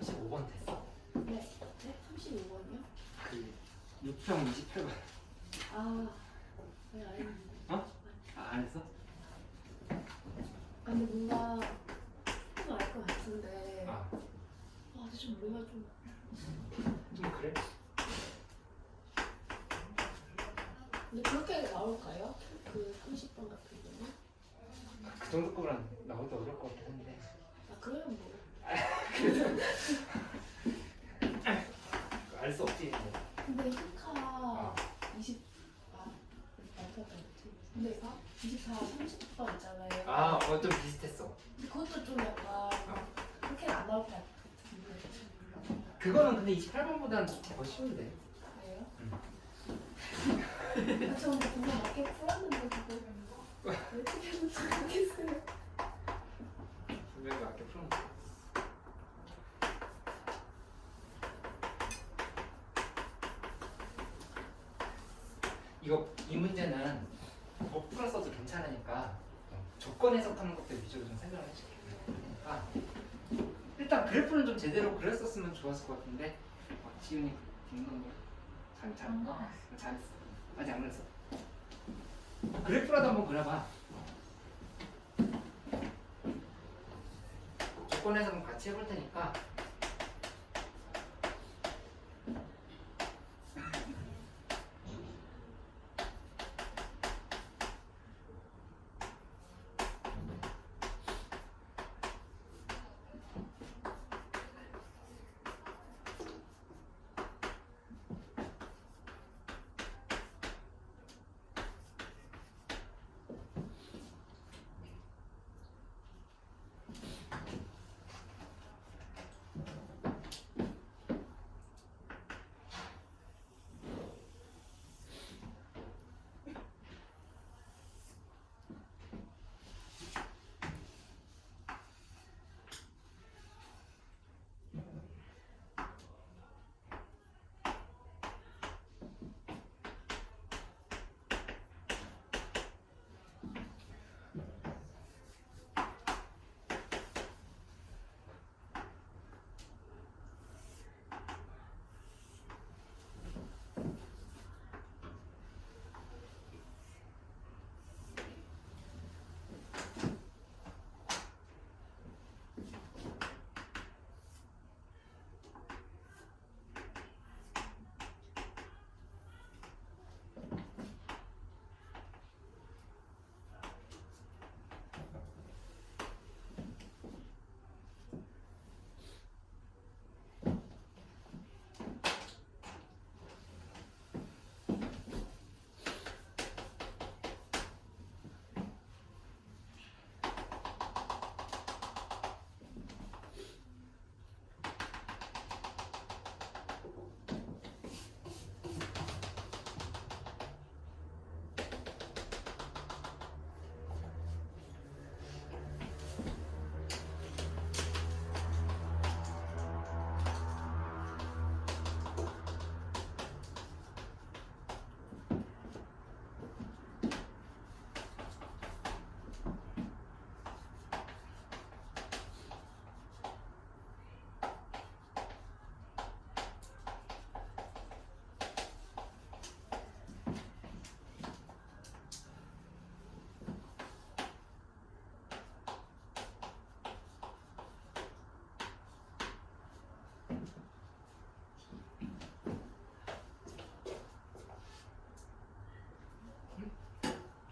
35번 됐어. 네. 네? 35번이요? 그 6평 28번. 아, 네, 아닌데. 어? 안 했어? 근데 뭔가 조금 알 것 같은데. 아, 근데 좀 뭔가 좀. 좀 그래? 근데 그렇게 나올까요? 그 30번 같은 경우? 그 정도 급은 나오기 어려울 것 같긴 한데. 그러면 뭐. 알 수 없지. 뭐. 근데 히카 20. 말도 안 돼. 근데 24, 30번 있잖아요. 좀 비슷했어. 근데 그것도 좀 약간 그렇게 안 나올 것 같은데. 그거는 근데 28번보다는 더 쉬운데. 그래요? 응. 저 근데 그냥 맞게 풀었는데 그거 어떻게 하는지 모르겠어요. 분명히 맞게 풀면 돼. 이 문제는 못 풀었어도 괜찮으니까 조건 해석하는 것들 위주로 좀 설명을 해줄게. 그러니까 일단 그래프는 좀 제대로 그렸었으면 좋았을 것 같은데 지훈이 딩동댕 잘했어. 아직 안 그랬어. 그래프라도 한번 그려봐. 조건 해석은 같이 해볼 테니까.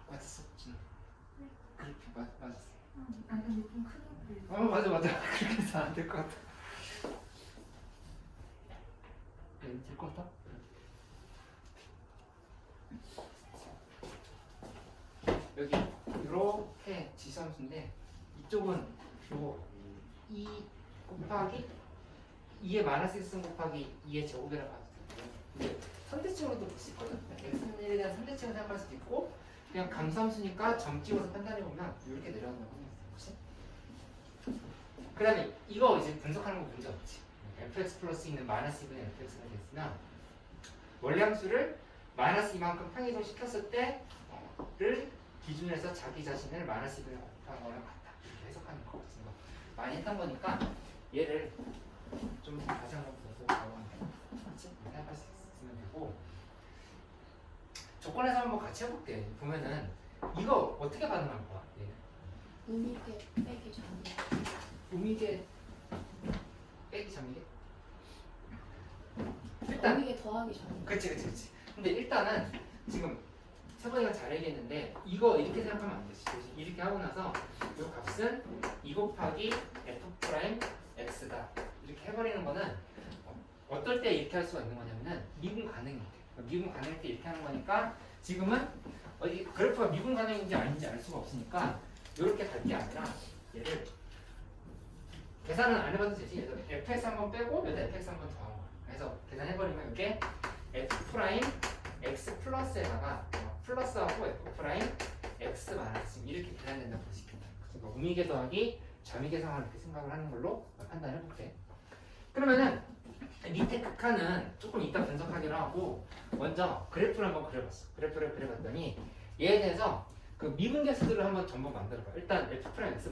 맞았어. 근데 좀 크게. 맞아. 그렇게 해서 안 될 것 같아. 될 것 같아? 여기 이렇게 지수함수인데 이쪽은 요거 2 곱하기 2의 마이너스 1승 곱하기 2의 제곱이라고 봐도 되고요. 근데 상대칭으로도 볼 수 있거든. x에 대한 상대칭을 생각할 수도 있고 그냥 감수함수니까 점 찍어서 판단해보면 이렇게 내려온다고 하면 그 다음에 이거 이제 분석하는 거 문제 없지. fx 플러스 2는 마이너스 2분의 fx가 됐으나 원래 함수를 마이너스 이만큼 평이동 시켰을 때를 기준으로 해서 자기 자신을 마이너스 2분의 곱한 거랑 같다. 이렇게 해석하는 거 같은 거 많이 했던 거니까 얘를 좀 다시 한번 그렇지? 생각할 수 있으면 되고 조건에서 한번 같이 해볼게. 보면은 이거 어떻게 반응할 거야? 얘는 우미게 빼기 전에. 우미게 빼기 잠기게? 일단 우미게 더하기 전에. 그치. 근데 일단은 지금 세번이가 잘 얘기했는데 이거 이렇게 생각하면 안 되지. 이렇게 하고 나서 이 값은 2 곱하기 f 프라임 x다. 이렇게 해버리는 거는 어떨 때 이렇게 할 수가 있는 거냐면은 미분 가능일 때. 미분 가능일 때 이렇게 하는 거니까 지금은 어디 그래프가 미분 가능인지 아닌지 알 수가 없으니까 이렇게 갈 게 아니라 얘를 계산은 안 해봐도 되지. 그래서 fx 한번 빼고 여기다 fx 한번 더한 거야. 그래서 계산해버리면 이게 f 프라임 x 플러스에다가 플러스하고 f 프라임 x 마이너스 이렇게 계산된다고 볼 수 있겠다. 그러니까 우미계 더하기 점이계 상황을 이렇게 생각을 하는 걸로 판단해볼게. 그러면은 밑에 극한은 조금 이따 분석하기로 하고 먼저 그래프를 한번 그려봤어. 그래프를 그려봤더니 얘에 대해서 그 미분계수들을 한번 전부 만들어봐. 일단 f 프라임 x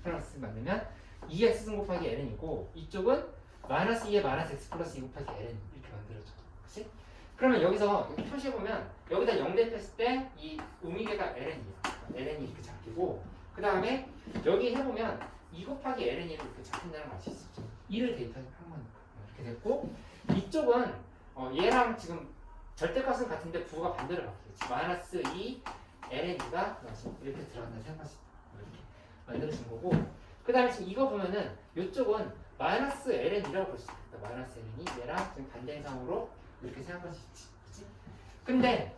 플러스 만들면 2x 곱하기 ln이고 이쪽은 마이너스 2에 마이너스 x 플러스 2 곱하기 ln 이렇게 만들어져. 그치? 그러면 여기서 이렇게 표시해보면 여기다 0 대입했을 때 이 우미계가 ln이야. ln이 이렇게 잡히고 그 다음에 여기 해보면 2 곱하기 ln이 이렇게 잡힌다는 걸 알 수 있어. 2를 대입한 거니까 이렇게 됐고 이쪽은 얘랑 지금 절대값은 같은데 부호가 반대로 바뀌겠지. 마이너스 2 ln이가 이렇게 들어간다 생각하시 이렇게 만들어진 거고 그 다음에 지금 이거 보면은 이쪽은 마이너스 ln이라고 볼 수 있겠다. 마이너스 ln이 얘랑 지금 반대 행상으로 이렇게 생각할 수 있지. 그치? 근데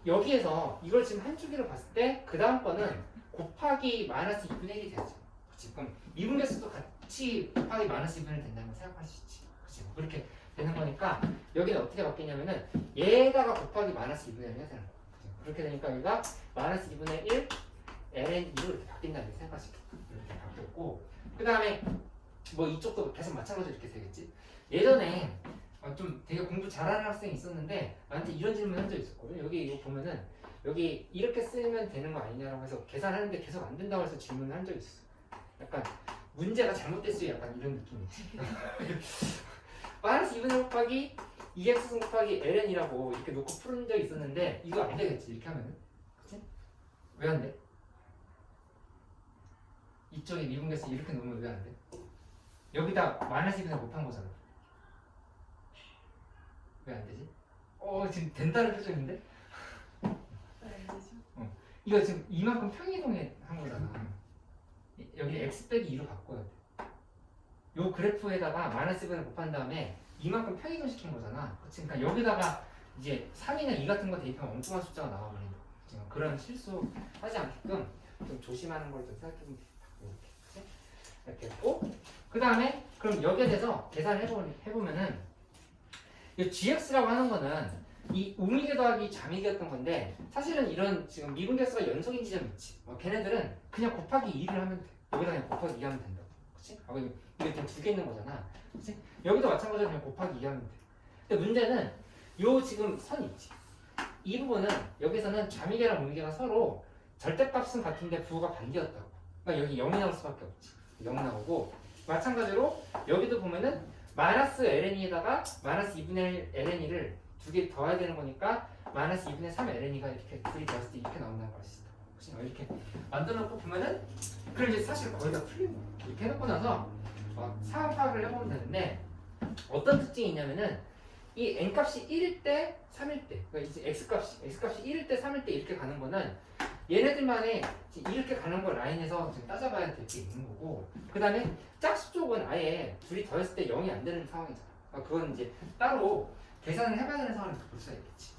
여기에서 이걸 지금 한 주기로 봤을 때 그 다음 거는 곱하기 마이너스 2분의 1이 되죠. 그치? 그럼 미분계수도 같이 곱하기 마이너스 2분의 1 된다는 걸 생각할 수 있지. 그치? 그렇게 되는 거니까 여기는 어떻게 바뀌냐면은 얘에다가 곱하기 마이너스 2분의 1을 해야 되는 거야. 그치? 그렇게 되니까 여기가 마이너스 2분의 1 ln2로 이렇게 바뀐다는 게 생각할 수 있겠다. 이렇게 바뀌었고 그 다음에 뭐 이쪽도 계속 마찬가지로 이렇게 되겠지. 예전에 좀 되게 공부 잘하는 학생이 있었는데 나한테 이런 질문 한 적이 있었거든. 여기 이거 보면은 여기 이렇게 쓰면 되는 거 아니냐라고 해서 계산하는데 계속 안 된다고 해서 질문을 한 적이 있었어. 약간 문제가 잘못됐어요. 약간 이런 느낌이지. 마이너스 2분의 1 곱하기 2x 곱하기 ln이라고 이렇게 놓고 푸는 적이 있었는데 이거 안 되겠지. 이렇게 하면은. 그치? 왜 안 돼? 이쪽에 미분계수 이렇게 놓으면 왜 안 돼? 여기다 마이너스 2분의 1 곱한 거잖아. 왜 안 되지? 지금 된다는 표정인데? 안 되죠. 이거 지금 이만큼 평이동에 한 거잖아. 여기 x 빼기 2로 바꿔야 돼. 요 그래프에다가 마이너스 1을 곱한 다음에 이만큼 평이동 시킨 거잖아. 그치? 그러니까 여기다가 이제 3이나 2 같은 거 대입하면 엉뚱한 숫자가 나와버리는 거. 지금 그런 실수 하지 않게끔 좀 조심하는 걸 좀 생각해보면 되겠다. 이렇게. 이렇게 했고, 그 다음에 그럼 여기에 대해서 계산을 해보면은 이 gx라고 하는 거는 이 우미계 더하기 잠이계였던 건데 사실은 이런 지금 미분계수가 연속인 지점이 있지. 걔네들은 그냥 곱하기 2를 하면 돼. 여기다 그냥 곱하기 2 하면 된다고. 그치? 이게 지금 두 개 있는 거잖아. 그치? 여기도 마찬가지로 그냥 곱하기 2 하면 돼. 근데 문제는 요 지금 선 있지. 이 부분은 여기서는 잠이계랑 우미계가 서로 절대값은 같은데 부호가 반대였다고. 그러니까 여기 0이 나올 수밖에 없지. 0 나오고 마찬가지로 여기도 보면은 마이너스 ln에다가 마이너스 2분의 1 ln을 두 개 더해야 되는 거니까 마이너스 2분의 3 ln이가 이렇게 둘이 더했을 때 이렇게 나온다는 걸 알 수 있다. 이렇게 만들어 놓고 보면은 그럼 이제 사실 거의 다 풀린 거야. 이렇게 해놓고 나서 상황 파악을 해보면 되는데 어떤 특징이 있냐면은 이 n값이 1일 때 3일 때 그러니까 이제 x값이 1일 때 3일 때 이렇게 가는 거는 얘네들만의 이렇게 가는 걸 라인에서 지금 따져봐야 될 게 있는 거고 그 다음에 짝수 쪽은 아예 둘이 더했을 때 0이 안 되는 상황이잖아. 그러니까 그건 이제 따로 계산을 해봐야 되는 상황을 볼 수가 있겠지.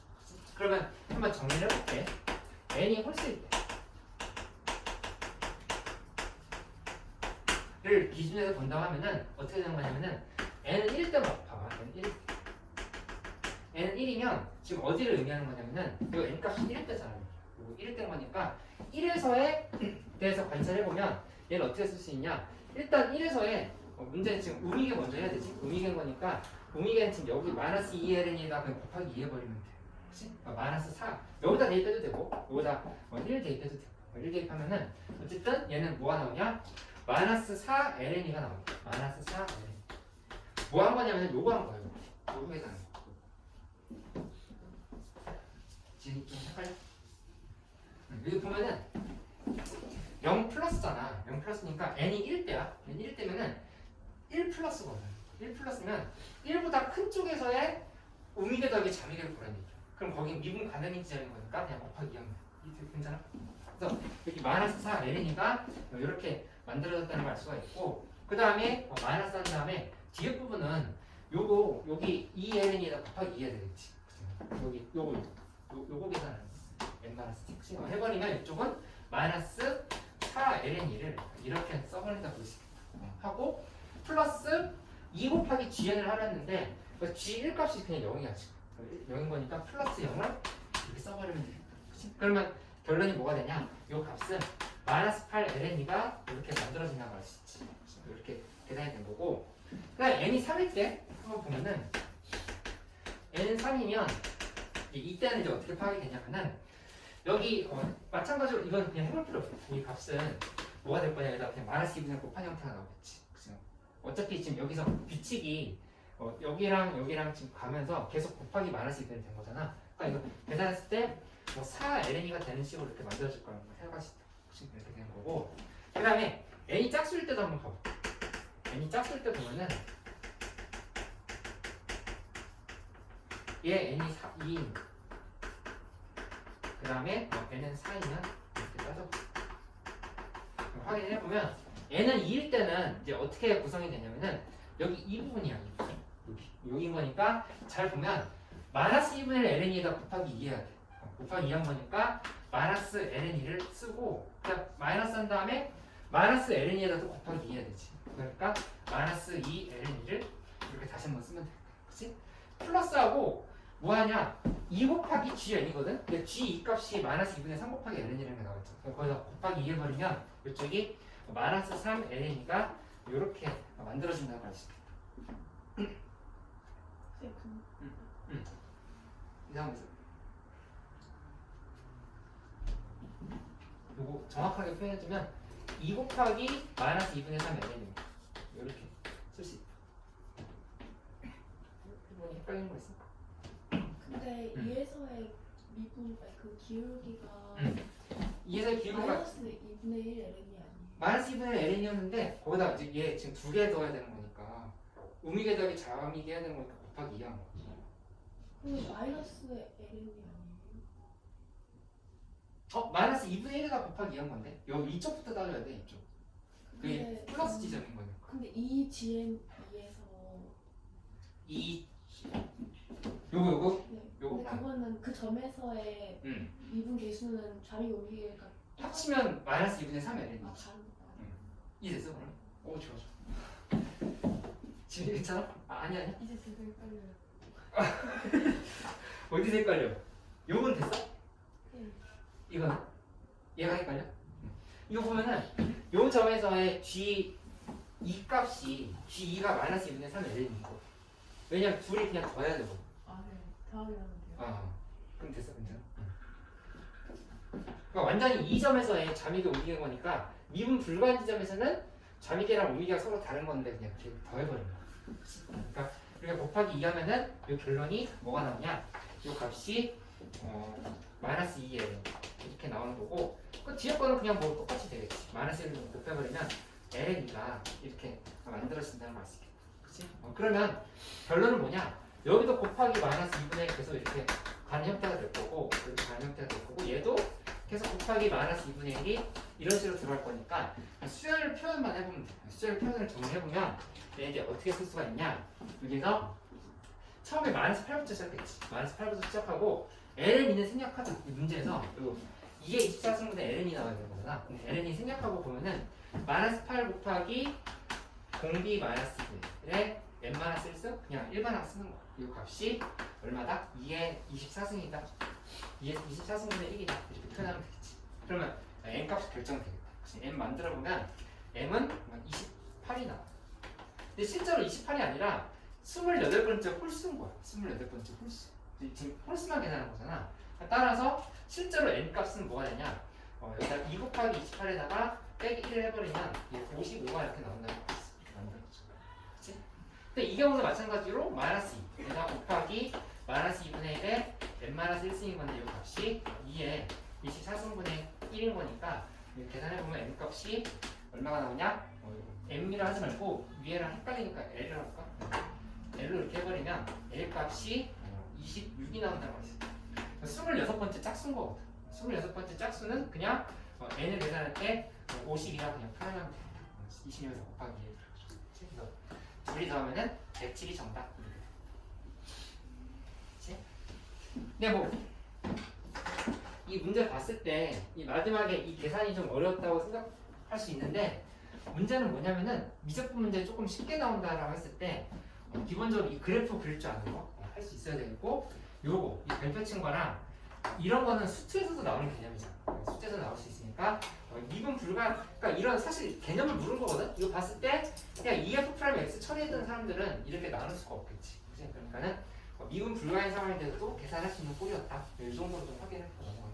그러면 한번 정리를 해볼게. n이 홀수일 때를 기준에서 본다고 하면은 어떻게 되는 거냐면은 n은 1일 때만 봐봐. n은 1이면 지금 어디를 의미하는 거냐면은 이 n값이 1일 때잖아요. 1일 때인 거니까 1에서에 대해서 관찰해보면 얘는 어떻게 쓸 수 있냐. 일단 1에서에 문제는 지금 우미계 먼저 해야 되지. 우미계인 거니까 우미계는 지금 여기 마이너스 2ln에다 그냥 곱하기 2 해버리면 돼. 그치? 마이너스 4 여기다 대입해도 되고 여기다 1 대입해도 되고 1 대입하면은 어쨌든 얘는 뭐가 나오냐. 마이너스 4ln이가 나옵니다. 마이너스 4ln 뭐 한 거냐면 요거 한 거예요. 요거 계산한 거. 지금 좀 헷갈려? 여기 보면은 0 플러스잖아. 0 플러스니까 n이 1대야. n이 1대면은 1 플러스거든. 1 플러스면 1보다 큰 쪽에서의 우미계 더하기 자미계를 구하는 얘기야. 그럼 거긴 미분 가능인지 자는 거니까 그냥 곱하기 2하면 돼. 이게 괜찮아? 그래서 여기 마이너스 4 ln이가 이렇게 만들어졌다는 걸 알 수가 있고, 그 다음에 마이너스 한 다음에 뒤에 부분은 요거 여기 2ln에다 곱하기 2해야 되겠지. 그죠? 여기 요거 계산하는 거. n 마이너스 6 해버리면 이쪽은 마이너스 4 ln을 이렇게 써버린다 볼 수 있겠다. 하고 플러스 2 곱하기 gn을 하랬는데 g 1 값이 그냥 0이야 지금. 0인 거니까 플러스 0을 이렇게 써버리면 되겠다. 그치? 그러면 결론이 뭐가 되냐? 요 값은 마이너스 8 ln이가 이렇게 만들어진다고 할 수 있지. 이렇게 계산이 된 거고, 그다음 n이 3일 때 한번 보면은 n은 3이면 이때는 이제 어떻게 파악이 되냐면은 여기 마찬가지로 이건 그냥 해볼 필요 없어. 이 값은 뭐가 될 거냐? 여기다 그냥 마이너스 2분의 곱한 형태가 나오겠지. 그죠? 어차피 지금 여기서 규칙이 여기랑 여기랑 지금 가면서 계속 곱하기 마이너스 2분이 된 거잖아. 그러니까 이거 계산했을 때 뭐 4ln이가 되는 식으로 이렇게 만들어질 거라는 걸 생각할 수 있다. 이렇게 되는 거고, 그 다음에 n이 짝수일 때도 한번 봐볼게. n이 짝수일 때 보면은 얘 n이 2인, 그 다음에 n은 4이면 이렇게 따져볼게. 확인해보면 n은 2일 때는 이제 어떻게 구성이 되냐면은 여기 이 부분이야. 여기인 거니까 잘 보면 마이너스 2분의 ln에다 곱하기 2 해야 돼. 곱하기 2 한 거니까 마이너스 ln을 쓰고 그냥 마이너스 한 다음에 마이너스 ln에다 또 곱하기 2 해야 되지. 그러니까 마이너스 2 ln을 이렇게 다시 한번 쓰면 돼. 그치? 플러스하고 뭐하냐? 2 곱하기 gn이거든? 근데 g 이 값이 마이너스 2분의 3 곱하기 ln이라는 게 나왔죠. 거기서 곱하기 2 해버리면 이쪽이 마이너스 3 ln이가 이렇게 만들어진다고 할 수 있다. 이상한 거 있어. 요거 정확하게 표현해주면 2 곱하기 마이너스 2분의 3 ln입니다. 이렇게 쓸 수 있다. 이번에 헷갈리는 거 있어? 근데 이에서의 미분, 아니, 그 기울기가 2에서의 기울기가 마이너스 2분의 1 ln이 아니에요. 마이너스 2분의 ln이었는데 거기다 이제 얘 지금 2개 더해야 되는 거니까 우미계 더하기 자미계 해야 되는 거니까 곱하기 2 한 거지. 그럼 마이너스 ln이 아니에요? 마이너스 2분의 1에다 곱하기 2 한 건데 이쪽부터 따져야 돼. 이쪽. 그게 근데 플러스 지점인 거니까. 근데 이 GN2에서 이 요거 네. 요거 근데 그거는 그 점에서의 미분 계수는 자리 옮기기가 합치면 마이너스 2분의 3 ln이지. 다르다. 이해됐어 그럼? 오 좋아 좋아. 지금 괜찮아? 아니야. 이제 제대로 헷갈려요. 어디서 헷갈려? 요건 됐어? 네. 이거는? 얘가 헷갈려? 이거 보면은 요 점에서의 g 이 값이 g2가 마이너스 2분의 3 ln이고, 왜냐면 둘이 그냥 더해야 되고. 아, 네. 더하기 하면 돼요. 그럼 됐어 괜찮아? 그러니까 완전히 이 점에서의 자미계 옮기는 거니까 미분 불가한 지점에서는 자미계랑 우미계가 서로 다른 건데 그냥 이렇게 더해버린 거야. 그러니까 우리가 곱하기 2 하면은 이 결론이 뭐가 나오냐? 이 값이 마이너스 2ln 이렇게 나오는 거고, 그 뒤에 거는 그냥 뭐 똑같이 되겠지. 마이너스 1을 곱해버리면 ln이가 이렇게 만들어진다는 걸 알 수 있겠다. 그치? 그러면 결론은 뭐냐? 여기도 곱하기 마이너스 2분의 1 계속 이렇게 가는 형태가 될 거고, 이렇게 가는 형태가 될 거고, 얘도 계속 곱하기 마이너스 2분의 1이 이런 식으로 들어갈 거니까 수열 표현만 해보면 돼. 수열 표현을 정리해보면 얘 이제 어떻게 쓸 수가 있냐? 여기서 처음에 마이너스 8부터 시작했지. 마이너스 8부터 시작하고 ln이는 생략하자. 이 문제에서 이게 24승분의 ln이 나와야 되는 거잖아. 근데 ln이 생략하고 보면은 마이너스 8 곱하기 0b 마이너스 1에 n-1승 그냥 일반항 쓰는 거야. 이 값이 얼마다? 2의 24승이다. 2의 24승분의 1이다. 이렇게 표현하면 되겠지. 그러면 n 값이 결정되겠다. n 만들어보면 m은 28이 나와. 근데 실제로 28이 아니라 28번째 홀수인 거야. 28번째 홀수. 지금 홀수만 계산한 거잖아. 따라서 실제로 n 값은 뭐가 되냐? 여기다 2 곱하기 28에다가 빼기 1을 해버리면 55가 이렇게 나온다는 거 있어. 만들어줘. 그치? 근데 이 경우도 마찬가지로 마이너스 2 내가 곱하기 마이너스 2분의 1에 n-1승인 건데 이 값이 2에 24승분의 1인 거니까 계산해보면 n 값이 얼마가 나오냐? m이라 하지 말고 위에랑 헷갈리니까 l을 할까? l로 이렇게 해버리면 l 값이 26이 나온다는 거 있어요. 26번째 짝수인 거거든. 26번째 짝수는 그냥 n을 계산할 때 50이라 그냥 표현하면 돼. 26에서 곱하기 1. 그래서 둘이 더하면은 107이 정답. 그치? 근데 뭐 이 문제 봤을 때 이 마지막에 이 계산이 좀 어려웠다고 생각할 수 있는데 문제는 뭐냐면은 미적분 문제 조금 쉽게 나온다라고 했을 때 기본적으로 이 그래프 그릴 줄 아는 거 할 수 있어야 되고 요거 이 별표 친 거랑 이런 거는 수트에서도 나오는 개념이잖아. 수트에서 나올 수 있으니까 미분 불가 그러니까 이런 사실 개념을 물은 거거든. 이거 봤을 때 그냥 EF 프라임 X 처리했던 사람들은 이렇게 나눌 수가 없겠지. 그치? 그러니까는 미분 불가인 상황이 돼도 계산할 수 있는 꼴이었다. 이 정도로 좀 확인해 보는 거야.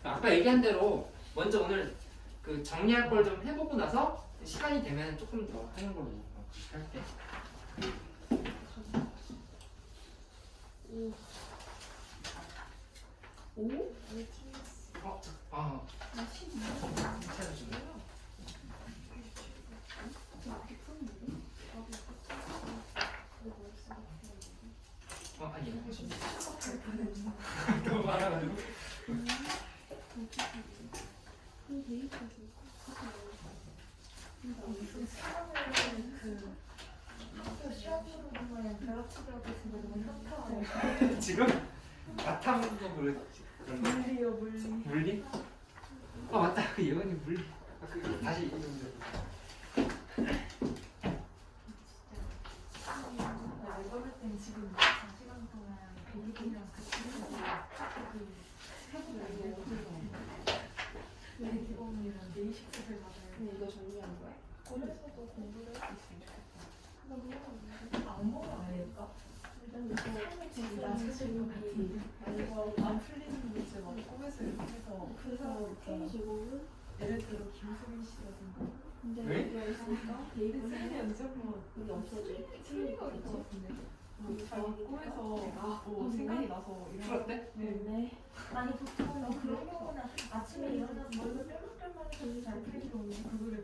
아까 얘기한 대로 먼저 오늘 그 정리할 걸 좀 해보고 나서 시간이 되면 조금 더 하는 걸로 할게. 오. 찾아주면. 아니, 너무 많아가지고. 지금 바탕도 그런 거. 물리요 물리. 물리? 아 맞다 그 예원이 물리. 그 다시 읽으면 내가 볼 땐 지금 4시간 동안 배기분이랑 같이 배기분이랑 네이식스를 받아요. 근데 이거 정리한 거야? 그래서도 공부를 할 수 있으면 좋겠다. 안 먹으면 안 될까? 일단 이거 진짜 제곱이 이거 안 풀리는 문제 막 꿈에서 이렇게 해서 그래서 K 제곱은 예를 들어 김수빈 씨라든가 근데 왜? 이거 있으니까 대입을 수빈이 하면 연습은 이게 없어져. 틀린 거 있을 것 같은데 자기 꿈에서 뭐 그래? 생각이 나서 이런 풀었대? 네. 아니 보통 그런 경우는 아침에 일어나서 머리가 뾰족뾰족해서 잘 풀리는 건데 그거를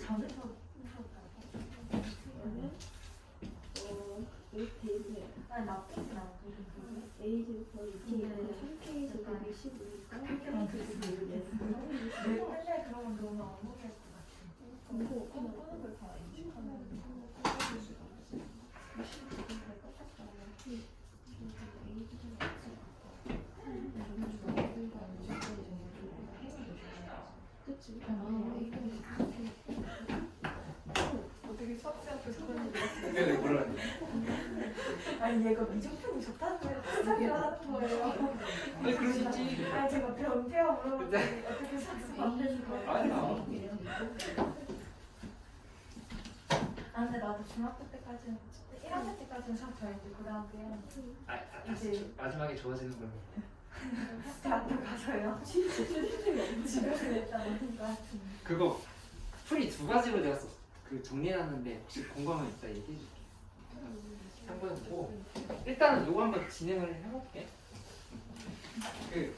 잠에서 푸셨다고? 그러면 A 대입을 아니 나쁘진 않거든 그게. A 제곱 더하기 B 3K 제곱이 15니까 그렇게 만들지 왜 맨날 그러면 너무 암울할 것 같아. 그리고 꿈꾸는 걸 다 인식하는 그치? 어떻게 수학자한테 그런 얘기 했어요? 왜 뭐라는데? 아니 얘가 미적분이 좋다는 거예요. 수학을 하는 거예요. 아니 그럴 수 있지. 아니 제가 변태가 물어봤더니 어떻게 수학수 만드는 거예요? 아니야. 아 근데 나도 중학교 때까지는 1학년 때까지는 수학 잘했지. 그 다음 때 이제 마지막에 좋아지는 걸로. 대학교 가서요. 집에서 했다는 거 같은데. 그거 풀이 두 가지로 내가 그 정리해놨는데 혹시 궁금한 거 있다 얘기해줄게. 한번 보고 일단은 요거 한번 진행을 해볼게. 그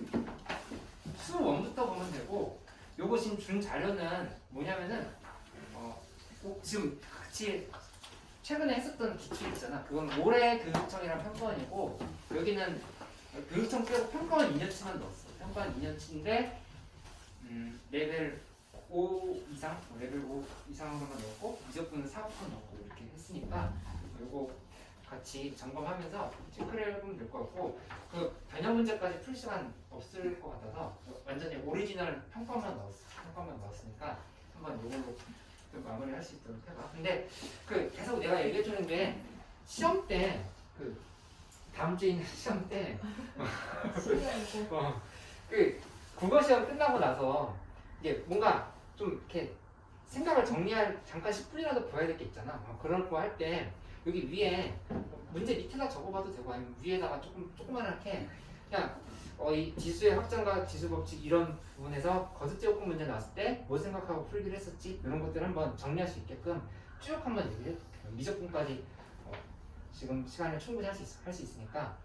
수 1부터 보면 되고 요거 지금 준 자료는 뭐냐면은 지금 같이 최근에 했었던 기출 있잖아. 그건 올해 교육청이랑 평가원이고 여기는 교육청 빼고 평가원 2년치만 넣었어. 평가원 2년치인데 레벨 5 이상, 레벨 5 이상으로만 넣었고 미적분은 4부터 넣고 이렇게 했으니까 요거 같이 점검하면서 체크를 해보면 될 것 같고 그 변형 문제까지 풀 시간 없을 것 같아서 완전히 오리지널 평가만 넣었으니까 한번 요걸로 좀 마무리할 수 있도록 해봐. 근데 그 계속 내가 얘기해주는 게 시험 때 그 다음 주에 있는 시험 때 그 국어 시험 끝나고 나서 이게 뭔가 좀 이렇게 생각을 정리할 잠깐 10분이라도 봐야 될 게 있잖아. 그런 거 할 때 여기 위에 문제 밑에다 적어봐도 되고 아니면 위에다가 조그만하게 그냥 이 지수의 확장과 지수 법칙 이런 부분에서 거듭제곱근 문제 나왔을 때 뭐 생각하고 풀기를 했었지 이런 것들 한번 정리할 수 있게끔 쭉 한번 얘기를 해볼게요. 미적분까지 지금 시간을 충분히 할 수 있으니까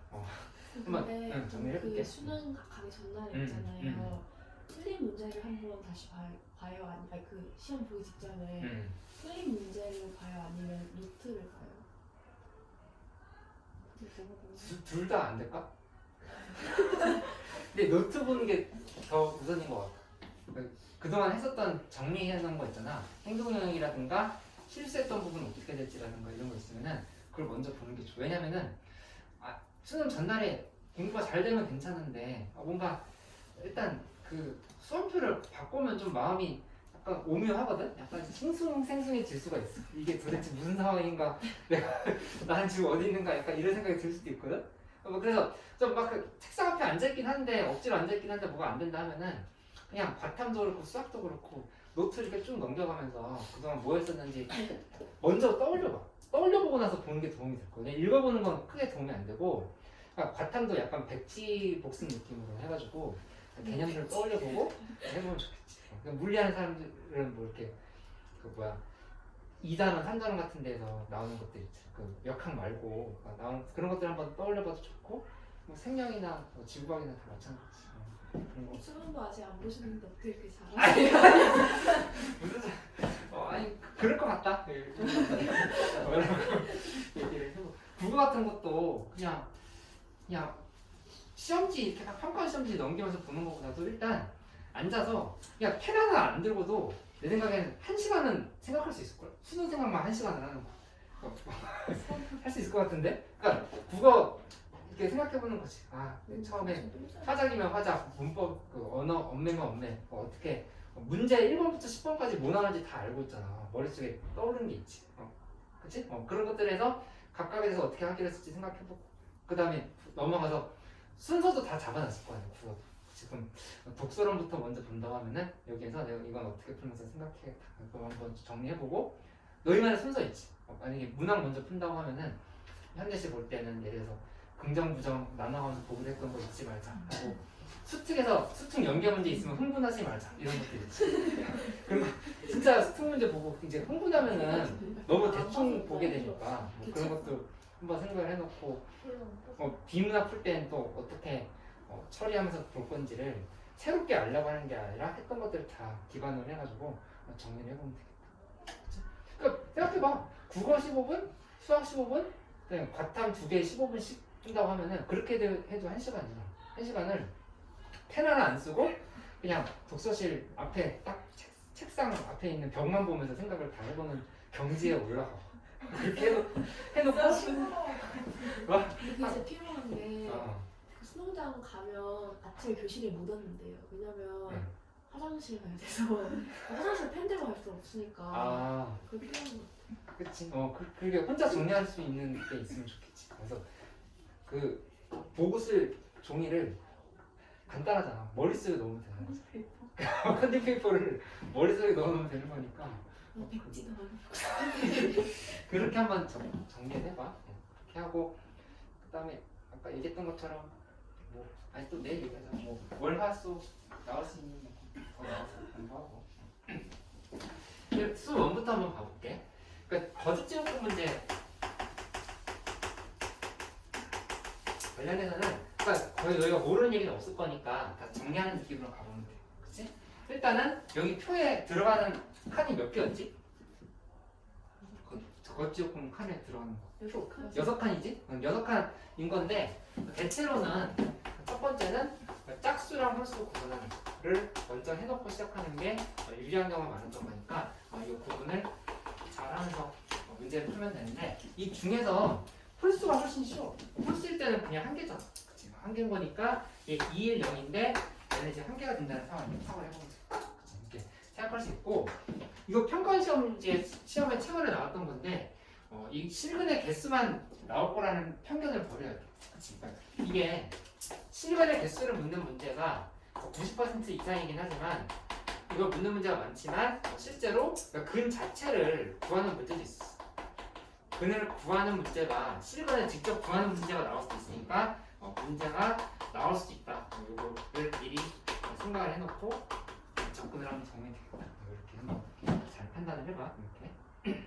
한번 근데 정리해 볼게. 그 수능 가기 전날에 있잖아요. 틀린 문제를 한번 다시 봐요. 아니 그 시험 보기 직전에 틀린 문제를 봐요. 아니면 노트를 봐요. 둘 다 안 될까? 근데 노트 보는 게 더 우선인 것 같아. 그동안 했었던 정리해놓은 거 있잖아. 행동영역이라든가 실수했던 부분 어떻게 될지라든가 이런 거 있으면은 그걸 먼저 보는 게 좋아. 왜냐면은 수능 전날에 공부가 잘 되면 괜찮은데 뭔가 일단 그 수험표를 바꾸면 좀 마음이 약간 오묘하거든? 약간 싱숭생숭해질 수가 있어. 이게 도대체 무슨 상황인가? 나는 지금 어디 있는가? 약간 이런 생각이 들 수도 있거든? 그래서 좀 막 그 책상 앞에 앉아있긴 한데 억지로 앉아있긴 한데 뭐가 안 된다 하면은 그냥 과탐도 그렇고 수학도 그렇고 노트 이렇게 쭉 넘겨가면서 그동안 뭐 했었는지 먼저 떠올려봐. 떠올려보고 나서 보는 게 도움이 될 거야. 읽어보는 건 크게 도움이 안 되고 그러니까 과탐도 약간 백지 복습 느낌으로 해가지고 개념들을 떠올려보고 해보면 좋겠지. 그러니까 물리하는 사람들은 뭐 이렇게 그 뭐야 2단원, 3단원 같은 데서 나오는 것들 있지. 그 역학 말고 나오는 그런 것들 한번 떠올려봐도 좋고 뭐 생명이나 뭐 지구과학이나 다 마찬가지. 그런 거. 수능도 아직 안 보시는데 어떻게 이렇게 잘하세요? 아니 무슨 아니 그럴 것 같다. 얘기를 해보. 국어 같은 것도 그냥 시험지 이렇게 막 평가 시험지 넘기면서 보는 것보다도 일단 앉아서 그냥 펜 하나 안 들고도 내 생각에는 1시간은 생각할 수 있을 거야. 수능 생각만 1시간을 하는 거. 할 수 있을 것 같은데? 그러니까 국어 이렇게 생각해보는 거지. 처음에 화작이면 화작, 문법, 그 언어, 언매면 언매, 어떻게 문제 1번부터 10번까지 뭐 나오는지 다 알고 있잖아. 머릿속에 떠오르는 게 있지. 그치? 그런 것들에서 각각에 대해서 어떻게 하기로 했을지 생각해보고 그 다음에 넘어가서 순서도 다 잡아놨을 거 아니야. 국어도. 지금 독서론부터 먼저 본다고 하면은 여기에서 내가 이건 어떻게 풀면서 생각해 그거 한번 정리해보고 너희만의 순서 있지. 만약에 문학 먼저 푼다고 하면은 현대시 볼 때는 예를 들어서 긍정 부정 나눠가면서 보기로 했던 거 잊지 말자 하고 수특에서 수특 연계 문제 있으면 흥분하지 말자 이런 것들 있지. 그리고 진짜 수특 문제 보고 이제 흥분하면은 너무 대충 보게 되니까 뭐 그런 것도 한번 생각을 해놓고 비문학 풀 때는 또 어떻게 처리하면서 볼 건지를 새롭게 알려고 하는 게 아니라 했던 것들을 다 기반으로 해가지고 정리를 해보면 되겠다. 그러니까 생각해봐. 국어 15분, 수학 15분, 그냥 과탐 2개 15분씩 푼다고 하면은 그렇게 해도 1시간이야. 1시간을 펜 하나 안 쓰고 그냥 독서실 앞에 딱 책상 앞에 있는 벽만 보면서 생각을 다 해보는 경지에 올라가. 그렇게 해놓고 이게 진짜 필요한 게 그 수능장 가면 아침에 교실에 못 왔는데요. 왜냐면 화장실 가야 돼서 화장실 펜 들고 갈 수 없으니까 그게 필요한 거 같아요. 그치. 그게 혼자 정리할 수 있는 게 있으면 좋겠지. 그래서 그 보고 쓸 종이를 간단하잖아. 머릿속에 넣으면 되는 거지. 컨디페이퍼를 머릿속에 넣으면 되는 거니까 백지 넣어. 그렇게 한번 정리해봐. 그렇게 하고 그 다음에 아까 얘기했던 것처럼 뭐 아니 또 내일 얘기하자. 뭐 월화수 나올 수 있는 거 나와서 공부하고 수 1부터 한번 봐볼게. 그러니까 거듭제곱근 문제 관련해서는 그러니까 거의 너희가 모르는 얘기는 없을 거니까 다 정리하는 느낌으로 가보면 돼. 그치? 일단은 여기 표에 들어가는 칸이 몇 개였지? 거듭제곱근 칸에 들어가는 거 6칸이지? 6칸인 건데 대체로는 첫 번째는 짝수랑 홀수 구분을 먼저 해놓고 시작하는 게 유리한 경우가 많았던 거니까 이 구분을 잘하면서 문제를 풀면 되는데 이 중에서 홀수가 훨씬 쉬워. 홀수일 때는 그냥 한 개잖아. 그치? 한 개인 거니까 얘 2, 1, 0인데 얘는 이제 한 개가 된다는 상황을 파악을 해보면 돼. 그치? 이렇게 생각할 수 있고 이거 평가 시험에 최근에 나왔던 건데 이 실근의 개수만 나올 거라는 편견을 버려야 돼. 그치? 그러니까 이게 실근의 개수를 묻는 문제가 90% 이상이긴 하지만 이걸 묻는 문제가 많지만 실제로 근 자체를 구하는 문제도 있어. 근을 구하는 문제가 실근을 직접 구하는 문제가 나올 수도 있으니까 문제가 나올 수도 있다. 요거를 미리 생각을 해놓고 접근을 하면 정리되겠다. 이렇게 한번 잘 판단을 해봐. 이렇게.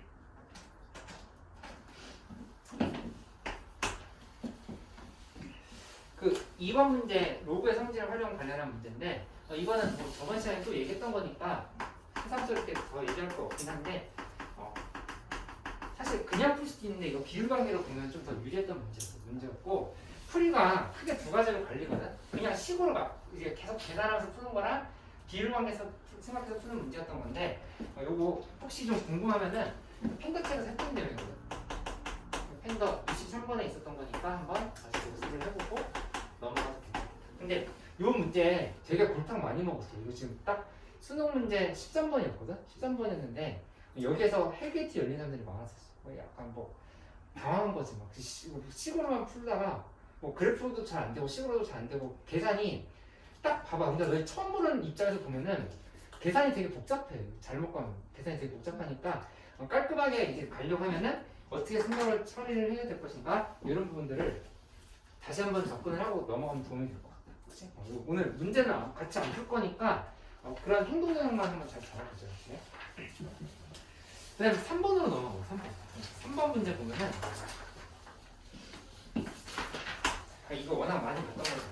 그 2번 문제 로그의 성질 활용 관련한 문제인데 이거는 뭐 저번 시간에 또 얘기했던 거니까 새삼스럽게 더 얘기할 거 없긴 한데 사실 그냥 풀 수도 있는데 이거 비율관계로 보면 좀 더 유리했던 문제였고 풀이가 크게 두 가지로 갈리거든. 그냥 식으로 막 이제 계속 계산하면서 푸는 거랑 비율관계에서 생각해서 푸는 문제였던 건데 요거 혹시 좀 궁금하면은 펜더책에서 했던 내용이거든. 펜더 23번에 있었던 거니까 한번 다시 복습을 해보고 넘어가도 괜찮겠다. 근데 요 문제 되게 골탕 많이 먹었어. 이거 지금 딱 수능 문제 13번이었거든? 13번이었는데 여기에서 헬게이트 열린 사람들이 많았었어. 약간 뭐 당황한 거지. 막 식으로만 풀다가 뭐 그래프도 잘 안 되고 식으로도 잘 안 되고 계산이 딱 봐봐. 근데 너희 처음 보는 입장에서 보면은 계산이 되게 복잡해. 잘못 가면 계산이 되게 복잡하니까 깔끔하게 이제 가려고 하면은 어떻게 생각을 처리를 해야 될 것인가 이런 부분들을 다시 한번 접근을 하고 넘어가면 도움이 될 것 같다. 그치? 오늘 문제는 같이 안 풀 거니까 그런 행동 영역만 한번 잘 잡아보죠. 그 다음에 3번으로 넘어가고 3번 문제 보면은 이거 워낙 많이 봤던 거죠.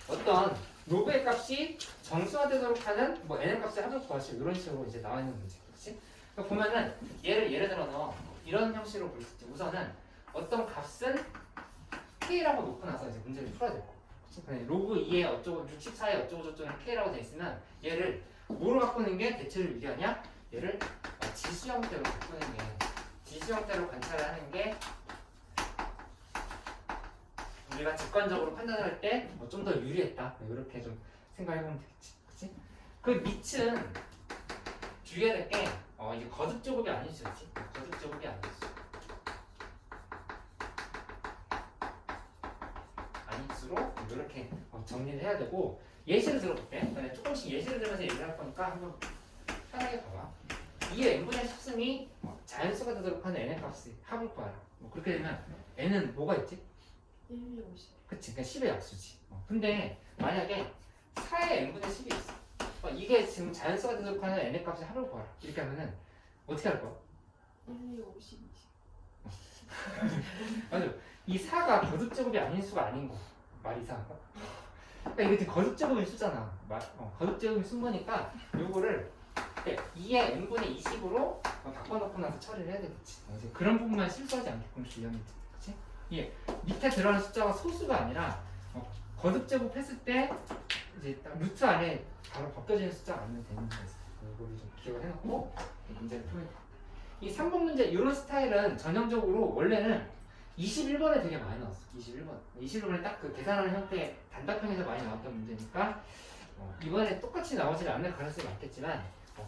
어떤 로그의 값이 정수화되도록 하는 뭐 n의 값의 합을 구하시 이런 식으로 이제 나와 있는 문제. 그렇지? 그러니까 보면은 예를 들어서 이런 형식으로 볼 수 있지. 우선은 어떤 값은 k라고 놓고 나서 이제 문제를 풀어야 될 거. 로그 2에 어쩌고 64에 어쩌고 저쩌고 k라고 돼 있으면 얘를 뭐로 바꾸는 게 대체로 유리하냐? 얘를 지수 형태로 바꾸는 게 지수 형태로 관찰을 하는 게 우리가 직관적으로 판단을 할 때 좀 더 유리했다. 이렇게 좀 생각해보면 되겠지. 그치? 그 밑은 주의해야 될 게 이게 거듭 제곱이 아닐 수 있지. 거듭 제곱이 아닐 수. 아닐수록 이렇게 정리를 해야 되고 예시를 들어볼게. 조금씩 예시를 들면서 얘기를 할 거니까 한번 편하게 봐봐. 2의 n분의 10승이 자연수가 되도록 하는 n의 값의 합을 구하라. 뭐 그렇게 되면 n은 뭐가 있지? 1, 50. 그치, 그러니까 10의 약수지. 근데 만약에 4의 n분의 10이 있어. 이게 지금 자연수가 되도록 하는 n의 값의 합을 구하라. 이렇게 하면은 어떻게 할 거야? 1, 50, 20. 맞아. 이 4가 거듭제곱이 아닌 수가 아닌 거. 말이 이상한가? 그러니까 이게 지금 거듭제곱인 수잖아. 거듭제곱인 순 거니까 요거를 2의 n분의 20으로 바꿔놓고 나서 처리를 해야 되겠지. 이제 그런 부분만 실수하지 않게끔 주의하면 돼. 그치? 예, 밑에 들어가는 숫자가 소수가 아니라 거듭제곱 했을 때 이제 딱 루트 안에 바로 벗겨지는 숫자가 아니면 되는 거였어. 이거를 좀 기억을 해놓고 문제를 풀면 돼. 이 3번 문제 이런 스타일은 전형적으로 원래는 21번에 되게 많이 나왔어. 21번에 딱 그 계산하는 형태의 단답형에서 많이 나왔던 문제니까 이번에 똑같이 나오지 않을 가능성이 많겠지만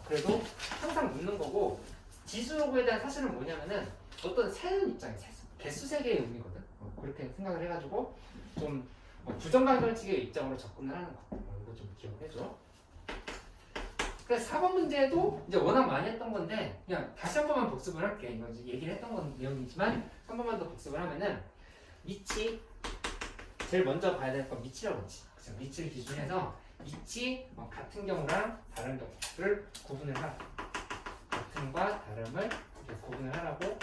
그래도 항상 묻는 거고 지수로그에 대한 사실은 뭐냐면은 어떤 세는 입장이 개수 세계의 의미거든. 그렇게 생각을 해가지고 좀 부정간결치기의 입장으로 접근을 하는 거. 이거 좀 기억해줘. 그래서 4번 문제도 이제 워낙 많이 했던 건데 그냥 다시 한 번만 복습을 할게. 이거 이제 얘기를 했던 건 내용이지만 한 번만 더 복습을 하면은 밑이 제일 먼저 봐야 될 건 밑이라고 했지. 그래서 밑을 기준해서 밑이 같은 경우랑 다른 경우를 구분을 하라. 같음과 다름을 이렇게 구분을 하라고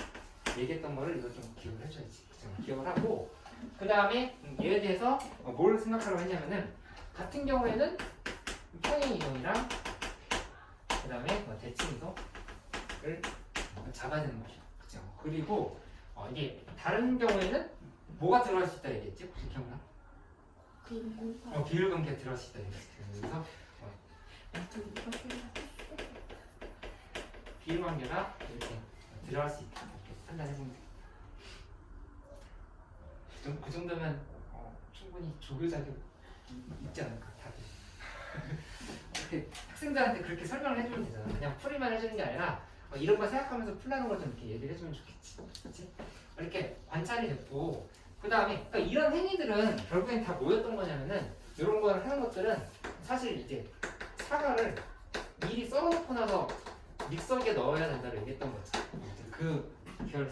얘기했던 거를 이거 좀 기억을 해줘야지. 그래서 기억을 하고 그 다음에 얘에 대해서 뭘 생각하라고 했냐면은 같은 경우에는 평행 이동이랑 그 다음에 대칭 이동을 잡아내는 거죠. 그죠? 그리고 이게 다른 경우에는 뭐가 들어갈 수 있다 얘기했지? 혹시 기억나? 비율 관계가 들어갈 수 있다 얘기했지. 그래서 비율 관계가 이렇게 들어갈 수 있다. 이렇게 판단해보면 되겠다. 그 정도면 충분히 조교 자격 있지 않을까 다들. 이렇게 학생들한테 그렇게 설명을 해주면 되잖아. 그냥 풀이만 해주는 게 아니라 이런 거 생각하면서 풀라는 걸 좀 이렇게 얘기를 해주면 좋겠지. 그렇지? 이렇게 관찰이 됐고 그 다음에 그러니까 이런 행위들은 결국엔 다 뭐였던 거냐면은 이런 걸 하는 것들은 사실 이제 사과를 미리 썰어놓고 나서 믹서기에 넣어야 된다고 얘기했던 거지. 그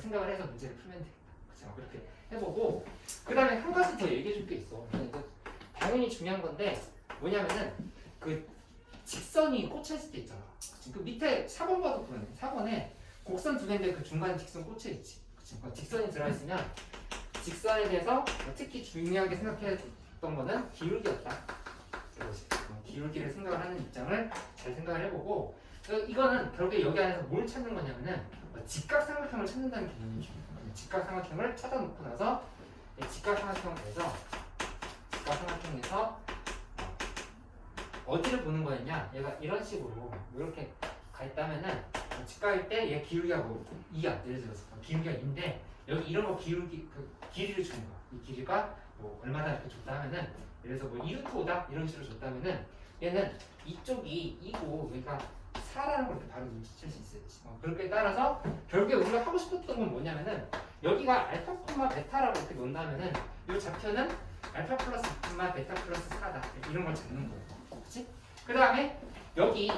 생각을 해서 문제를 풀면 되겠다. 그렇죠? 그렇게 해보고 그 다음에 한 가지 더 얘기해 줄 게 있어. 이거 당연히 중요한 건데 뭐냐면은 그 직선이 꽂혀있을 때 있잖아. 그치? 그 밑에 4번 봐도 그러네. 4번에 곡선 두 개인데 그 중간에 직선 꽂혀있지. 그치? 그 직선이 들어있으면 직선에 대해서 특히 중요하게 생각했던 거는 기울기였다. 이것이. 기울기를 생각을 하는 입장을 잘 생각을 해보고 이거는 결국에 여기 안에서 뭘 찾는 거냐면은 직각삼각형을 찾는다는 개념이 중요해요. 직각삼각형을 찾아놓고 나서 직각삼각형에서 어디를 보는 거였냐? 얘가 이런 식으로 이렇게 가 있다면은 직각일 때 얘 기울기가 뭐 2야. 예를 들어서 기울기가 2인데 여기 이런 거 기울기 그 길이를 주는 거야. 이 길이가 뭐 얼마나 이렇게 줬다면은 예를 들어서 뭐 2루트 5다 이런 식으로 줬다면은 얘는 이쪽이 2고 여기가 4라는 걸 이렇게 바로 눈치챌 수 있어요. 그렇게 따라서 결국에 우리가 하고 싶었던 건 뭐냐면은 여기가 알파, 베타라고 이렇게 놓는다면은 이 좌표는 알파 플러스 2, 베타 플러스 4다. 이런 걸 잡는 거예요. 그치? 그 다음에 여기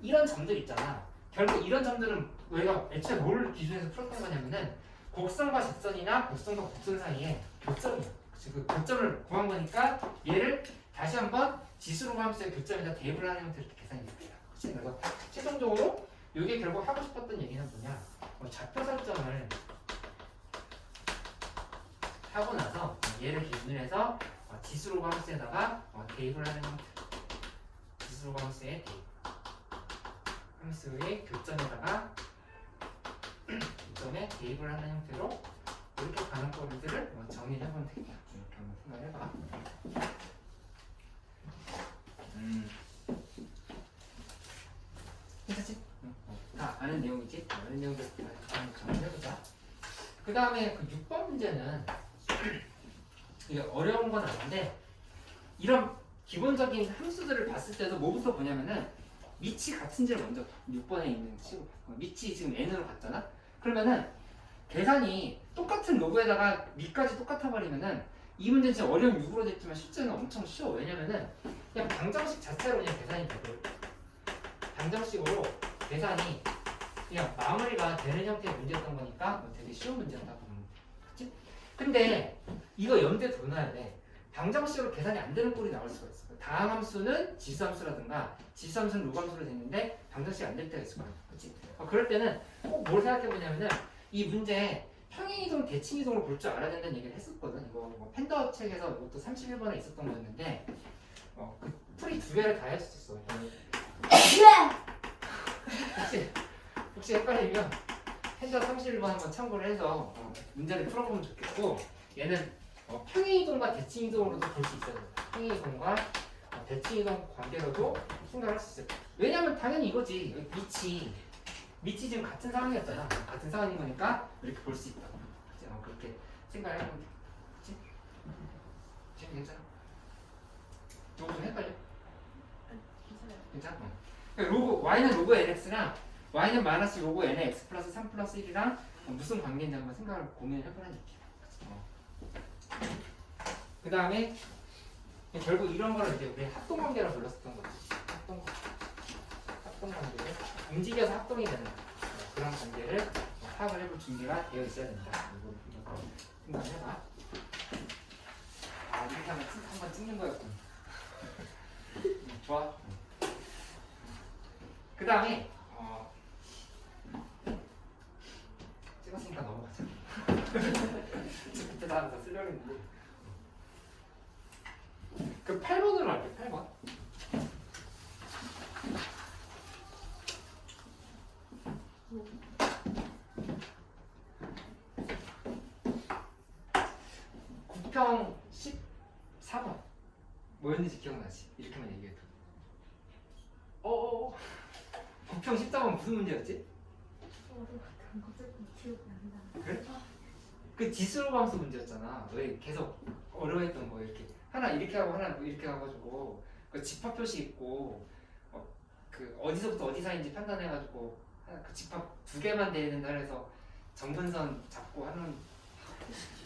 이런 점들 있잖아. 결국 이런 점들은 우리가 애초에 뭘 기준에서 풀었던 거냐면은 곡선과 직선이나 곡선과 곡선 사이에 교점이야. 그치? 그 교점을 구한 거니까 얘를 다시 한번 지수로 함수의 교점에다 대입을 하는 형태로 이렇게 계산이 됩니다. 그치? 그래서 최종적으로 이게 결국 하고 싶었던 얘기는 뭐냐? 좌표 설정을 하고 나서 얘를 기준으로 해서 지수로 함수에다가 대입을 하는 형태. 지수로 함수의 대입. 함수의 교점에다가 교점에 대입을 하는 형태로 이렇게 가는 거리들을 정의를 해보면 되겠다. 이렇게 한번 생각해봐. 괜찮지? 다 아는 내용이지? 아는 내용들 한번 정리해보자. 그 다음에 그 6번 문제는 이게 어려운 건 아닌데 이런 기본적인 함수들을 봤을 때도 뭐부터 보냐면은 밑이 같은지를 먼저 6번에 있는 식으로 밑이 지금 n으로 같잖아? 그러면은 계산이 똑같은 로그에다가 밑까지 똑같아 버리면은 이 문제는 진짜 어려운 6으로 됐지만 실제는 엄청 쉬워. 왜냐면은 그냥 방정식 자체로 그냥 계산이 되고 방정식으로 계산이 그냥 마무리가 되는 형태의 문제였던 거니까 되게 쉬운 문제였다고 보면 돼. 그치? 근데 이거 염두에 둬놔야 돼. 방정식으로 계산이 안 되는 꼴이 나올 수가 있어. 다항 함수는 지수함수라든가 지수함수는 로함수로 됐는데 방정식이 안 될 때가 있을 거야. 그치? 그럴 때는 꼭 뭘 생각해 보냐면은 이 문제 평행이동, 대칭이동으로 볼 줄 알아야 된다는 얘기를 했었거든. 이거 뭐 팬더 책에서 이것도 31번에 있었던 거였는데 그 풀이 두 개를 다 했었어. 혹시 헷갈리면 팬더 31번 한번 참고를 해서 문제를 풀어보면 좋겠고 얘는 평행이동과 대칭이동으로도 볼 수 있어요. 평행이동과 대칭이동 관계로도 생각할 수 있어요. 왜냐면 당연히 이거지. 밑이 지금 같은 상황이었잖아. 같은 상황인 거니까 이렇게 볼 수 있다. 그렇게 생각을 해보면 돼. 그치? 지금 괜찮아? 요거 좀 헷갈려? 괜찮아? 그러니까 로그, y는 로그 nx랑 y는 마이너스 로그 n의 x 플러스 3 플러스 1이랑 무슨 관계인지 한번 생각을 고민을 해보라는 얘기야. 그 다음에 결국 이런 거를 이제 우리 합동관계라고 불렀었던 거지. 합동관계를 움직여서 합동이 되는 그런 관계를 파악을 해볼 준비가 되어 있어야 된다. 이거 생각해봐. 이렇게 한번 찍는 거였군. 좋아. 그 다음에 찍었으니까 넘어가자. 그때 다음 다 쓰려고 했는데 그 8번으로 할게. 8번. 국평 14번 뭐였는지 기억나지? 이렇게만 얘기해도 국평 14번 무슨 문제였지? 그래? 그 지수로 함수 문제였잖아. 왜 계속 어려워했던 거 이렇게 하나 이렇게 하고 하나 이렇게 해가지고 그 집합 표시 있고 그 어디서부터 어디 사이인지 판단해가지고 그 집합 두 개만 되는 날에서 정분선 잡고 하는.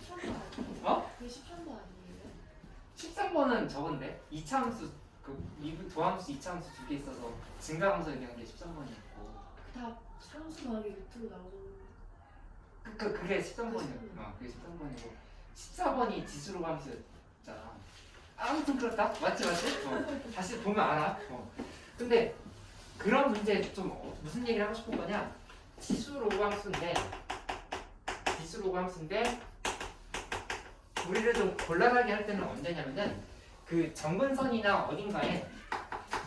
13번 그게 13번 아니에요? 13번은 저건데 2차 함수 그 미분 도함수 2차 함수 두 개 있어서 증가함수 얘기한 게 13번이었고 다 상수 더하기 루트로 나오는 그게 13번이었고 그게 13번이고 14번이 지수로 함수였잖아. 아무튼 그렇다. 맞지? 다시 보면 알아. 근데 그런 문제 좀 무슨 얘기를 하고 싶은 거냐? 지수 로그 함수인데 우리를 좀 곤란하게 할 때는 언제냐면은 그 정근선이나 어딘가에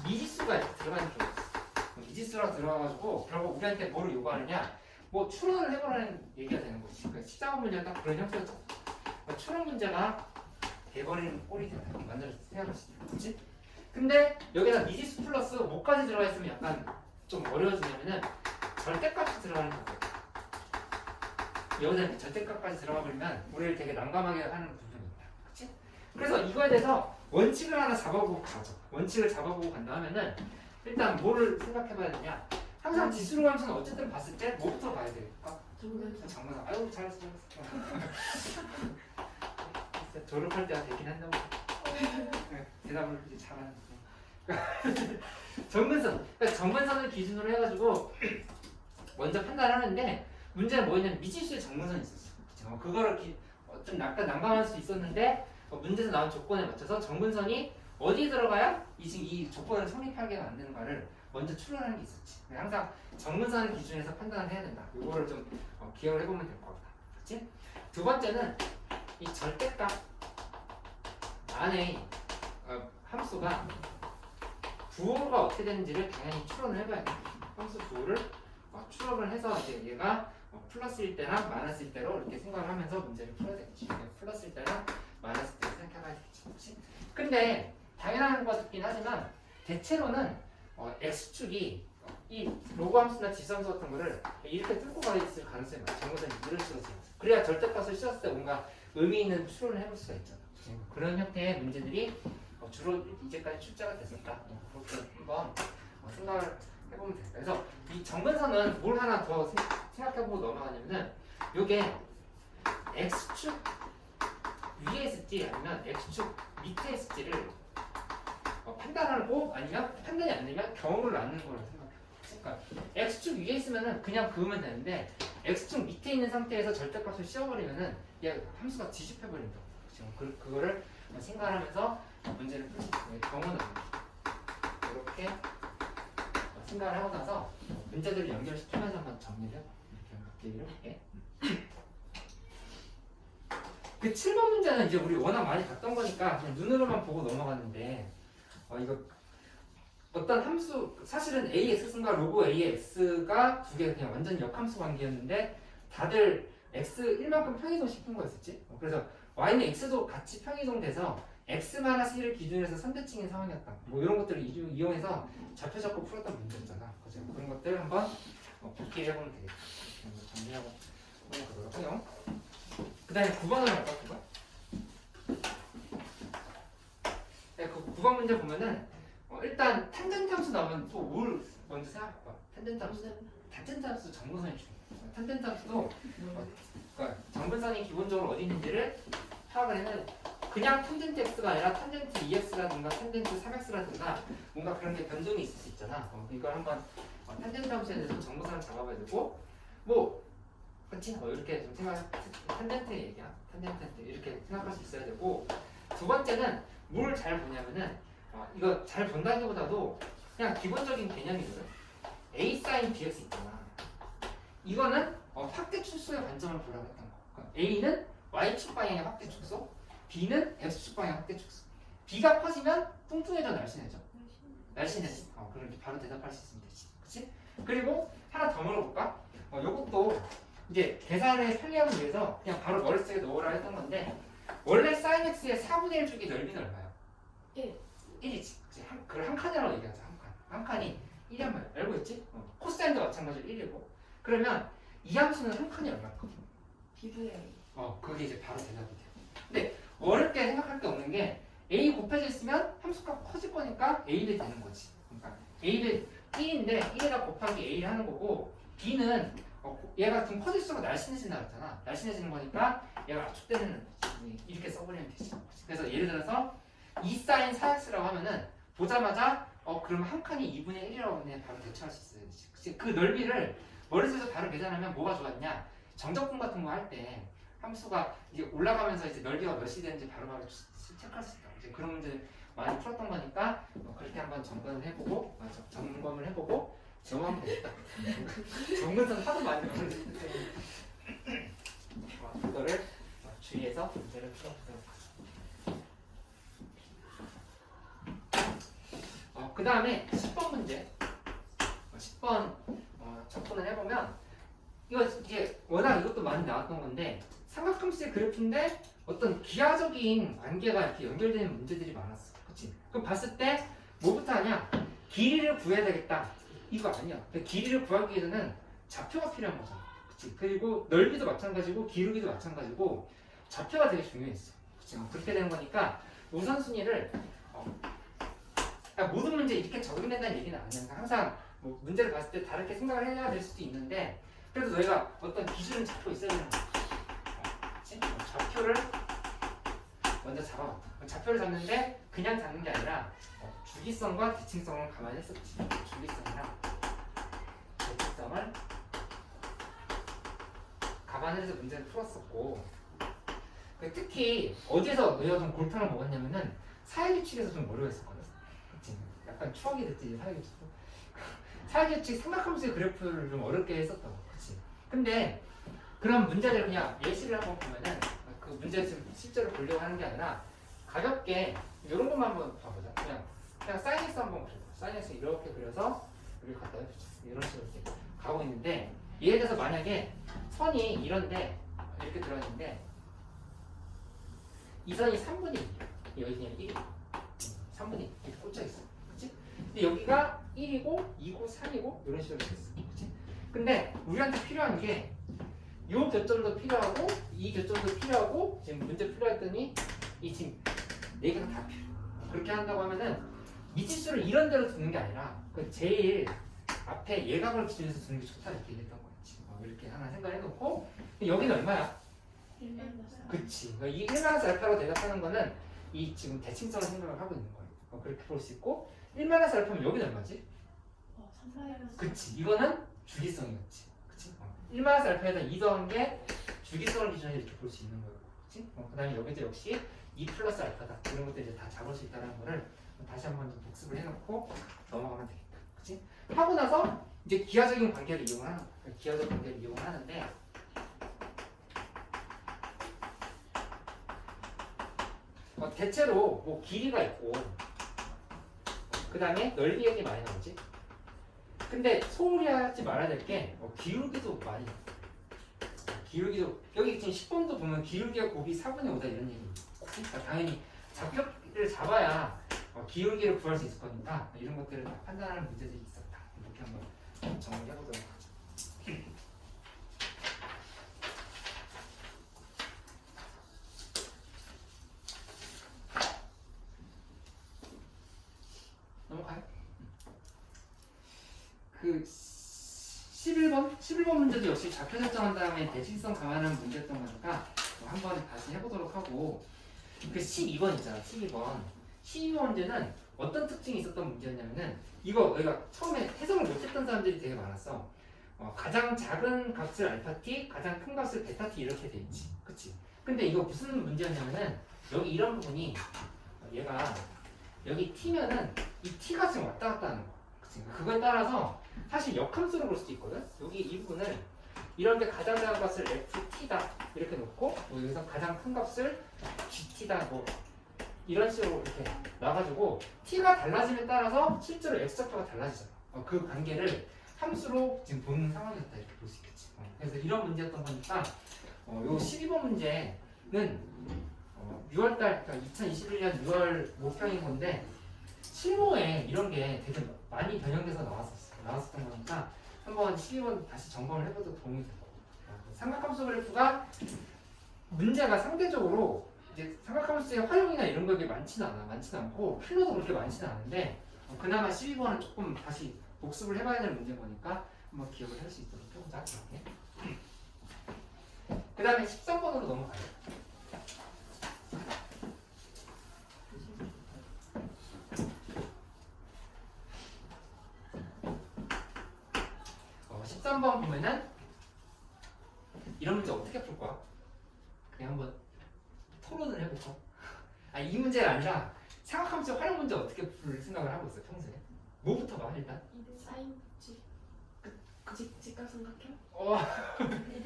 미지수가 이렇게 들어가는 경우가 있어. 미지수가 들어가가지고 결국 우리한테 뭐를 요구하느냐? 뭐 추론을 해보라는 얘기가 되는 거지. 그러니까 14번 문제가 딱 그런 형태였잖아. 그러니까 추론 문제가 돼버리는 꼴이 된다. 완전히 생각할 수 있는 거지. 근데 여기다 미지수 플러스 뭐까지 들어가 있으면 약간 좀 어려워지냐면은 절대값이 들어가는 거거든. 여기다 절대값까지 들어가 버리면 우리를 되게 난감하게 하는 부분이 있다. 그치? 그래서 이거에 대해서 원칙을 하나 잡아보고 가죠. 원칙을 잡아보고 간다 하면은 일단 뭐를 생각해 봐야 되냐? 항상 지수로 함수는 어쨌든 봤을 때 뭐부터 봐야 될까? 정문선. 아유 잘했어. 진짜 졸업할 때가 되긴 한다고. 네, 대답을 이제 잘하는. 정근선. 그러니까 정근선을 기준으로 해가지고 먼저 판단하는데 문제는 뭐였냐면 미지수의 정근선이 있었어. 그쵸? 그거를 좀 약간 난감할 수 있었는데 문제에서 나온 조건에 맞춰서 정근선이 어디에 들어가야 이 조건을 성립하게 만드는가를 먼저 추론하는 게 있었지. 항상 정근선을 기준해서 판단을 해야 된다. 이거를 좀 기억을 해보면 될 것 같다. 그렇지? 두 번째는 이 절대값 안에 함수가 부호가 어떻게 되는지를 당연히 추론을 해봐야 돼. 함수 부호를 추론을 해서 이제 얘가 플러스일 때나 마이너스일 때로 이렇게 생각을 하면서 문제를 풀어야 되겠지. 플러스일 때나 마이너스일 때로 생각해봐야 되겠지. 그렇지? 근데 당연한 것 같긴 하지만 대체로는 x축이 이 로그 함수나 지수함수 같은 거를 이렇게 뚫고 가 있을 가능성이 많아. 정근선이 이런 식으로 지었어. 그래야 절대값을 씌웠을 때 뭔가 의미 있는 추론을 해볼 수가 있잖아. 그런 형태의 문제들이 주로 이제까지 출제가 됐었다. 그렇게 한번 생각을 해보면 돼. 그래서 이 정근선은 뭘 하나 더 생각해보고 넘어가냐면은 요게 x축 위에 있을지 아니면 x축 밑에 있을지를 판단하고 아니면 판단이 안 되면 경험을 낳는 거라고 생각해. 그러니까 x축 위에 있으면은 그냥 그으면 되는데 x축 밑에 있는 상태에서 절대값을 씌워버리면은 얘 함수가 뒤집혀버린다고. 그거를 생각하면서 문제를 풀 수 있어요. 경험을 낳는 거. 이렇게 생각을 하고 나서 문제들을 연결시키면서 한번 정리를 해봐. 이렇게 얘기를 해볼게. 그 7번 문제는 이제 우리 워낙 많이 봤던 거니까 그냥 눈으로만 보고 넘어갔는데 이거 어떤 함수 사실은 AX승과 로그 AX가 두 개 그냥 완전 역함수 관계였는데 다들 X1만큼 평이동 시킨 거였었지. 그래서 Y는 X도 같이 평이동돼서 X-1을 기준으로 해서 선대칭인 상황이었다. 뭐 이런 것들을 이용해서 좌표 잡고 풀었던 문제였잖아. 그죠? 그런 것들 한번 복기를 해보면 되겠다. 정리하고 보도록 해요. 그 다음에 9번으로 갈까? 9번? 네, 그 9번 문제 보면은 일단 탄젠트 함수 나오면 또 뭘 먼저 생각해봐. 탄젠트 함수 정근선이 중요해. 탄젠트 함수도 그러니까 정근선이 기본적으로 어디 있는지를 파악을 해는 그냥 탄젠트 x가 아니라 탄젠트 2x라든가 탄젠트 3x라든가 뭔가 그런 게 변동이 있을 수 있잖아. 이걸 한번 탄젠트 함수에 대해서 정근선을 잡아봐야 되고 뭐 그렇지? 이렇게 좀 탄젠트 얘기야. 탄젠트 이렇게 생각할 수 있어야 되고 두 번째는 뭘 잘 보냐면은 이거 잘 본다기보다도 그냥 기본적인 개념이거든. a sin bx 있잖아. 이거는 확대 축소의 관점을 보라고 했던 거. 그러니까 a는 y축 방향의 확대 축소, b는 x축 방향 확대 축소. b가 커지면 뚱뚱해져 날씬해져. 날씬해져. 그럼 바로 대답할 수 있으면 되지. 그렇지? 그리고 하나 더 물어볼까? 요것도 이제 계산의 편리함을 위해서 그냥 바로 머릿속에 넣으라 했던 건데 원래 sin x의 4분의 1 주기 넓이는 얼마야? 1이지. 그걸 한 칸이라고 얘기하자. 한 칸. 한 칸이 1이 한 말. 알고 있지? 코사인도 마찬가지로 1이고. 그러면 이 함수는 한 칸이 얼마일까? 비브의 그게 이제 바로 대답이 돼. 근데 어렵게 생각할 게 없는 게 a 곱해져 있으면 함수가 커질 거니까 a를 되는 거지. 그러니까 a를 1인데 1에다 곱하기 a를 하는 거고 b는 얘가 좀 커질수록 날씬해진다 그랬잖아. 날씬해지는 거니까 얘가 압축되는 거지. 이렇게 써버리면 되지. 그래서 예를 들어서 2 sin 4x라고 하면은 보자마자 그럼 한 칸이 2분의 1이라고 그냥 바로 대처할 수 있어야 되지. 그 넓이를 머릿속에서 바로 계산하면 뭐가 좋았냐? 정적분 같은 거 할 때 함수가 이제 올라가면서 이제 넓이가 몇이 되는지 바로바로 체크할 수 있다. 이제 그런 문제 많이 풀었던 거니까 그렇게 한번 점검을 해보고 점검하면 되겠다. 점검은 하도 많이 풀었는데 그거를 주의해서 문제를 풀어보도록 하겠습니다. 그 다음에 10번 문제 10번 접근을 해보면 이거 이제 워낙 이것도 많이 나왔던 건데 삼각함수의 그래프인데 어떤 기하적인 관계가 이렇게 연결되는 문제들이 많았어. 그치? 그럼 봤을 때 뭐부터 하냐? 길이를 구해야 되겠다. 이거 아니야. 길이를 구하기 위해서는 좌표가 필요한 거잖아. 그치? 그리고 넓이도 마찬가지고 기울기도 마찬가지고 좌표가 되게 중요했어. 그치? 그렇게 되는 거니까 우선순위를 모든 문제 이렇게 적용된다는 얘기는 아니야. 항상 뭐 문제를 봤을 때 다르게 생각을 해야 될 수도 있는데 그래도 너희가 어떤 기준을 잡고 있어야 되는 거야. 그치? 좌표를 먼저 잡아봤다. 좌표를 잡는데 그냥 잡는 게 아니라 주기성과 대칭성을 감안했었지. 주기성이랑 대칭성을 감안해서 문제를 풀었었고 특히 어디에서 너희가 좀 골탕을 먹었냐면은 사회규칙에서 좀 어려웠었거든. 그치? 약간 추억이 됐지 사회규칙도. 사회규칙 삼각함수의 그래프를 좀 어렵게 했었다고. 그치? 근데 그런 문제를 그냥 예시를 한번 보면은 그 문제를 지금 실제로 보려고 하는 게 아니라 가볍게 이런 것만 한번 봐보자. 그냥 사인엑스 한번 그려봐. 사인엑스 이렇게 그려서 여기 갖다 해보자. 이런 식으로 이렇게 가고 있는데 예를 들어서 만약에 선이 이런데 이렇게 들어있는데 이 선이 3분의 1이야. 여기 그냥 1이야. 3분의 1 이렇게 꽂혀있어. 그치? 근데 여기가 1이고 2고 3이고 이런 식으로 됐어. 그치? 근데 우리한테 필요한 게 이 교점도 필요하고 이 교점도 필요하고 지금 문제 풀어했더니 이 지금 4개가 다 필요해. 그렇게 한다고 하면은 미지수를 이런 데로 두는 게 아니라 그 제일 앞에 예각을 기준해서 두는 게 좋다 이렇게 얘기했던 거지. 이렇게 하나 생각해놓고 여기는 얼마야? 1만 그치. 이 1마이너스 알파로 대답하는 거는 이 지금 대칭성을 생각을 하고 있는 거예요. 그렇게 볼 수 있고 1마이너스 알파면 여기는 얼마지? 3마이너스 그치. 이거는 주기성이었지. 그치? 1마이너스 알파에다 2 더한 게 주기성을 기준으로 이렇게 볼 수 있는 거고. 그치? 그 다음에 여기도 역시 2 플러스 알파다. 이런 것들 이제 다 잡을 수 있다는 거를 다시 한번 좀 복습을 해놓고 넘어가면 되겠다. 그치? 하고 나서 이제 기하적인 관계를 이용하는 거야. 기하적 관계를 이용하는데 대체로 뭐 길이가 있고 그 다음에 넓이 얘기 많이 나오지. 근데 소홀히 하지 말아야 될 게 기울기도 많이 나와. 기울기도 여기 지금 10번도 보면 기울기가 곱이 4분의 5다 이런 얘기. 그러니까 당연히 좌표를 잡아야 기울기를 구할 수 있을 거니까 이런 것들을 다 판단하는 문제들이 있었다. 이렇게 한번 정리해보도록 하죠. 넘어가요. 그 11번 문제도 역시 좌표 설정한 다음에 대칭성 감안하는 문제였던 거니까 한번 다시 해보도록 하고 그 12번 있잖아. 12번 문제는 어떤 특징이 있었던 문제였냐면은 이거 우리가 처음에 해석을 못했던 사람들이 되게 많았어. 가장 작은 값을 알파 t, 가장 큰 값을 베타 t 이렇게 돼 있지. 그치? 근데 이거 무슨 문제였냐면은 여기 이런 부분이 얘가 여기 t면은 이 t가 지금 왔다 갔다 하는 거. 그치? 그거에 따라서 사실 역함수로 볼 수도 있거든. 여기 이 부분을 이런 게 가장 작은 값을 ft다 이렇게 놓고 여기서 가장 큰 값을 gt다 뭐 이런 식으로 이렇게 놔가지고 t가 달라짐에 따라서 실제로 x좌표가 달라지잖아. 그 관계를 함수로 지금 보는 상황이었다 이렇게 볼 수 있겠지. 그래서 이런 문제였던 거니까 요 12번 문제는 6월달 그러니까 2021년 6월 모평인 건데 실무에 이런 게 되게 많이 변형돼서 나왔었던 거니까 한번 12번 다시 점검을 해봐도 도움이 될 거고. 삼각함수 그래프가 문제가 상대적으로 이제 삼각함수의 활용이나 이런 것들이 많지는 않고 필요도 그렇게 많지는 않은데 그나마 12번은 조금 다시 복습을 해봐야 될 문제인 거니까 한번 기억을 할 수 있도록 해보자. 그 다음에 13번으로 넘어가요. 번 보면은 이런 문제 어떻게 풀 거야? 그냥 한번 토론을 해볼까? 아, 이 문제가 아니라 생각하면서 활용 문제 어떻게 풀 생각을 하고 있어 평소에? 뭐부터 봐 일단? 사인 직각 삼각형?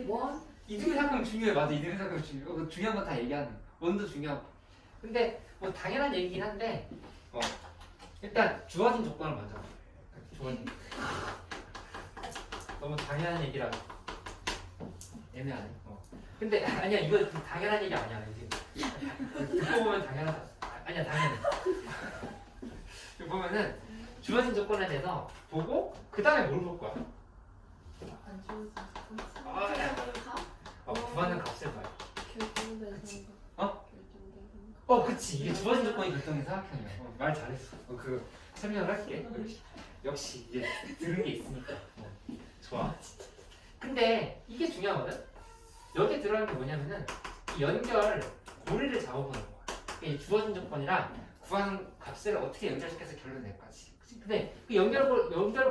원. 이등분 삼각형 중요해. 맞아, 이등분 삼각형 중요해. 그 중요한 거 다 얘기하는 원도 중요하고. 근데 뭐 당연한 얘기긴 한데 일단 주어진 조건을 먼저 봐. 주어진 너무 당연한 얘기라 애매하네. 근데 아니야, 이거 당연한 얘기 아니야. 이제 듣고 보면 당연하다. 아니야, 당연해. 여기 보면은 주어진 조건에 대해서 보고 그 다음에 뭘 볼 거야? 안 주어진 구하는 값을 봐요. 결정된 그치. 삼각. 그치. 이게 주어진 조건이 결정된 삼각형이야. 말 잘했어. 그 설명을 할게. 역시 이제 들은 게 있으니까. 좋아. 근데 이게 중요하거든. 여기에 들어가는 게 뭐냐면은 이 연결 고리를 잡아보는 거야. 이 주어진 조건이랑 구하는 값을 어떻게 연결시켜서 결론 낼까지. 그치? 근데 그 연결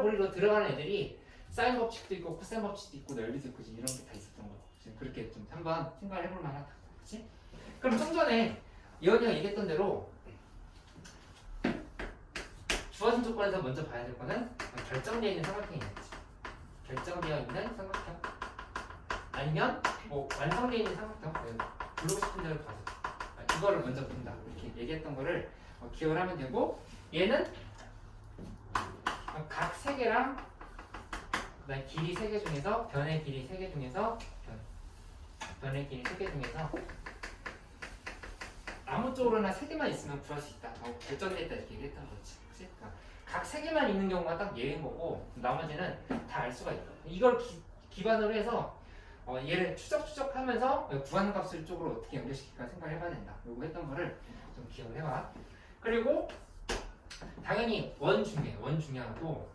고리로 들어가는 애들이 사인 법칙도 있고 코사인 법칙도 있고 넓이도 있고 이런 게 다 있었던 거고. 그렇게 좀 한번 생각을 해볼 만하다. 그치? 그럼 좀 전에 예원이가 얘기했던 대로 주어진 조건에서 먼저 봐야 될 거는 결정되어 있는 삼각형이겠지. 결정되어 있는 삼각형 아니면 뭐 완성되어 있는 삼각형 부르고 싶은 대로 봐도 이거를 먼저 본다. 이렇게 얘기했던 거를 기억을 하면 되고 얘는 각 3개랑 그다음에 길이 3개 중에서 변의 길이 3개 중에서 변의 길이 3개 중에서 아무 쪽으로나 3개만 있으면 구할 수 있다. 결정되어 있다 이렇게 얘기했던 거지. 그치? 그러니까 각 3개만 있는 경우가 딱 예인 거고 나머지는 다 알 수가 있다. 이걸 기반으로 해서 얘를 추적하면서 구하는 값을 쪽으로 어떻게 연결시킬까 생각을 해봐야 된다. 요거 했던 거를 좀 기억을 해봐. 그리고 당연히 원 중요하고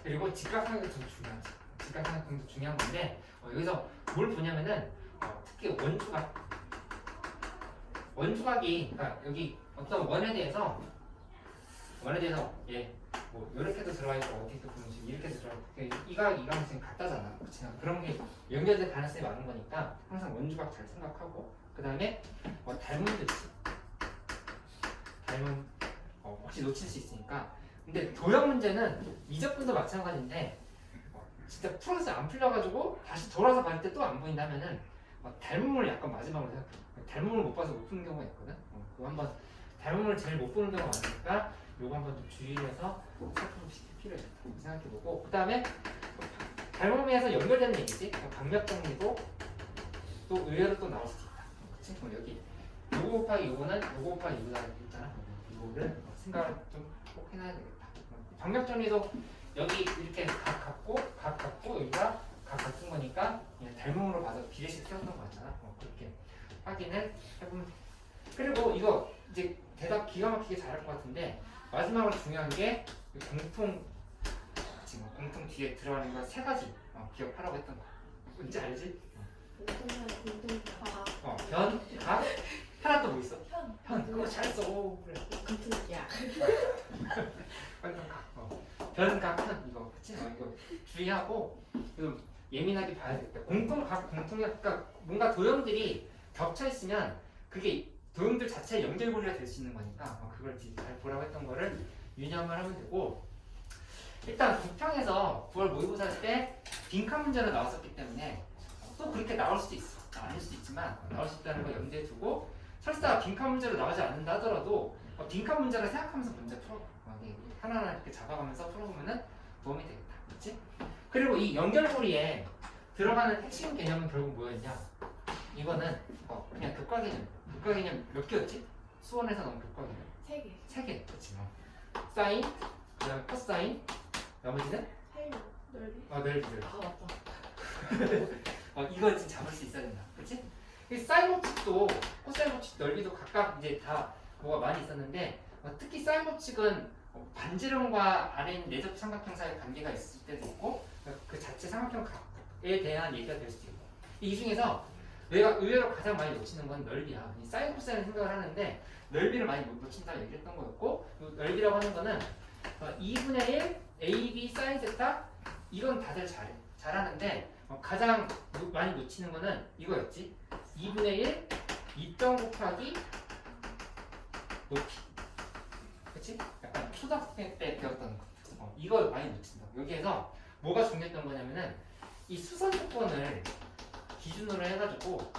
그리고 직각삼각형도 중요하지. 직각삼각형도 중요한 건데 여기서 뭘 보냐면은 특히 원주각이 그러니까 여기 어떤 원에 대해서 뭐 이렇게도 들어가 있고 어떻게도 보면 지금 이렇게도 들어가 있고 이 각이 지금 같다잖아. 그치? 그런 게 연결될 가능성이 많은 거니까 항상 원주각 잘 생각하고 그 다음에 닮음도 있어. 닮음 혹시 놓칠 수 있으니까. 근데 도형 문제는 미적분도 마찬가지인데 진짜 풀어서 안 풀려가지고 다시 돌아서 봤을 때 또 안 보인다면은 닮음을 약간 마지막으로 생각해. 닮음을 못 봐서 못 푸는 경우가 있거든. 그거 한번 닮음을 제일 못 보는 경우가 많으니까 요거 한번 좀 주의를 해서 살펴보실 필요가 있다고 생각해보고 그 다음에 닮음에서 연결되는 얘기지. 방역 정리도 또 의외로 또 나올 수도 있다. 그치? 그럼 여기 요거 곱하기 요거는 요거 곱하기 요거다 있잖아. 이거를 생각을 좀 꼭 해놔야 되겠다. 방역 정리도 여기 이렇게 각 같고 여기가 각 같은 거니까 그냥 닮음으로 봐서 비례식 세웠던 거 같잖아. 그렇게 확인을 해보면 돼. 그리고 이거 이제 대답 기가 막히게 잘할 것 같은데 마지막으로 중요한 게 공통 뒤에 들어가는 거 3가지 기억하라고 했던 거. 뭔지 알지? 변, 각, 하나 또 뭐 있어? 편. 그거 잘 써. 그래. 같은 야. 변, 각, 편 이거 그치? 이거 주의하고 이거 예민하게 봐야 되겠다. 공통각, 공통역 그러니까 뭔가 도형들이 겹쳐 있으면 그게 도형들 자체의 연결고리가 될 수 있는 거니까 그걸 잘 보라고 했던 거를 유념을 하면 되고 일단 국평에서 9월 모의고사 할 때 빈칸 문제로 나왔었기 때문에 또 그렇게 나올 수도 있어. 아닐 수도 있지만 나올 수 있다는 거 염두에 두고 설사 빈칸 문제로 나오지 않는다 하더라도 빈칸 문제를 생각하면서 문제 풀어. 하나하나 이렇게 잡아가면서 풀어보면 도움이 되겠다. 그렇지? 그리고 이 연결고리에 들어가는 핵심 개념은 결국 뭐였냐? 이거는 그냥 교과 개념. 교과 개념 몇 개였지? 수원에서 나온 교과 개념 3개. 3개. 그치? 사인, 그다음에 코사인, 나머지는? 활용. 넓이. 넓이. 맞다. 이거 지금 잡을 수 있어야 된다. 그치? 이 사인 법칙도 코사인 법칙 넓이도 각각 이제 다 뭐가 많이 있었는데 특히 사인 법칙은 반지름과 안에 있는 내접 삼각형 사이의 관계가 있을 때도 있고 그 자체 삼각형에 대한 얘기가 될 수도 있고 이 중에서 내가 의외로 가장 많이 놓치는 건 넓이야. 이 사인 코사인을 생각을 하는데 넓이를 많이 못 놓친다고 얘기했던 거였고 넓이라고 하는 거는 2분의 1 AB 사인 세타 이건 다들 잘해. 잘하는데 가장 많이 놓치는 거는 이거였지. 2분의 1 2점 곱하기 높이. 그치? 약간 초등학생 때 배웠던 거. 이걸 많이 놓친다. 여기에서 뭐가 중요했던 거냐면은 이 수선 조건을 기준으로 해가지고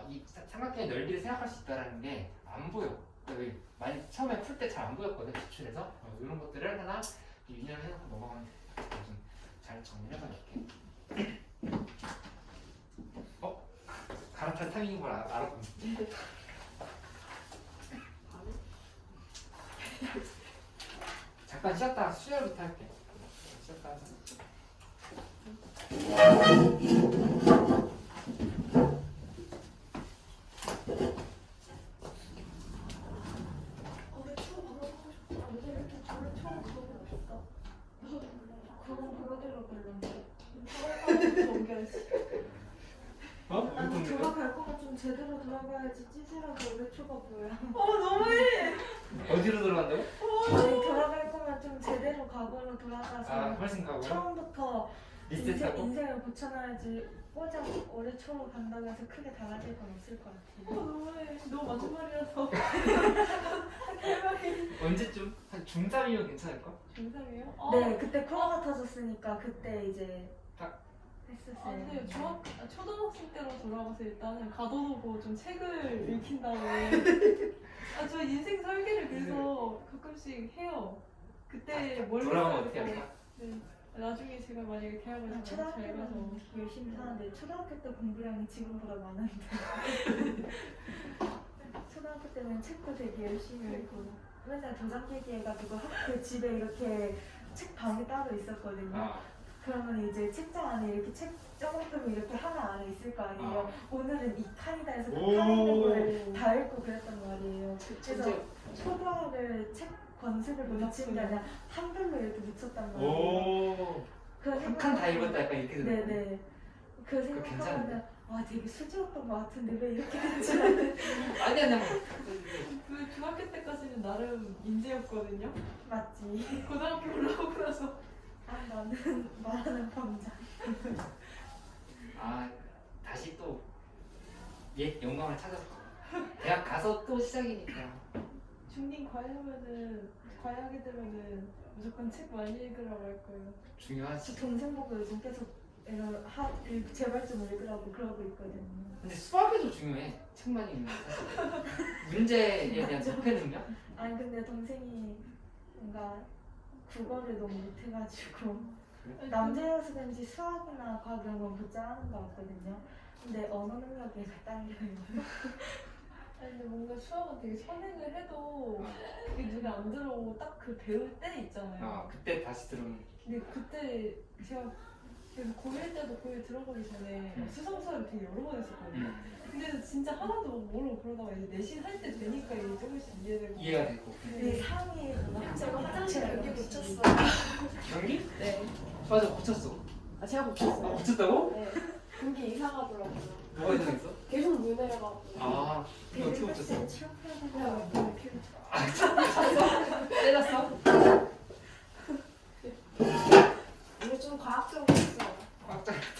이 삼각형의 넓이를 생각할 수 있다는 게 안 보여. 여기 많이 처음에 풀 때 잘 안 보였거든. 기출에서 이런 것들을 하나 유인을 해놓고 넘어가면 돼. 좀 잘 정리를 해볼게. 갈아탈 타이밍인 걸 알았거든. 잠깐 쉬었다 수혈부터 할게. 쉬었다 하자. 근데 추워 가고 싶다. 왜 이렇게 저를 처음 가고 싶다. 그건 그거대로 별론데. 넘겨야지. 아니 돌아갈 거면 좀 제대로 돌아가야지. 찌질하게 왜 초가 보여? 너무해. 어디로 들어간다고? 아니 돌아갈 거면 좀 제대로 각오로 돌아가서 훨씬 가고요? 처음부터 리셋하고? 인생을 고쳐놔야지. 꽂아 올해 초로 간다고 해서 크게 달라질 건 없을 것 같아. 너무해. 너 마지막이라서. 언제쯤? 한 중3이면 괜찮을까? 중삼이에요? 네, 그때 코로나 터졌으니까 그때 이제 했었어요. 근데 초등학생 때로 돌아가서 일단은 가둬놓고 좀 책을 읽힌 다음에 저 인생 설계를 그래서 가끔씩 해요. 그때 뭘 돌아가면 했어요? 어떻게 할까? 네. 나중에 제가 만약에 대학을 잘 가서 초등학교는 열심히 사는데 초등학교 때 공부량이 지금보다 많은데 초등학교 때는 책도 되게 열심히 읽고 맨날 도장 깨기 해가지고 학교 집에 이렇게 책방이 따로 있었거든요. 그러면 이제 책장 안에 이렇게 책 조금 이렇게 하나 안에 있을 거 아니에요. 오늘은 이 칸이다 해서 그 칸에 있는 거를 다 읽고 그랬단 말이에요. 그래서 초등학을 책 권습을 붙인 게 아니라 한별로 이렇게 묻혔단 말이에요. 오. 한 칸 다 읽었다 약간 이렇게 되는 거. 네네. 그 괜찮은데? 생각하면 와 되게 수지였던 것 같은데 왜 이렇게 됐지? 나는. 아니야. 그 중학교 때까지는 나름 인재였거든요. 맞지. 고등학교 올라오고 나서 나는 말하는 범자. 다시 또 옛 영광을 찾아서 대학 가서 또 시작이니까. 중딩 과외하게 되면은 무조건 책 많이 읽으라고 할 거예요. 중요하지. 저 동생 보고 요즘 계속 제발 좀 읽으라고 그러고 있거든요. 근데 수학에도 중요해. 책 많이 읽는 거 사실. 문제에 대한 접근 능력? 아니 근데 동생이 뭔가 국어를 너무 못해가지고 남자여서 그런지 수학이나 과학 이런 건 못잘하는 것 같거든요. 근데 언어 능력이 딸려요. 아니 근데 뭔가 수학은 되게 선행을 해도 그게 눈에 안 들어오고 딱 그 배울 때 있잖아요. 그때 다시 들으면. 근데 그때 제가 그래서 고1 때도 고1 들어가기 전에 수성수학을 되게 여러 번 했었거든요. 근데 진짜 하나도 모르고 그러다가 이제 내신 할 때 되니까 이제 조금씩 이해되고. 이해가 되고. 이 상이 제가 화장실 변기 고쳤어요. 경기? 네. 맞아, 고쳤어. 제가 고쳤어요. 고쳤다고? 네. 변기 이상하더라고요. 뭐가 이상했어? 계속 물 내려가고. 이거 어떻게 고쳤어? 때렸어? 이거 좀 과학적으로 했어. 꽉 잠깐만.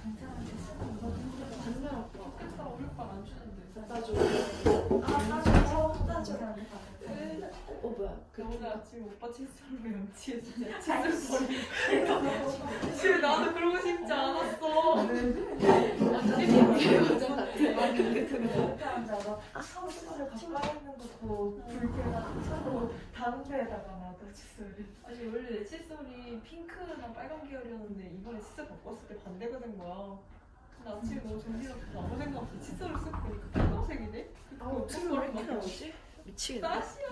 괜찮은데 반면 오빠. 좋겠다 어렵다 안 주는데. 따줘. 따줘. 뭐야? 그 오늘 아침에 오빠 칫솔로 양치해서 칫솔 버리고 집에 나도 그러고 싶지 않았어. 그렇게 하는 알아? 서로 칫솔을 가까이 있는 것도 불쾌하고 서로 다른 데에다가 놔둬 칫솔을. 아니 원래 내 칫솔이 핑크나 빨간 계열이었는데 이번에 칫솔 바꿨을 때 반대가 된 거야. 근데 아침에 너무 정신없어서 아무 생각 없이 칫솔을 쓰고 보니까 빨간색이네? 어떻게 이렇게 나오지? 미치겠네. 나시야.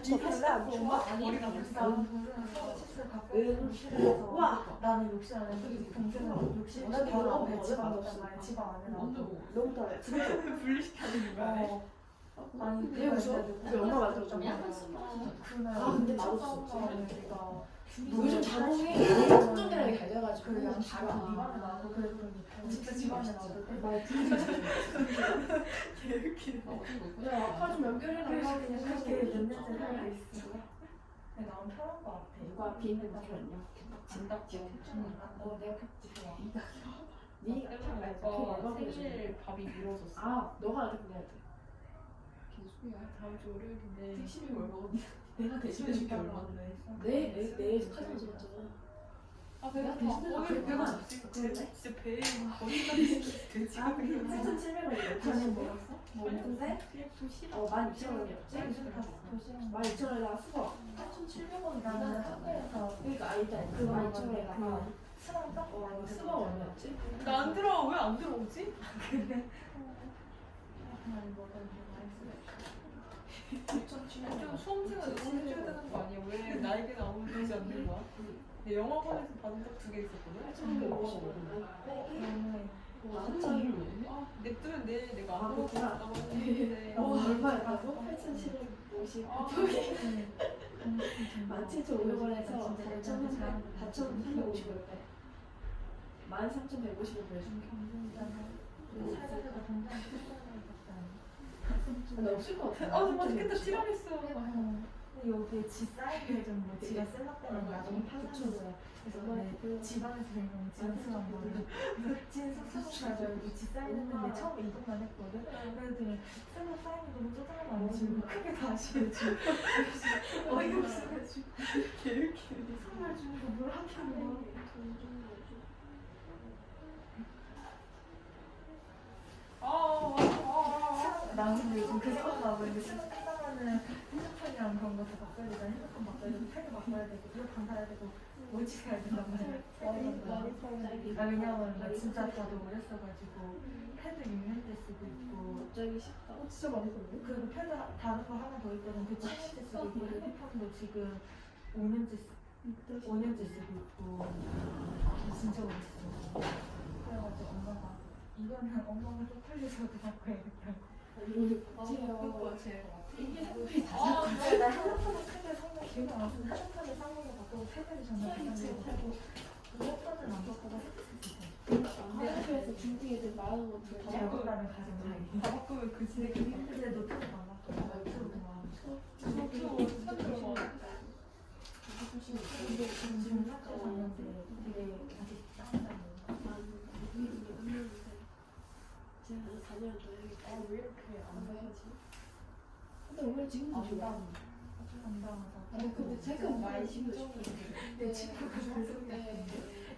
저 별로 안 좋아? 머리가 나는 벌써 동생은 칫솔 가까이 있는 싫어해서 나는 욕실 안 했는데 동생은 욕실 나도 바로 너무 앞에 집 어려워. 안에 말집 안에 놔둬. 너무 달아요. 분리시켜야 거야. 아니 왜 웃어? 우리 엄마 만들어줬냐? 그날 근데 나도 미쳤다고 썼지. 하니까 요즘 자몽이 뭐 쫀쫀하게 잘 돼가지고 그래 양 바로 안 집안에 나. 나고 그랬더니 진짜 집안에 나도 말 내가 아까 좀 연결해달라고 그냥 그렇게 몇 년째 살고 있어. 근데 나는 편한 거 같아. 누가 비행기 타셨냐? 진닭 지금 내가 그때 좋아. 네 네가 오빠 생일 밥이 미뤄졌어. 아 너가 나한테 보내야 돼. 계속이야. 다음 주 월요일인데. 택시비 얼마 먹었냐? 내가 대신해 줄게 얼마? 네, 내 카드 줬잖아. 아 내가 배고파. 대신해 오늘 줄게. 배가 없으니까 진짜 배에 거기까지 돼지. 8,700원이야. 저녁 먹었어? 먹었는데? 또 싫어. 12,000원이었지? 도시락 12,000원에다가 수거. 8,700원이구나. 나는 학교에서 그러니까 일단 그거 그거 있는데 12,000원에다가 수능 떡 수거 얼마였지? 나안 들어. 왜 안 들어오지? 좀 수험생은 응원해줘야 되는 거 아니야? 왜 나에게는 아무 되지 않는 거야? 근데 영화관에서 받은 적 2개 있었거든? 8,150원. 아, 냅두면 내일 내가 아, 안 먹고 그렇구나. 나가고 했는데 얼마였다고? 8,750. 아, 17,500원에서 4,350원 빼. 13,150원 보내줄게. 나 없을 것 같아. 아, 맛있겠다. 티라미수. 여기 지 사이즈에 좀뭐 지가 쓸락 때는 나중에 팔려는 거야. 그래서 내 지방에서 생긴 지방수한 거를 진 숙소로 가서 여기 지 사이즈 했는데 처음에 이것만 했거든. 그랬더니 쓸락 사이즈 너무 쪼잔하면 안 해주고 크게 다시 해주고 어이없어가지고 선물 주는 거뭘 하냐는 거야. 나 근데 요즘 그 생각나고 있는데 수능 끝나면은 핸드폰이랑 그런 거 다 바꿔야 되잖아. 핸드폰 바꿔야 되고 패드 바꿔야 되고 이어폰 사야 되고 뭐지 사야 된단 말이야. 아 왜냐면 나 진짜 다도 오랬어가지고 패드 6년째 쓰고 있고 갑자기 쉽다. 진짜 많이 썼네. 그리고 패드 다른 거 하나 더 있거든. 그 7년째 쓰고 있고 핸드폰도 지금 5년째 쓰고 있고 진짜 오래 써. 그래가지고 엄마가 이거는 엄마가 쪽팔려서도 바꿔야겠다고. 이거 그거 제일 이게 선물이 다 아, 근데 나 핸드폰을 크게 산거 기억이 안 나서 핸드폰을 산 걸로 바꾸고 패드를 전화 받았는데 핸드폰은 안 바꾸고 학교에서 중딩 애들 말하는 거 들어. 잘못하는 가정 다 바꾸면 그 진짜 근데 노트북 안 바꿔 노트북 근데 지금 학교 갔는데 되게 아직 싸운다는 제가 한 4년 더 해야겠다. 왜 이렇게 안 해야지. 근데 오늘 지금도 좋아. 아주 당당하다 근데 제가 많이 신고 싶어. 내 친구가 그래서 네.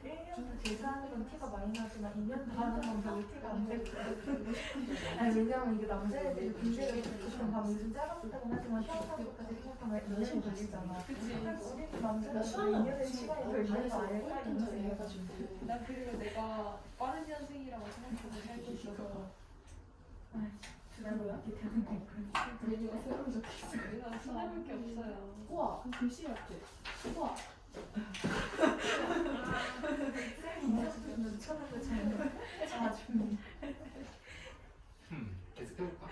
1년을 제사하는 건 티가 많이 나지만 2년 더 하는 건 별로 티가 안 나거든. 아니 왜냐면 이게 남자애들이 군대를 보통 가면 요즘 짧았다고 하지만 시험하고까지 생각하면 2년이 걸리잖아. 그래서 우리도 남자애들 2년의 시간이 더 있는 거 아닐까 이런 생각해가지고. 난 그리고 내가 빠른 년생이라고 생각하고 살고 있어서 부담을 갖게 되는 거니까. 메뉴가 새로운 적이 있어. 우리가 손해볼 게 없어요. 우와, 그 글씨 같아. 우와. 쌤이 천원 거 잘 계속 해볼까?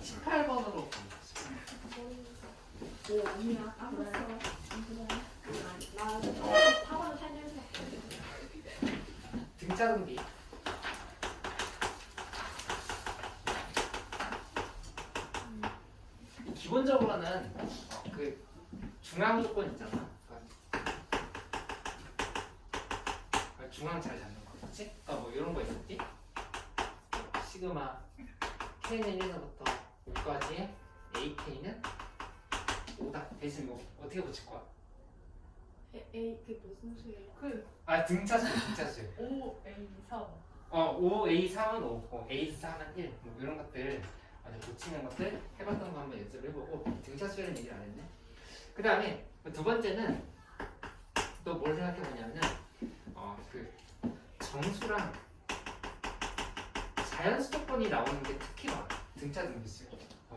18번으로 네, 아니야. 까먹었어. 나 4번은 8년생. 등차 등비. 기본적으로는 그 중앙 조건 있잖아. 중앙 잘 잡는 거, 그렇지? 뭐 이런 거 있었지? 시그마 K는 1에서부터 5까지의 AK는 5다. 대신 이거 어떻게 붙일 거야? 에이, 그게 무슨 소리야? 아 등차수, 등차수. 5A3 5A3은 5고 A4는 1. 뭐 이런 것들 아주 붙이는 것들 해봤던 거 한번 연습을 해보고 등차수에는 얘기를 안 했네. 그 다음에 두 번째는 또 뭘 생각해보냐면은 그 정수랑 자연수 조건이 나오는 게 특히 많아. 등차 등비수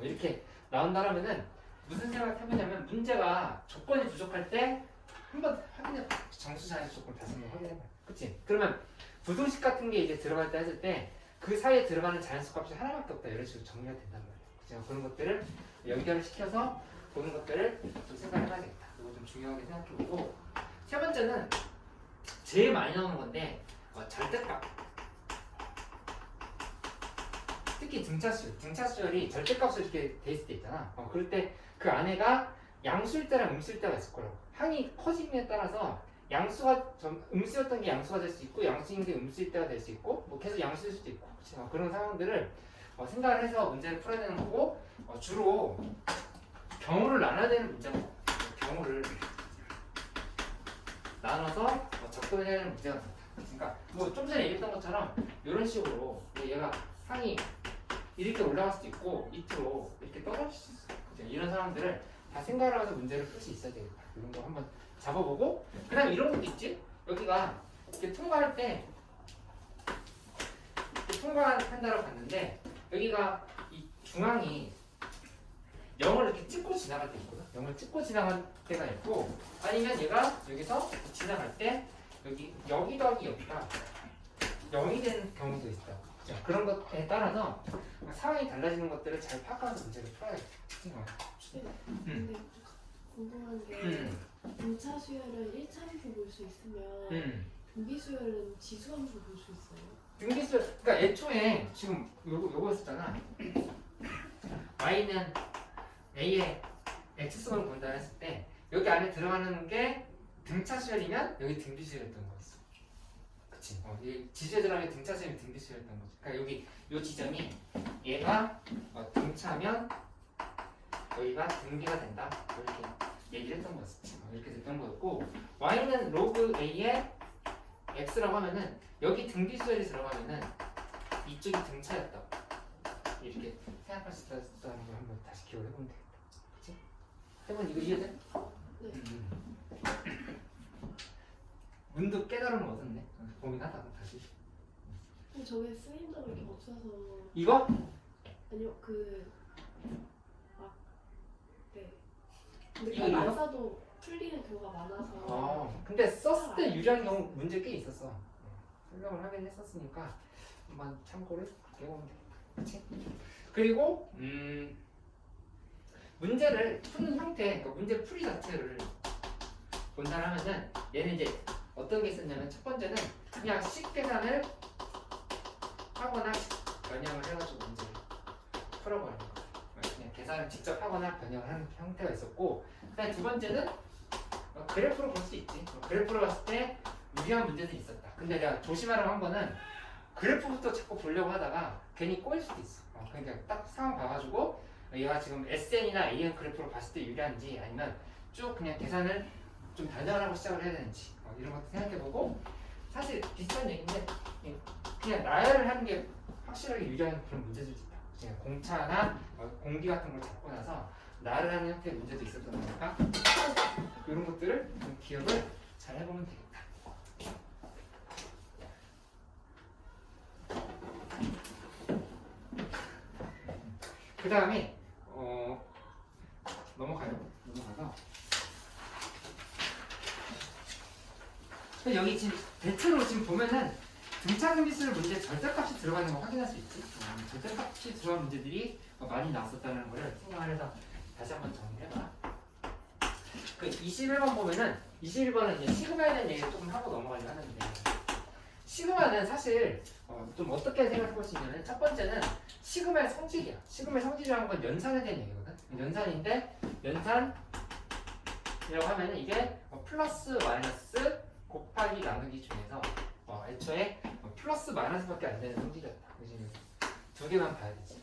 이렇게 나온다라면은 무슨 생각을 해보냐면 문제가 조건이 부족할 때 한번 확인해. 정수 자연수 조건 다시 한번 확인해봐. 그치? 그러면 부등식 같은 게 이제 들어갈 때 했을 때 그 사이에 들어가는 자연수 값이 하나밖에 없다. 이런 식으로 정리가 된단 말이야. 그치? 그런 것들을 연결을 시켜서 보는 것들을 좀 생각해봐야겠다. 이거 좀 중요하게 생각해보고 세 번째는 제일 많이 나오는 건데 절대값. 특히 등차수열이 절대값으로 이렇게 돼 있을 때 있잖아. 그럴 때 그 안에가 양수일 때랑 음수일 때가 있을 거라고. 항이 커짐에 따라서 양수가 음수였던 게 양수가 될 수 있고 양수인 게 음수일 때가 될 수 있고 뭐 계속 양수일 수도 있고 그런 상황들을 생각을 해서 문제를 풀어야 되는 거고 주로 경우를 나눠야 되는 문제가 경우를 나눠서 접근을 해야 되는 문제가 많다. 그러니까 뭐 좀 전에 얘기했던 것처럼 이런 식으로 얘가 항이 이렇게 올라갈 수도 있고 밑으로 이렇게 떨어질 수 있어. 그죠? 이런 상황들을 다 생각을 하면서 문제를 풀 수 있어야 되겠다. 이런 거 한번 잡아보고 그 다음에 이런 것도 있지. 여기가 이렇게 통과할 때 이렇게 통과한다고 봤는데 여기가 이 중앙이 0을 이렇게 찍고 지나갈 때 있거든. 0을 찍고 지나갈 때가 있고 아니면 얘가 여기서 지나갈 때 여기 더하기 여기가 0이 되는 경우도 있다. 자, 그런 것에 따라서 상황이 달라지는 것들을 잘 파악하면서 문제를 풀어야겠다. 근데 궁금한 게 등차 수열은 1차함수 볼 수 있으면 등비 수열은 지수함수 볼 수 있어요? 등비수 그러니까 애초에 지금 요거였었잖아. y는 a의 x승을 본다 했을 때 여기 안에 들어가는 게 등차 수열이면 여기 등비 수열이었던 거였어. 그치? 이 지수에 들어가는 게 등차 수열이 등비 수열이었던 거지. 그러니까 여기 요 지점이 얘가 등차면 여기가 등비가 된다. 이렇게 얘기를 했던 거였지. 이렇게 됐던 거였고 y는 로그 a의 x라고 하면은 여기 등비 수열이 들어가면은 이쪽이 등차였다. 이렇게 생각할 수 있다는 걸 한번 다시 기억을 해보면 되겠다. 그치? 해본 이거 이해돼? 네. 문득 깨달음을 얻었네. 고민하다가 다시. 근데 저게 쓰인 적이 이렇게 없어서 이거? 아니요 네. 근데 이거, 꼭 안 이거? 써도 풀리는 경우가 많아서 근데 썼을 때 유리한 경우 문제 꽤 있었어. 설명을 하긴 했었으니까 한번 참고를 해보면 되겠다. 그치? 그리고 문제를 푸는 형태, 그러니까 문제 풀이 자체를 본다 하면은 얘는 이제 어떤 게 있었냐면 첫 번째는 그냥 식 계산을 하거나 변형을 해가지고 문제를 풀어버리는 거예요. 그냥 계산을 직접 하거나 변형을 하는 형태가 있었고 그다음에 두 번째는 그래프로 볼 수 있지. 그래프로 봤을 때 유리한 문제들이 있었다. 근데 내가 조심하라고 한 거는 그래프부터 자꾸 보려고 하다가 괜히 꼬일 수도 있어. 그러니까 딱 상황 봐가지고 얘가 지금 SN이나 AN 그래프로 봤을 때 유리한지 아니면 쭉 그냥 계산을 좀 변형을 하고 시작을 해야 되는지 이런 것도 생각해보고 사실 비슷한 얘기인데 그냥 나열을 하는 게 확실하게 유리한 그런 문제들도 있다. 그냥 공차나 공기 같은 걸 잡고 나서 나열을 하는 형태의 문제도 있었던 거니까 이런 것들을 좀 기억을 잘 해보면 되겠다. 그 다음에 넘어가서 여기 지금 대체로 지금 보면은 등차등비수를 문제 절대값이 들어가는 거 확인할 수 있지. 절대값이 들어간 문제들이 많이 나왔었다는 거를 생각을 해서 다시 한번 정리해봐. 그 21번 보면은 21번은 이제 시그마에 대한 얘기를 조금 하고 넘어가려고 하는데 시그마는 사실 좀 어떻게 생각해 볼 수 있냐면 첫 번째는 시그마의 성질이야. 시그마의 성질이라는 건 연산에 대한 얘기거든. 연산인데 연산이라고 하면은 이게 플러스 마이너스 곱하기 나누기 중에서 애초에 플러스 마이너스밖에 안 되는 성질이었다. 그지? 두 개만 봐야 되지.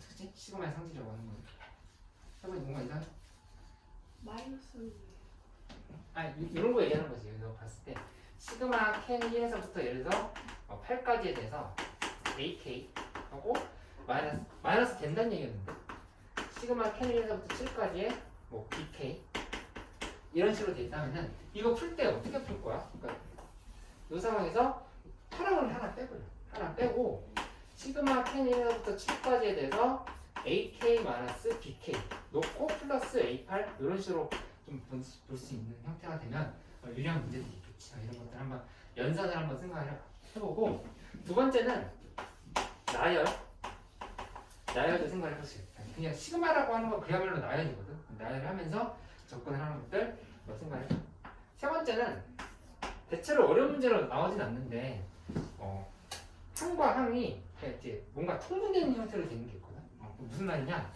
그치? 시그마의 성질이라고 하는 거는. 해보니 뭔가 이상해? 마이너스 이런 거 얘기하는 거지. 여기서 봤을 때 시그마 캔 1에서부터 예를 들어 8까지에 대해서 AK 하고 마이너스 된다는 얘기였는데 시그마 캔 1에서부터 7까지에 뭐 BK 이런 식으로 돼 있다면은 이거 풀 때 어떻게 풀 거야? 그러니까 이 상황에서 파랑을 하나 빼고요. 하나 빼고 시그마 캔 1에서부터 7까지에 대해서 AK-BK 놓고 플러스 A8 이런 식으로 좀 볼 수 있는 형태가 되면 유리한 문제들이 있겠지. 이런 것들 한번 연산을 한번 생각을 해보고 두 번째는 나열도 생각을 해볼 수 있다. 그냥 시그마라고 하는 건 그야말로 나열이거든. 나열을 하면서 접근을 하는 것들 생각을 해요. 세 번째는 대체로 어려운 문제로 나오진 않는데 항과 항이 이제 뭔가 통분되는 형태로 되는 게 있거든. 무슨 말이냐?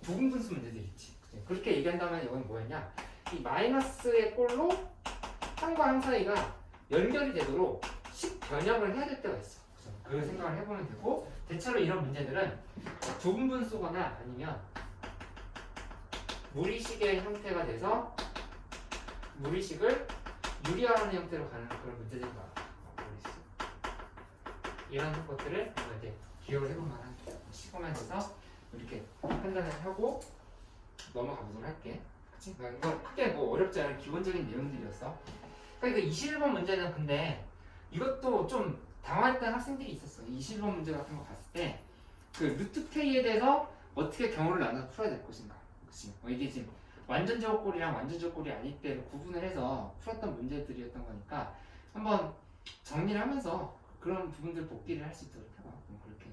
부분분수 문제들이 있지. 그렇게 얘기한다면 이건 뭐였냐? 이 마이너스의 꼴로 항과 항 사이가 연결이 되도록 식 변형을 해야 될 때가 있어. 그 생각을 해보면 되고, 대체로 이런 문제들은 부분분수거나 아니면 무리식의 형태가 돼서 무리식을 유리화하는 형태로 가는 그런 문제들이 많아. 이런 것들을 이제 기억을 해볼 만한 시그마에서 이렇게 판단을 하고 넘어가 보도록 할게. 그치? 이거 크게 뭐 어렵지 않은 기본적인 내용들이었어. 그러니까 21번 문제는 근데 이것도 좀 당황했던 학생들이 있었어. 21번 문제 같은 거 봤을 때 그 루트 K에 대해서 어떻게 경우를 나눠서 풀어야 될 것인가. 그치? 이게 지금 완전 제곱꼴이랑 완전 제곱꼴이 아닐 때를 구분을 해서 풀었던 문제들이었던 거니까 한번 정리를 하면서 그런 부분들 복기를 할 수 있도록 해봐. 그렇게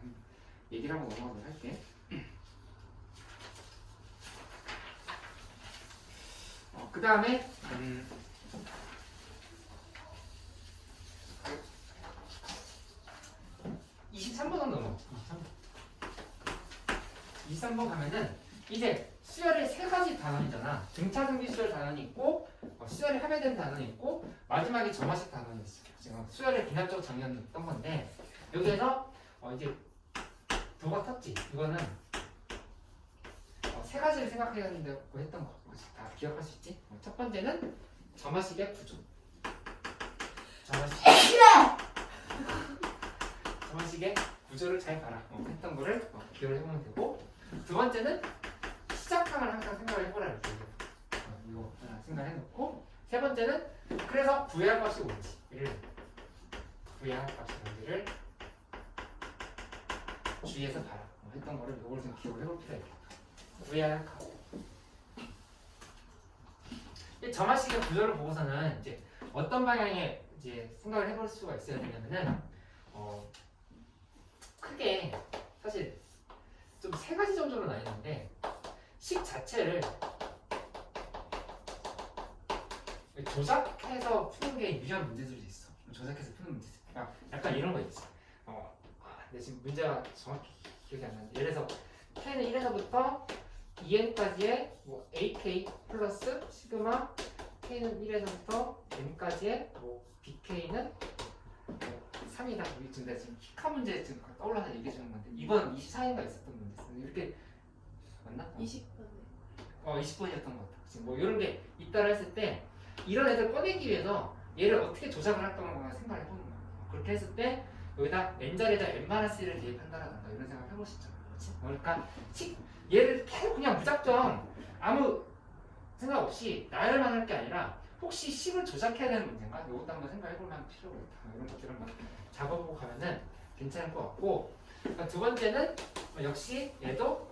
얘기를 하고 넘어가도록 할게. 그 다음에 23번으로 넘어. 23번 가면은 이제 수열의 세 가지 단원이잖아. 등차등비 수열 단원이 있고 수열이 합해된 단원이 있고 마지막에 점화식 단원이 있어. 지금 수열의 비납적 정의였던 건데 여기에서 이제 도가 텄지. 이거는 세 가지를 생각해야 된다고 했던 거. 다 기억할 수 있지? 첫 번째는 점화식의 구조. 점화식의 구조를 잘 봐라. 했던 거를 기억을 해보면 되고, 두 번째는 시작항을 항상 생각을 해보라 이렇게 이거 하나 생각해놓고, 세 번째는 그래서 구해할 값이 뭔지를 구해할 값이 뭔지를 주의해서 봐라 했던 거를 이걸 좀 기억을 해볼 필요가 있겠다. 구해할 값. 점화식의 구조를 보고서는 이제 어떤 방향에 이제 생각을 해볼 수가 있어야 되냐면은 크게 사실 좀 세 가지 정도로 나뉘는데 식 자체를 조작해서 푸는 게 유리한 문제들이 있어. 조작해서 푸는 문제들. 그러니까 약간 이런 거 있지. 근데 지금 문제가 정확히 기억이 안 나는데 예를 들어서 k는 1에서부터 2n까지의 뭐 ak 플러스 시그마 k는 1에서부터 n까지의 뭐 bk는 3이다. 지금 키카 문제 지금 떠올라서 얘기해 주는 건데 이번 24인가 있었던 문제였어. 이렇게 맞나? 20번에 20번이었던 것 같아. 지금 뭐 이런 게 있다라 했을 때 이런 애들 꺼내기 위해서 얘를 어떻게 조작을 할 건가 생각을 해보는 거야. 그렇게 했을 때 여기다 n자리에다 n-1을 대입한다라든가 이런 생각을 해볼 수 있잖아. 그렇지? 그러니까 얘를 계속 그냥 무작정 아무 생각 없이 나열만 할 게 아니라 혹시 식을 조작해야 되는 문제인가? 이것도 한번 생각해볼 만한 필요가 있다. 이런 것들을 한번 잡아보고 가면은 괜찮을 것 같고, 그러니까 두 번째는 역시 얘도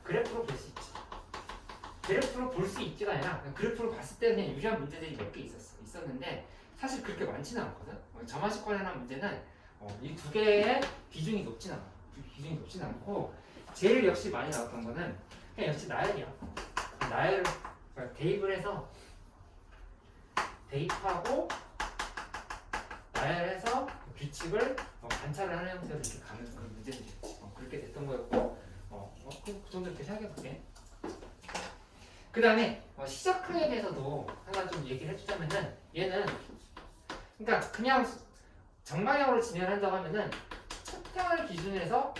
그래프로 볼 수 있지. 그래프로 볼 수 있지가 아니라 그냥 그래프로 봤을 때 그냥 유리한 문제들이 몇 개 있었는데 사실 그렇게 많지는 않거든. 점화식 관련한 문제는 이 두 개의 비중이 높진 않아. 비중이 높진 않고 제일 역시 많이 나왔던 거는 그냥 역시 나열이야. 나열을 대입을 해서 대입하고 나열해서 규칙을 관찰을 하는 형태로 이렇게 가는 그런 문제들이 있지. 그렇게 됐던 거였고 그 정도 이렇게 생각해볼게. 그 다음에 시작항에 대해서도 하나 좀 얘기를 해주자면은 얘는 그러니까 그냥 정방향으로 진행을 한다고 하면은 첫 항을 기준으로 해서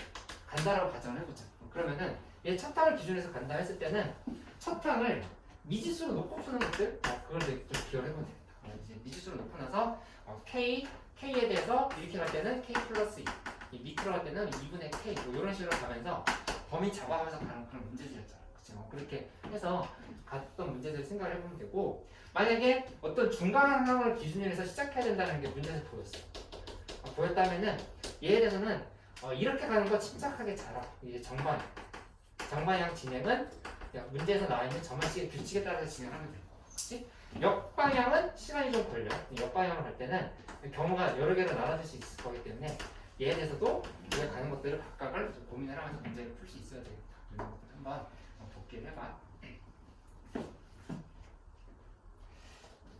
간다라고 가정을 해보자. 그러면은 얘 첫 항을 기준으로 해서 간다 했을 때는 첫 항을 미지수로 놓고 푸는 것들 그걸 좀 기억을 해보면 되겠다. 이제 미지수로 놓고 나서 k에 대해서 이렇게 갈 때는 k 플러스 2 밑으로 갈 때는 2분의 k 뭐 이런 식으로 가면서 범위 잡아가면서 가는 그런 문제들이었잖아. 그렇죠? 그렇게 해서 갔던 문제들을 생각을 해보면 되고, 만약에 어떤 중간항을 기준으로 해서 시작해야 된다는 게 문제에서 보였어. 보였다면은 얘에 대해서는 이렇게 가는 거 침착하게 잘하. 이제 정방향 진행은 문제에서 나와 있는 점화식의 규칙에 따라서 진행하면 될 거야. 그렇지? 역방향은 시간이 좀 걸려. 역방향으로 갈 때는 경우가 여러 개로 나눠질 수 있을 거기 때문에 얘에 대해서도 우리가 가는 것들을 각각을 좀 고민을 하면서 문제를 풀 수 있어야 되겠다. 이런 것들 한번 복기를 해봐.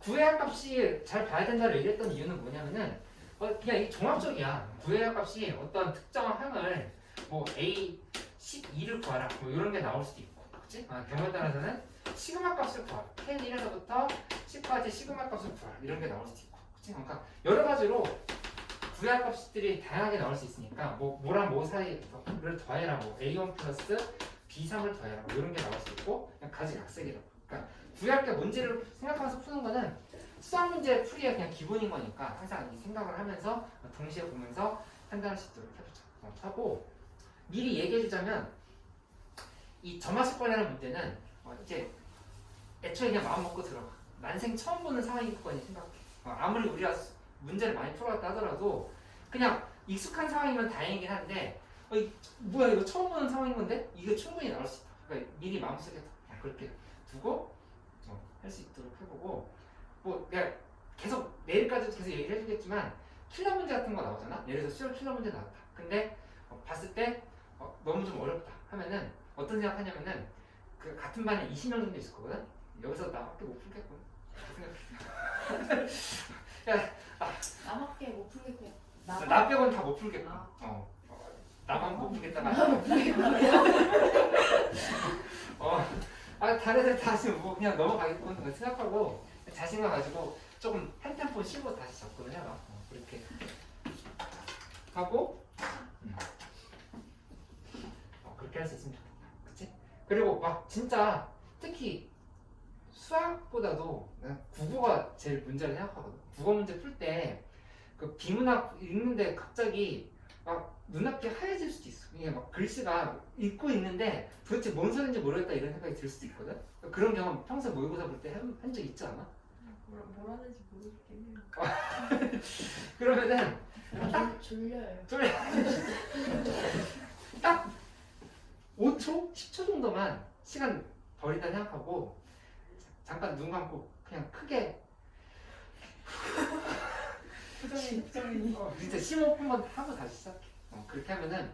구해야 값이 잘 봐야 된다고 얘기했던 이유는 뭐냐면은 그냥 이 종합적이야. 구해야 값이 어떤 특정한 항을 뭐 A 12를 구하라 뭐 이런 게 나올 수도 있고, 그렇지? 경우에 따라서는 시그마 값을 구하라. K 1에서부터 10까지 시그마 값을 구하라 이런 게 나올 수도 있고, 그렇지? 그러니까 여러 가지로 구해야 값들이 다양하게 나올 수 있으니까 뭐랑 뭐 사이를 더해라, 뭐 A1 플러스 B3을 더해라 뭐 이런 게 나올 수 있고, 그냥 가지각색이라고. 그러니까 구해야 값 문제를 생각하면서 푸는 거는 수학 문제 풀이가 그냥 기본인 거니까 항상 이 생각을 하면서 동시에 보면서 판단할 수 있도록 해보자. 하고 미리 얘기해주자면 이 점화식권이라는 문제는 이제 애초에 그냥 마음 먹고 들어가. 난생 처음 보는 상황이겠거니 생각해. 아무리 우리가 문제를 많이 풀어왔다 하더라도 그냥 익숙한 상황이면 다행이긴 한데 뭐야 이거 처음 보는 상황인 건데 이게 충분히 나올 수 있다. 그러니까 미리 마음속에 그렇게 두고 할 수 있도록 해보고, 뭐 내가 계속 내일까지도 계속 얘기를 해주겠지만 킬러 문제 같은 거 나오잖아. 예를 들어서 수열 킬러 문제 나왔다. 근데 봤을 때 너무 좀 어렵다 하면은 어떤 생각하냐면은 그 같은 반에 20명 정도 있을 거거든. 여기서 나밖에 못 풀겠군. 나밖에 못 풀겠고 나 빼고는 다 못 풀겠군. 나만 못 풀겠다가 다른 애들 다시 뭐 그냥 넘어가겠군 생각하고 자신감 가지고 조금 한 템포 쉬고 다시 접근을 해봐. 그렇게 하고 그렇게 할 수 있으면 좋겠다. 그치? 그리고 막 진짜 특히 수학보다도 난 국어가 제일 문제를 생각하거든. 국어 문제 풀 때 그 비문학 읽는데 갑자기 막 눈앞이 하얘질 수도 있어. 이게 막 글씨가 읽고 있는데 도대체 뭔 소리인지 모르겠다 이런 생각이 들 수도 있거든. 그런 경험 평소에 모의고사 볼 때 한 적 있지 않아? 뭘 하는지 모르겠긴 해요. 그러면은 졸려요. 딱 5초? 10초 정도만 시간 버린다 생각하고 잠깐 눈 감고 그냥 크게 부정이 진짜 심호흡 하고 다시 시작해. 그렇게 하면은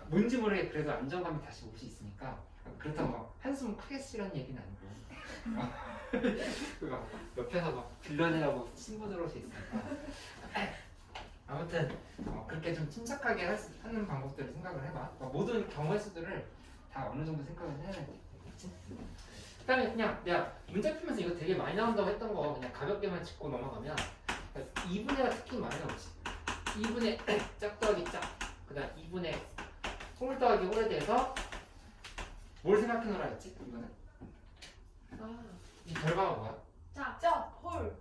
뭔지 모르게 그래도 안정감이 다시 올 수 있으니까. 그렇다고 막 한숨 크게 쉬라는 얘기는 아니고 그거 옆에서 막 빌려내라고 친구 들어올 수 있으니까. 아무튼 그렇게 좀 침착하게 하는 방법들을 생각을 해봐. 모든 경우의 수들을 다 어느 정도 생각을 해야 되겠지. 그 다음에 그냥 내가 문제 풀면서 이거 되게 많이 나온다고 했던 거 그냥 가볍게만 짚고 넘어가면 2분의가 특히 많이 나오지. 2분의 짝 더하기 짝, 그 다음 2분의 홀 더하기 홀에 대해서 뭘 생각해 놓으라 했지? 이거는? 이 결과가 뭐야? 짝홀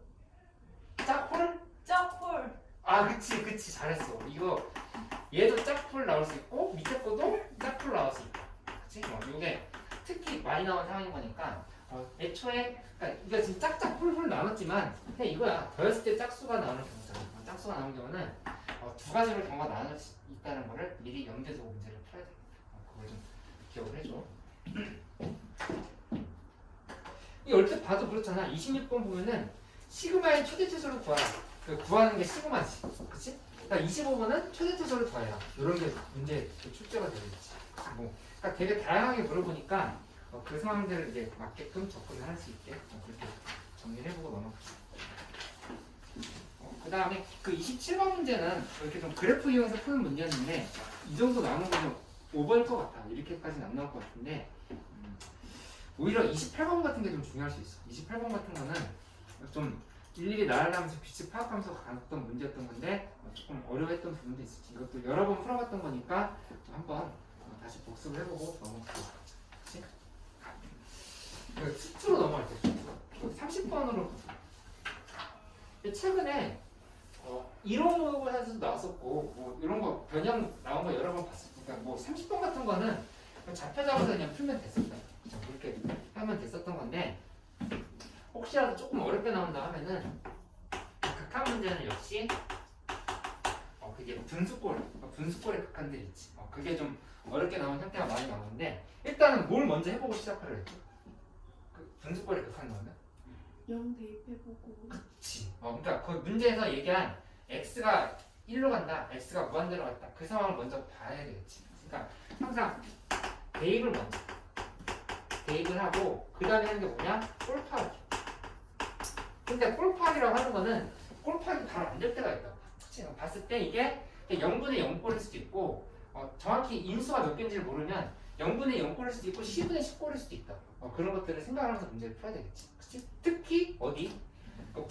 짝홀? 짝홀. 그치 잘했어. 이거 얘도 짝홀 나올 수 있고 밑에 거도 짝홀 나올 수 있고, 그치? 이게 특히 많이 나온 상황인 거니까 애초에 그러니까 이거 지금 짝짝 홀홀 나눴지만 그냥 이거야. 더했을 때 짝수가 나오는 경우잖아. 짝수가 나오는 경우는 두 가지로 경우가 나눌 수 있다는 거를 미리 염두에 두고 문제를 풀어야 돼. 그걸 좀 기억을 해줘. 이 얼핏 봐도 그렇잖아. 26번 보면은 시그마의 최대치수를 구하라. 구하는 게 시그마지, 그렇지? 그러니까 25번은 최대치수를 더해라. 이런 게 문제 출제가 되겠지. 그러니까 되게 다양하게 물어보니까 그 상황들을 이제 맞게끔 접근을 할 수 있게 그렇게 정리를 해보고 넘어갑시다. 그 다음에 그 27번 문제는 이렇게 좀 그래프 이용해서 푸는 문제였는데 이 정도 나오는 건 좀 오버일 것 같아. 이렇게까지는 안 나올 것 같은데 오히려 28번 같은 게 좀 중요할 수 있어. 28번 같은 거는 좀 일일이 나열하면서 규칙 파악하면서 갔던 문제였던 건데 조금 어려웠던 부분도 있었지. 이것도 여러 번 풀어봤던 거니까 한번 다시 복습을 해보고 넘어갈게요. 수트로 넘어갈 때 30번으로 최근에 이런 모의고사에서도 나왔었고 이런 거 변형 나온 거 여러 번 봤으니까 30번 같은 거는 좌표 잡아서 그냥 풀면 됐었다. 그렇게 하면 됐었던 건데 혹시라도 조금 어렵게 나온다 하면은 극한 문제는 역시 그게 분수꼴의 극한들 있지. 그게 좀 어렵게 나온 형태가 많이 나오는데 일단은 뭘 먼저 해보고 시작하려 했죠? 분수꼴의 극한 나오면? 0 대입해보고. 그치. 그러니까 그 문제에서 얘기한 x가 1로 간다, x가 무한대로 갔다. 그 상황을 먼저 봐야 되겠지. 그러니까 항상 대입을 먼저 대입을 하고 그 다음에 하는 게 뭐냐? 꼴파하기. 근데 꼴파하기라고 하는 거는 꼴파하기 바로 안 될 때가 있다. 그치? 봤을 때 이게 0분의 0꼴일 수도 있고 정확히 인수가 몇 개인지를 모르면 0분의 0꼴일 수도 있고 10분의 10꼴일 수도 있다. 그런 것들을 생각하면서 문제를 풀어야 되겠지. 그치? 특히 어디? 그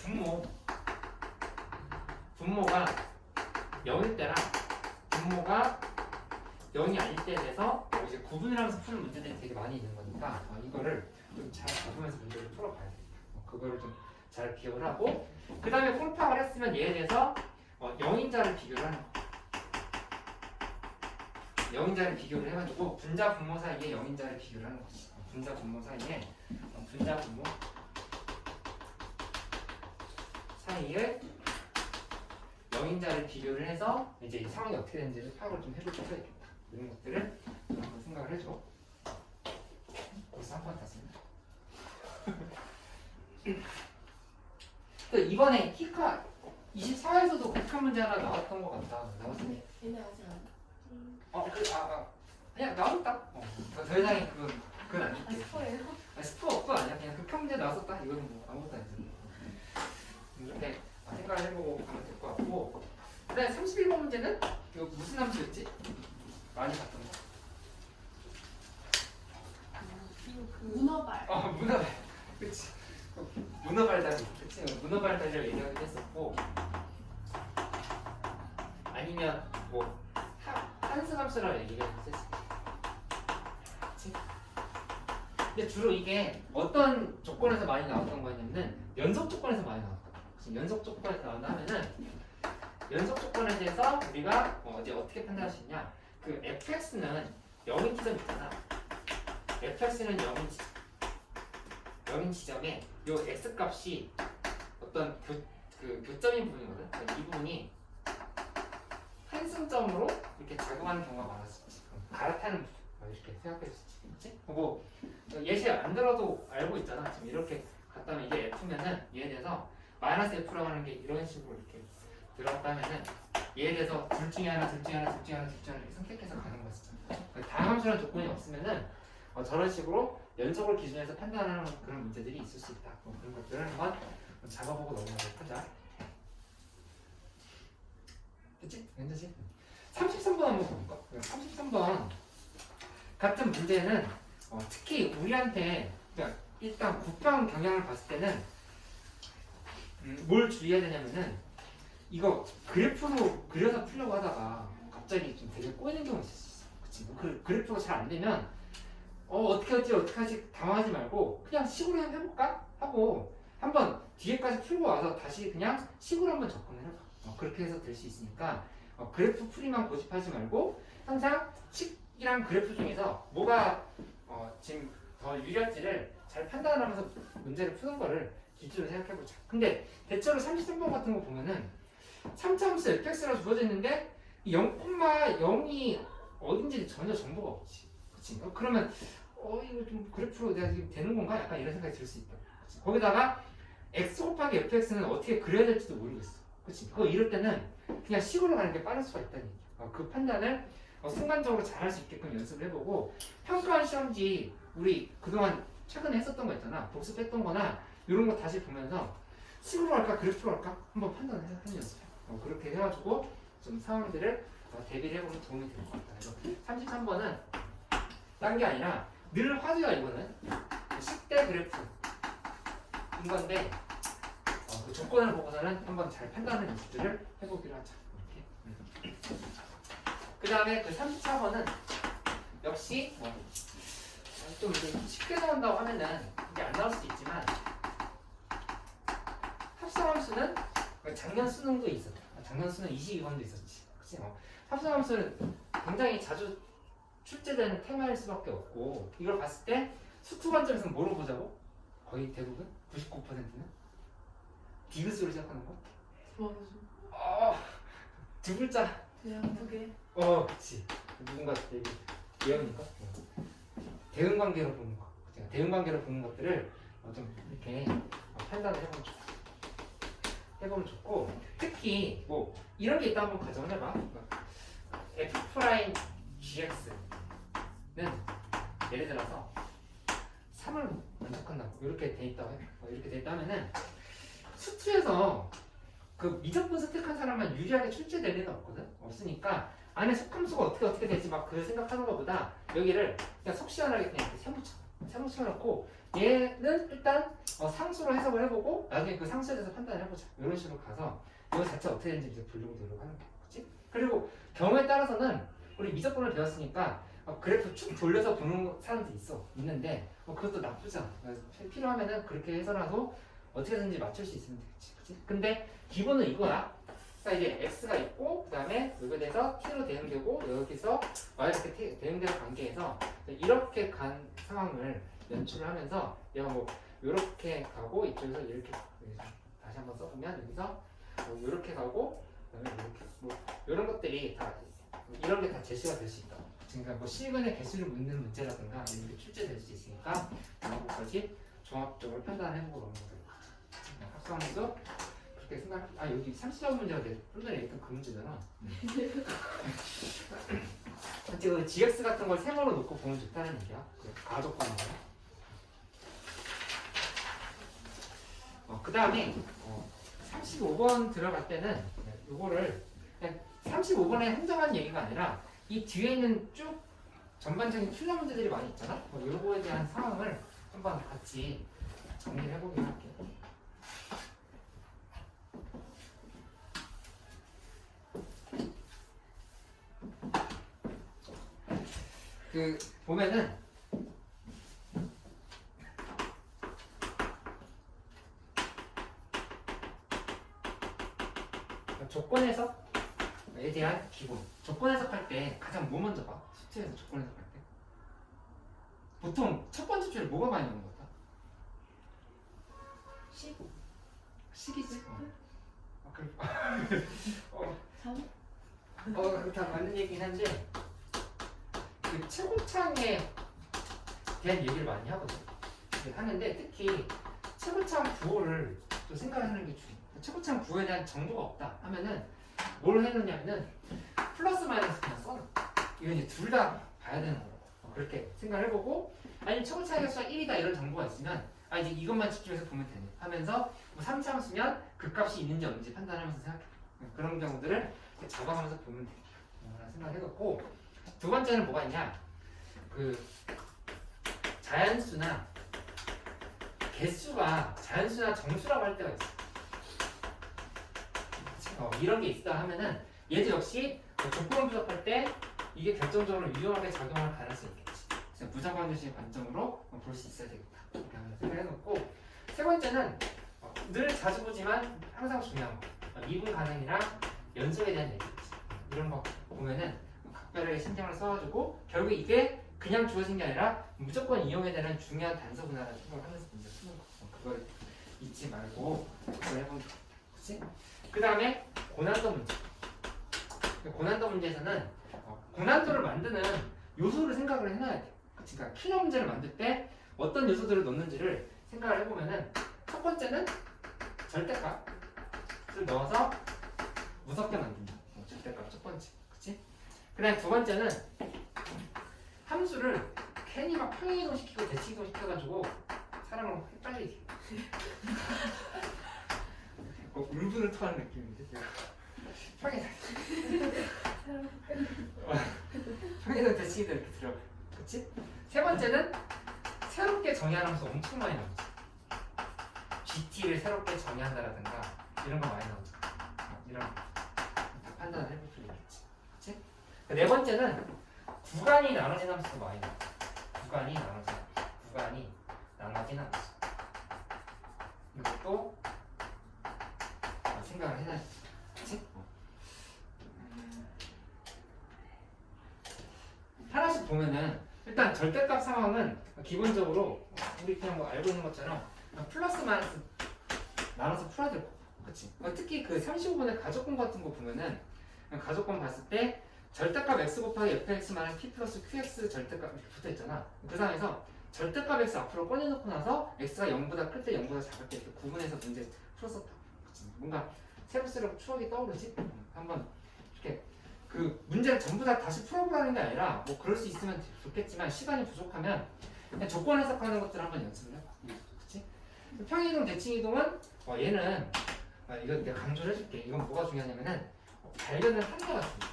분모가 0일 때랑 분모가 0이 아닐 때에 대해서 이제 구분을 하면서 푸는 문제들이 되게 많이 있는 거니까 이거를 좀 잘 잡으면서 문제를 풀어봐야 돼. 그거를 좀 잘 기억을 하고 그 다음에 꼴파를 했으면 얘에 대해서 0인자를 비교를 하는 거. 0인자를 비교를 해가지고 분자 분모 사이에 0인자를 비교를 하는 거지. 분자 분모 사이에 분자 분모 사이에 0인자를 비교를 해서 이제 이 상황이 어떻게 되는지를 파악을 좀 해볼 필요가 있겠다. 이런 것들을 한번 생각을 해줘. 벌써 한 번 땄습니다. 또 이번에 히카 24에서도 극한 문제 하나 나왔던 것 같다. 나왔어요? 얘네 아직 안. 그냥 나왔다. 더 이상의 그건 아닐게. 스포예요? 스포 아니야. 그냥 극한 문제 나왔었다. 이거는 뭐 아무것도 아니잖아. 이렇게 생각을 해보고 가면 될 것 같고. 그다음에 31번 문제는 이거 무슨 함수였지? 많이 봤던 거. 문어발. 문어발. 그치. 문어발다리. 그치. 문어발다리를 얘기하기도 했었고. 아니면 뭐 한승함수라고 얘기하기도 했었지. 그치? 근데 주로 이게 어떤 조건에서 많이 나왔던 거였냐면 연속 조건에서 많이 나왔거든. 연속 조건에서 나온다 하면은 연속 조건에 대해서 우리가 이제 어떻게 판단할 수 있냐? 그 fx는 0인 지점 있잖아. fx는 0인 지점에 요 x 값이 어떤 교점인 부분이거든. 이 부분이 한승점으로 이렇게 작용하는 경우가 많았어. 갈아타는 부분 이렇게 생각해 줄 수 있지. 그리고 예시 안 들어도 알고 있잖아. 지금 이렇게 갔다면 이게 f면은 얘에 대해서 마이너스 f라고 하는 게 이런 식으로 이렇게 들어갔다면은 얘에 대해서 둘 중에 하나 이렇게 선택해서 가는 거였어. 다함수라는 조건이 없으면은 저런 식으로 연속을 기준해서 판단하는 그런 문제들이 있을 수 있다. 그런 것들을 한번 잡아보고 넘어가도록 하자. 됐지? 괜찮지? 33번 한번 볼까? 33번 같은 문제는 특히 우리한테 그러니까 일단 국방 경향을 봤을 때는 뭘 주의해야 되냐면은 이거 그래프로 그려서 풀려고 하다가 갑자기 좀 되게 꼬이는 경우가 있을 수 있어. 그치? 그래프가 잘 안 되면 어떻게 하지 당황하지 말고 그냥 식으로 한번 해볼까? 하고 한번 뒤에까지 풀고 와서 다시 그냥 식으로 한번 접근을 해봐. 그렇게 해서 될 수 있으니까 그래프 풀이만 고집하지 말고 항상 식이랑 그래프 중에서 뭐가 지금 더 유리할지를 잘 판단하면서 문제를 푸는 거를 기준으로 생각해보자. 근데 대체로 33번 같은 거 보면은 3차함수 fx라 주어져 있는데 0,0이 어딘지 전혀 정보가 없지. 그치? 그러면 이거 좀 그래프로 내가 지금 되는 건가? 약간 이런 생각이 들 수 있다. 그치? 거기다가 x 곱하기 fx는 어떻게 그려야 될지도 모르겠어. 그치? 그거 이럴 때는 그냥 식으로 가는 게 빠를 수가 있다는 얘기야. 그 판단을 순간적으로 잘 할 수 있게끔 연습을 해보고 평가원 시험지 우리 그동안 최근에 했었던 거 있잖아. 복습했던 거나 이런 거 다시 보면서 식으로 할까 그래프로 할까 한번 판단을 하는 연습해. 그렇게 해가지고 좀 상황들을 대비를 해보면 도움이 될 것 같다. 그래서 33번은 딴 게 아니라 늘 화두야 이거는 식대 그래프인 건데 그 조건을 보고서는 한번 잘 판단하는 연습들을 해보기로 하자. 이렇게. 그 다음에 그 34번은 역시 좀 이제 쉽게 나온다고 하면은 이게 안 나올 수도 있지만 합성함수는 작년 수능도 있었다. 작년 수능 22번도 있었지. 그치? 합성함수는 굉장히 자주 출제되는 테마일 수밖에 없고 이걸 봤을 때 수투 관점에서 뭐로 보자고? 거의 대부분 99%는 디귿으로 시작하는 거? 두 글자. 그냥 두 개. 그치. 누군가 예언이니까. 대응 관계로 보는 거. 대응 관계로 보는 것들을 좀 이렇게 판단을 해보면 좋다. 해보면 좋고, 특히 뭐 이런 게 있다 한번 가정해봐. F' GX는 예를 들어서 3을 만족한다고 이렇게 돼 있다고 해. 이렇게 돼 있다면은 수트에서 그 미적분 선택한 사람만 유리하게 출제될 리는 없거든. 없으니까 안에 속함수가 어떻게 될지 막 그 생각하는 것보다 여기를 그냥 속 시원하게 그냥 이렇게 세모 쳐놓고 얘는 일단 상수로 해석을 해보고 나중에 그 상수에 대해서 판단을 해보자. 이런 식으로 가서 이거 자체 어떻게 되는지 이제 보려고 하는 거야. 그렇지? 그리고 경우에 따라서는 우리 미적분을 배웠으니까 그래프 쭉 돌려서 보는 사람도 있는데 그것도 나쁘지 않아. 필요하면은 그렇게 해서라도 어떻게든지 맞출 수 있으면 되겠지. 그치? 근데 기본은 이거야. 그러니까 이제 x가 있고 그다음에 여기에 대해서 t로 대응되고 여기서 y 이렇게 대응되는 관계에서 이렇게 간 상황을 연출을 하면서 얘가 뭐 이렇게 가고 이쪽에서 이렇게 다시 한번 써보면 여기서 뭐 이렇게 가고 그다음에 이렇게 뭐 이런 것들이 다 이런 게 다 제시가 될 수 있다. 그러니까 뭐 시간의 개수를 묻는 문제라든가 이런 게 출제될 수 있으니까 그런 것까지 종합적으로 판단해보고 그런 거들. 합성함수 그렇게 생각. 여기 30번 문제가 좀 전에 했던 그 문제잖아. 지금 GX 같은 걸 세모로 놓고 보면 좋다는 얘기야. 가족관계. 그 다음에 35번 들어갈 때는 이거를 그냥 35번에 한정한 얘기가 아니라 이 뒤에 있는 쭉 전반적인 킬러 문제들이 많이 있잖아. 이거에 대한 상황을 한번 같이 정리를 해보긴 할게요. 보면은 조건 해석에 대한 기본. 조건 해석할 때 가장 뭐 먼저 봐? 수트에서 조건 해석할 때 보통 첫 번째 줄에 뭐가 많이 나오는 것 같아? 식이지. 다 맞는 얘기긴 한데 그 최고창에 대한 얘기를 많이 하거든. 하는데 특히 최고창 부호를 좀 생각하는 게 중요해. 최고창 부호에 대한 정보가 없다 하면은 뭘 해놓냐면은 플러스 마이너스 그냥 써놔. 이건 이제 둘 다 봐야 되는 거고 그렇게 생각을 해보고 아니면 최고차의 개수가 1이다 이런 정보가 있으면 이제 이것만 집중해서 보면 되네 하면서 뭐 3차함수면 그 값이 있는지 없는지 판단하면서 생각해. 그런 경우들을 잡아가면서 보면 되겠다 라는 생각을 해놓고 두 번째는 뭐가 있냐 자연수나 개수가 자연수나 정수라고 할 때가 있어. 이런 게 있다 하면은 얘도 역시 조건 분석할 때 이게 결정적으로 유용하게 작용할 가능성이 있겠지. 그래서 무상관계식의 관점으로 볼 수 있어야 되겠다. 이렇게 하면 생각해놓고 세 번째는 늘 자주 보지만 항상 중요한 거 미분 가능이나 연속에 대한 얘기겠지. 이런 거 보면은 각별하게 신경을 써가지고 결국 이게 그냥 주어진 게 아니라 무조건 이용해야 되는 중요한 단서 분할을 생각을 하면서 문제 푸는 거. 그걸 잊지 말고 그걸 해보면 좋지. 그 다음에 고난도 문제. 고난도 문제에서는 고난도를 만드는 요소를 생각을 해놔야 돼. 그러니까 킬러 문제를 만들 때 어떤 요소들을 넣는지를 생각을 해보면은 첫 번째는 절대값을 넣어서 무섭게 만든다. 절대값 첫 번째. 그치? 그 다음에 두 번째는 함수를 괜히 막 평행이동시키고 대칭이동시켜가지고 사람을 헷갈리게. 울분을 토하는 느낌인데 평행이동 대칭이동 이렇게 들어가. 그치? 세 번째는 새롭게 정의하는 함수 엄청 많이 나오지. GT를 새롭게 정의한다라든가 이런 거 많이 나오죠. 이런 다 판단을 해볼 필요가 있겠지. 그치? 네 번째는 구간이 나눠진 함수가 많이 나와. 구간이 나눠진 함수. 이것도 생각을 해놔야 돼. 그치? 하나씩 보면은 일단 절대값 상황은 기본적으로 우리 그냥 뭐 알고 있는 것처럼 플러스 마이너스 나눠서 풀어야 될 거고. 그치? 특히 그 35번의 가족권 같은 거 보면은 가족권 봤을 때 절대값 x 곱하기 fx 마이너스 p 플러스 qx 절대값 이렇게 붙어있잖아. 그 상황에서 절대값 x 앞으로 꺼내놓고 나서 x가 0보다 클 때 0보다 작을 때 이렇게 구분해서 문제 풀었었다. 뭔가 새록새록 추억이 떠오르지? 한번 이렇게 그 문제를 전부 다 다시 풀어보라는 게 아니라 뭐 그럴 수 있으면 좋겠지만 시간이 부족하면 그냥 조건 해석하는 것들을 한번 연습을 해봐. 그치? 평행이동, 대칭이동은 얘는 이거 내가 강조를 해줄게. 이건 뭐가 중요하냐면은 발견을 하는 게 같습니다.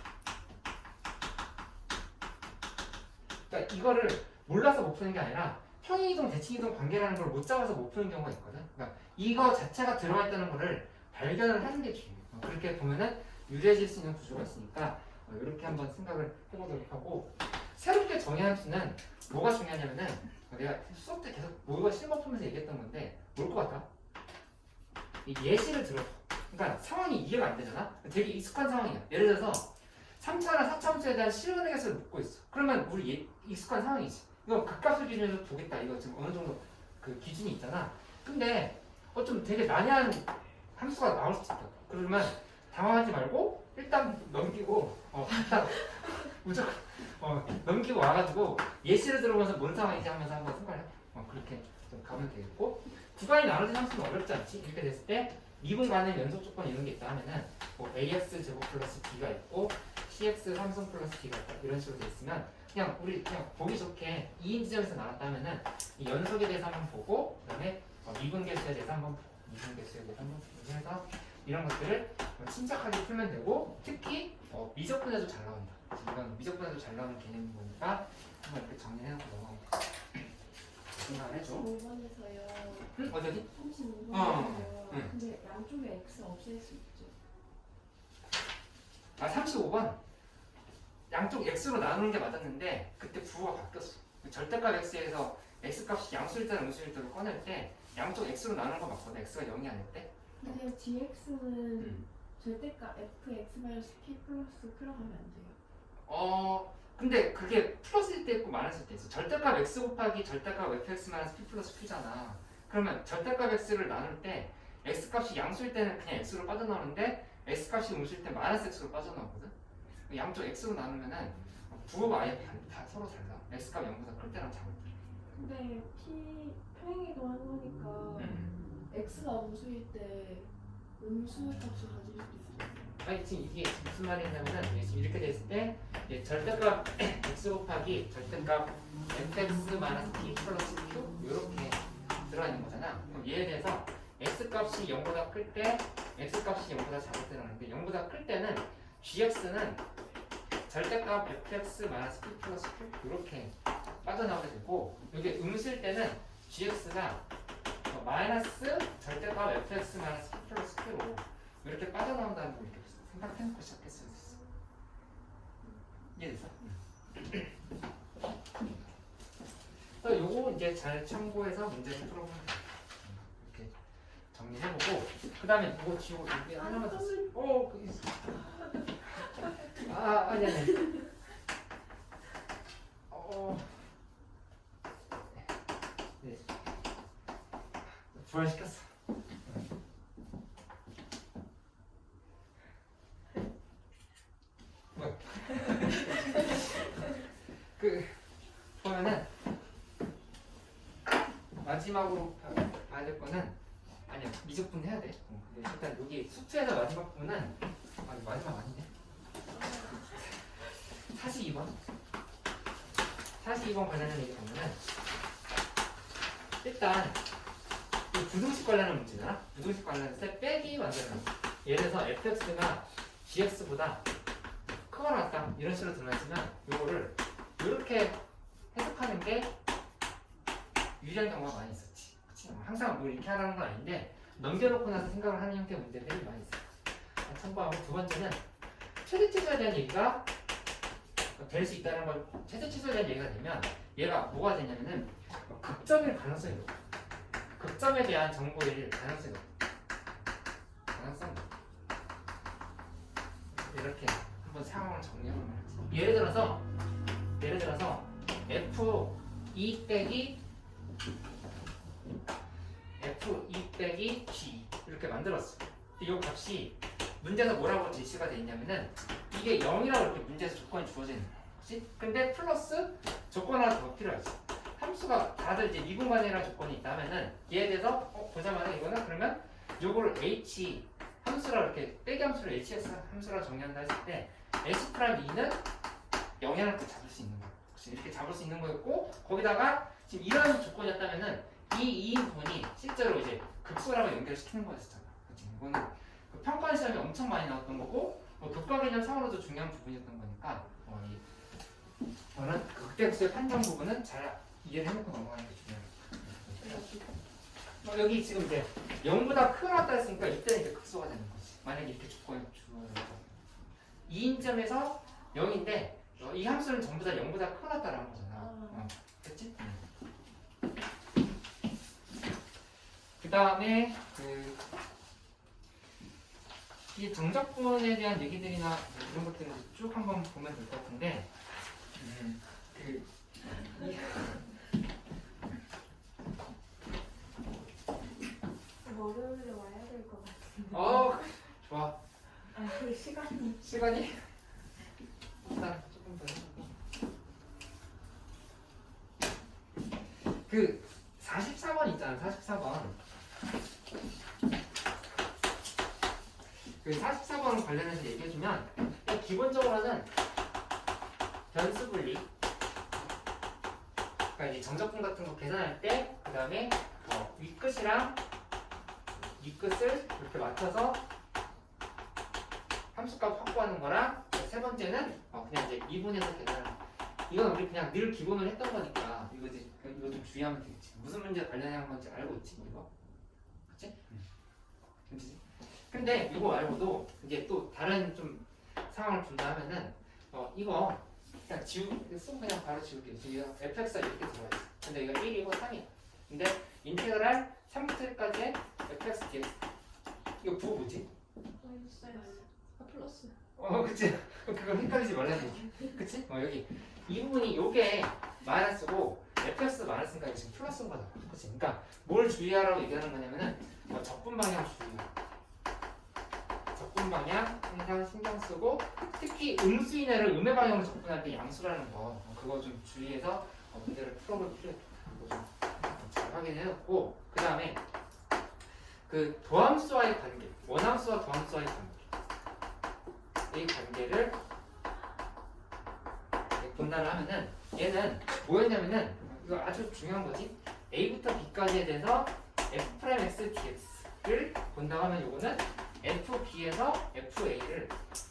그러니까 이거를 몰라서 못 푸는 게 아니라 평행이동, 대칭이동 관계라는 걸 못 잡아서 못 푸는 경우가 있거든. 그러니까 이거 자체가 들어가 있다는 거를 발견을 하는 게 중요해요. 그렇게 보면은 유리해질 수 있는 구조가 있으니까 이렇게 한번 생각을 해보도록 하고 새롭게 정의한 수는 뭐가 중요하냐면은 내가 수업 때 계속 모의고사 실무 풀면서 얘기했던 건데 뭘 것 같아? 이 예시를 들어봐. 그러니까 상황이 이해가 안 되잖아? 되게 익숙한 상황이야. 예를 들어서 3차나 4차 함수에 대한 실현의 개수를 묻고 있어. 그러면 우리 익숙한 상황이지. 이거 극값을 기준으로 보겠다. 이거 지금 어느 정도 그 기준이 있잖아. 근데 좀 되게 난해한 함수가 나올 수 있다. 그러면 당황하지 말고 일단 넘기고 일단 무조건 넘기고 와가지고 예시를 들어보면서 뭔 상황인지 하면서 한번 생각해. 그렇게 좀 가면 되겠고 구간이 나눠진 함수는 어렵지 않지. 이렇게 됐을 때 미분간의 연속 조건 이런 게 있다 하면은 뭐 ax 제곱 플러스 b가 있고 cx 3승 플러스 b가 있다 이런 식으로 돼 있으면 그냥 우리 그냥 보기 좋게 2인 지점에서 나왔다 하면은 이 연속에 대해서 한번 보고 그다음에 미분 개수에 대해서 한번 보고 미분 개수에 대해서 한번 보고 해서 이런 것들을 침착하게 풀면 되고 특히 미적분에도 잘 나온다. 이건 미적분에도 잘 나오는 개념인 거니까 한번 이렇게 정리해놓고 넘어가 생각을 해줘. 35번에서요. 응? 어디? 35번에서요. 응. 근데 양쪽에 x 없앨 수 있죠. 35번 양쪽 x로 나누는 게 맞았는데 그때 부호가 바뀌었어. 절대값 x에서 x값이 양수일 때랑 음수일 때로 꺼낼 때 양쪽 x로 나누는 거 맞거든. x가 0이 아닐 때. 근데 dx는 절대값 fx-p 플러스 q라고 하면 안 돼요. 근데 그게 플러스일 때 있고 마이너스일 때 있어. 절대값 x 곱하기 절대값 fx 마이너스 p 플러스 q잖아. 그러면 절대값 x를 나눌 때 x 값이 양수일 때는 그냥 x로 빠져나오는데 x 값이 음수일 때 마이너스 x로 빠져나오거든. 양쪽 x로 나누면은 부호가 아예 다 서로 달라. x 값 0보다 클 때랑 작을 때. 근데 p 평행이동 한 거니까 x가 음수일 때 음수 값을 가질 수 있어요. 아니 지금 이게 무슨 말이냐면은 지금 이렇게 됐을 때 절대값 x 곱하기 절대값 fx 마이너스 p 플러스 q 이렇게 들어가 있는 거잖아. 그럼 얘에 대해서 x 값이 0보다 클 때, x 값이 0보다 작을 때는 하는데 0보다 클 때는 gx는 절대값 fx 마이너스 p 플러스 q 이렇게 빠져나오게 되고 여기 음수일 때는 gx가 마이너스 절대값 fx 마이너스 p 플러스 q로 이렇게 빠져나온다는 걸 이렇게 생각해놓고 시작했어요. 이해됐어? 그래서 요거 이제 잘 참고해서 문제를 풀어보면 돼요. 이렇게 정리해보고 그 다음에 이거 지우고 여기 하나만 더 쓰고 아니 네. 부활시켰어. 보면은 마지막으로 봐야 될 거는 아니야 미적분 해야 돼. 근데 일단 여기 숙제에서 마지막 부분은 아니 마지막 아니네. 42번 관련된 얘기 보면은 일단 이 부등식 관련한 문제잖아. 부등식 관련해서 빼기 만들어놨어. 예를 들어서 fx가 gx보다 크거나 같다 이런 식으로 들어있으면 이거를 이렇게 해석하는 게 유리한 경우가 많이 있었지. 그치? 항상 뭐 이렇게 하라는 건 아닌데 넘겨놓고 나서 생각을 하는 형태의 문제들이 많이 있어. 참고하고 두 번째는 최대치수에 대한 얘기가 될 수 있다는 걸 최대치수에 대한 얘기가 되면 얘가 뭐가 되냐면은 극점일 가능성이 높아. 극점에 대한 정보일 가능성이 높아. 가능성 이렇게 한번 상황을 정리해보면 예를 들어서 f2 빼기 g 이렇게 만들었어. 이 값이 문제에서 뭐라고 제시가 되어 있냐면은 이게 0이라고 이렇게 문제에서 조건이 주어져 있는 거야. 그렇지? 근데 플러스 조건 하나 더 필요하지. 함수가 다들 이제 미분관이라는 조건이 있다면은 얘에 대해서 보자마자 이거는 그러면 요거를 h 함수라 이렇게 빼기 함수를 hs 함수라 정의한다 했을 때 s 프라임 2는 영향을 또 잡을 수 있는 거예요. 그치? 이렇게 잡을 수 있는 거였고 거기다가 지금 이런 조건이었다면은 이 2인분이 실제로 이제 극소량을 연결시키는 거였잖아. 그치? 이거는 그 평가 시험이 엄청 많이 나왔던 거고 독과 개념 상으로도 중요한 부분이었던 거니까 저는 극대극소의 판정 부분은 잘 이해를 해놓고 넘어가는 게 중요해요. 여기 지금 이제 0보다 크거나 같다 했으니까 이때는 이제 극소가 되는 거지. 만약에 이렇게 조건이 주어져서 2인점에서 0인데 이 함수는 전부 다 0보다 크거나 같다라는 거잖아. 됐지? 그 다음에 이 정적분에 대한 얘기들이나 뭐 이런 것들을 쭉 한번 보면 될 것 같은데 월요일에 와야 될 것 같은데. 좋아. 그 시간이 일단 조금 더 해보고 그 44번 있잖아. 44번 그 44번 관련해서 얘기해주면 기본적으로는 변수 분리 그러니까 이제 정적분 같은 거 계산할 때 그 다음에 윗끝이랑 밑끝을 이렇게 맞춰서 함수값 확보하는 거랑 세 번째는 그냥 이제 미분해서 계산하는 이건 우리 그냥 늘 기본으로 했던 거니까 이거 좀 주의하면 되겠지. 무슨 문제 관련한 건지 알고 있지 이거? 그치? 그치? 근데 이거 말고도 이제 또 다른 좀 상황을 준다 하면은 이거 그냥 쓰고 그냥 바로 지울게요. 지금 fx가 이렇게 들어가 있어. 근데 이거 1이고 3이야. 근데 인테그랄 3부터 1까지의 fx dx 이거 부호 뭐지? 플러스. 그치. 그거 헷갈리지 말라는 얘기. 그치? 여기 이 부분이 요게 마이너스고 fx 마이너스니까 이거 지금 플러스인 거다. 그치? 그러니까 뭘 주의하라고 얘기하는 거냐면은 적분 방향 주의하라. 적분 방향 항상 신경 쓰고 특히 음수인해를 음의 방향으로 접근할 때 양수라는 거 그거 좀 주의해서 문제를 풀어볼 필요 잘 확인해놓고 그 다음에 그 도함수와의 관계 원함수와 도함수와의 관계 이 관계를 분단을 하면은 얘는 뭐였냐면은 이거 아주 중요한 거지 a부터 b까지에 대해서 f'x dx를 본다고 하면 이거는 fb에서 fa를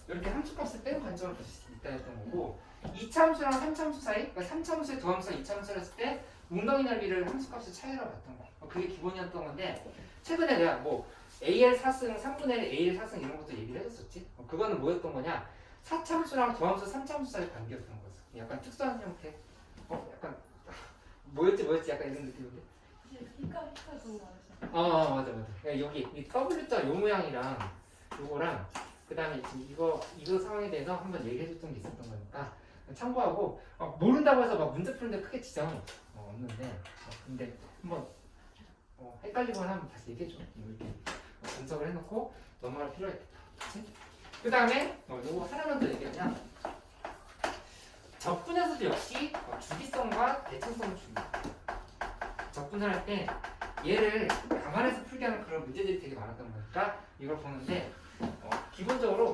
이렇게 함수값을 빼는 관점을 볼 수 있다 했던 거고 2차 함수랑 3차 함수 사이 그러니까 3차 함수의 두 함수가 2차 함수를 했을 때 웅덩이 넓이를 함수값의 차이라고 봤던 거 그게 기본이었던 건데 최근에 내가 뭐 AL 4승 3분의 1 AL 4승 이런 것도 얘기를 해줬었지 그거는 뭐였던 거냐 4차 함수랑 두 함수 3차 함수 사이 관계였던 거였어 약간 특수한 형태 약간 뭐였지 약간 이런 느낌인데 히카 좋은 거 알았어. 맞아. 여기 이 W자 요 모양이랑 요거랑 그 다음에 지금 이거 상황에 대해서 한번 얘기해줬던 게 있었던 거니까 참고하고 모른다고 해서 막 문제 푸는데 크게 지장은 없는데 근데 한번 헷갈리거나 하면 다시 얘기해줘. 이렇게 분석을 해놓고 넘어갈 필요가 있겠다. 그 다음에 요거 하나만 더 얘기하면 적분에서도 역시 주기성과 대칭성을 줍니다. 적분을 할 때 얘를 감안해서 풀게 하는 그런 문제들이 되게 많았던 거니까 이걸 보는데 기본적으로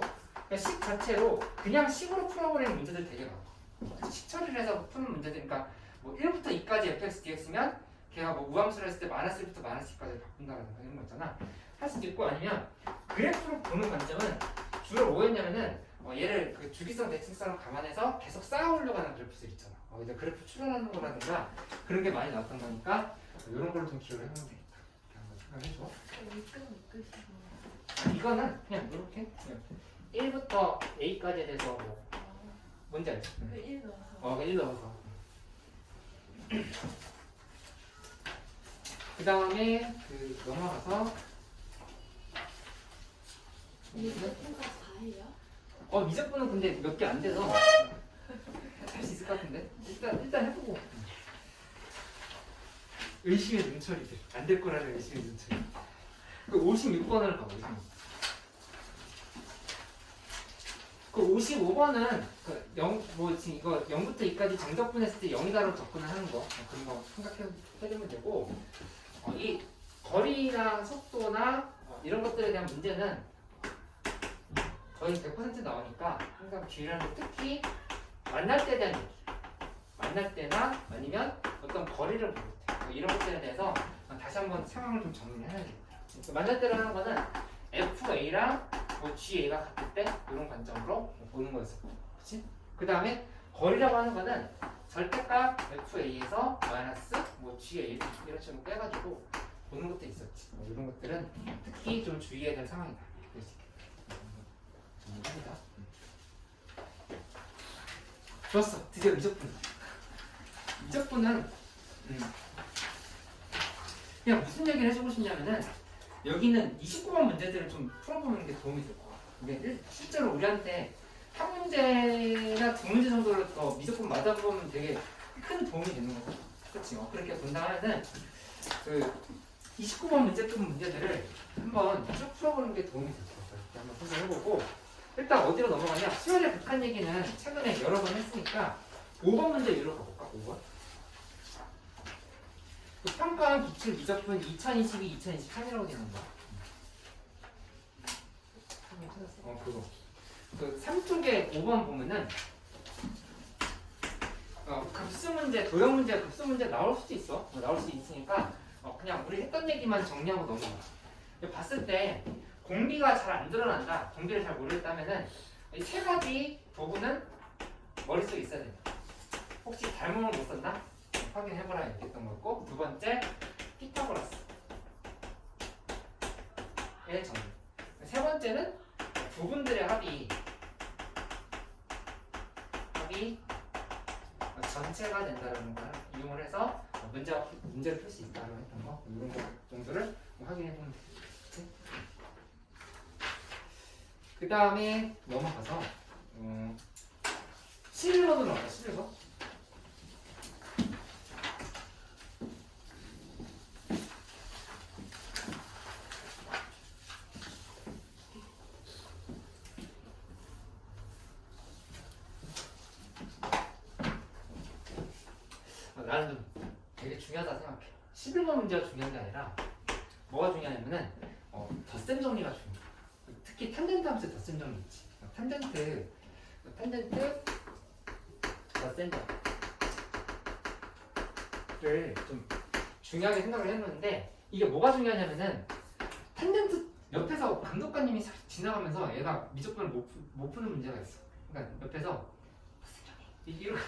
식 자체로 그냥 식으로 풀어버리는 문제들이 되게 많고 식 처리를 해서 푸는 문제들 그러니까 뭐 1부터 2까지 fx dx면 걔가 뭐 우함수를 했을 때 마이너스 1부터 마이너스 2까지 바꾼다라든가 이런 거 있잖아 할 수도 있고 아니면 그래프로 보는 관점은 주로 뭐였냐면은 얘를 그 주기성 대칭성을 감안해서 계속 쌓아오려고 하는 그래프들 있잖아 이제 그래프 출현하는 거라든가 그런 게 많이 나왔던 거니까 이런 걸로 좀 기억을 해보면 되겠다. 생각해줘. 이거는 그냥 이렇게 1부터 A까지에 대해서 뭐 뭔지 알지? 1 넣어서. 1 넣어서. 그 다음에 넘어가서 미적분까지 다 해요? 미적분은 근데 몇 개 안 돼서 할 수 있을 것 같은데 일단 해보고. 의심의 눈처리들 안 될 거라는 의심의 눈처리. 그 56번을 가보죠. 그 55번은 지금 이거 0부터 2까지 정적분했을 때 0이다로 접근을 하는 거 그런 거 생각해주면 되고 이 거리나 속도나 이런 것들에 대한 문제는 거의 100% 나오니까 항상 주의하는 게 특히 만날 때에 대한 얘기. 만날 때나 아니면 어떤 거리를 볼 때. 뭐 이런 것들에 대해서 다시 한번 상황을 좀 정리해야 됩니다. 만날 때라는 거는 FA랑 뭐 GA가 같을 때 이런 관점으로 보는 거였어. 그렇지? 그 다음에 거리라고 하는 거는 절대값 FA에서 마이너스 뭐 GA 이런 식으로 빼가지고 보는 것도 있었지. 뭐 이런 것들은 특히 좀 주의해야 될 상황이다. 정리합니다. 좋았어. 드디어 미적분. 미적분은 그냥 무슨 얘기를 해주고 싶냐면은 여기는 29번 문제들을 좀 풀어보는 게 도움이 될 것 같아. 이게 실제로 우리한테 한 문제나 두 문제 정도를 더 미적분 맞아보면 되게 큰 도움이 되는 거죠. 그렇지? 그렇게 본다면은 그 29번 문제급 문제들을 한번 쭉 풀어보는 게 도움이 될 것 같아요. 이렇게 한번 생각해보고 일단 어디로 넘어가냐? 수열의 극한 얘기는 최근에 여러 번 했으니까 5번 문제 위로 가볼까? 5번. 그 평가한 기출 미적분 2022, 2023이라고 되는 거야. 그거. 그 3쪽에 5번 보면은 급수 문제, 도형 문제, 급수 문제 나올 수도 있어. 나올 수 있으니까 그냥 우리 했던 얘기만 정리하고 넘어가. 봤을 때 공비가 잘 안 드러난다. 공비를 잘 모르겠다면은 이 세 가지 부분은 머릿속에 있어야 된다. 혹시 닮음을 못 썼나? 확인해보라 이렇게 했던 거고, 두 번째 피타고라스의 정리. 세 번째는 부분들의 합이 전체가 된다는 걸 이용을 해서 문제를 풀 수 있다고 했던 거, 이런 거 정도를 확인해보면 되겠지. 그 다음에 넘어가서 11번으로 나가. 11번. 나는 좀 되게 중요하다 생각해. 11번 문제가 중요한 게 아니라 뭐가 중요하냐면은 덧셈 정리가 중요해. 특히 탄젠트 함수 덧셈 정리 있지. 탄젠트 덧셈 정리를 좀 중요하게 생각을 해놓는데, 이게 뭐가 중요하냐면은 탄젠트 옆에서 감독관님이 지나가면서 얘가 미적분을 못 푸는 문제가 있어. 그러니까 옆에서 이렇게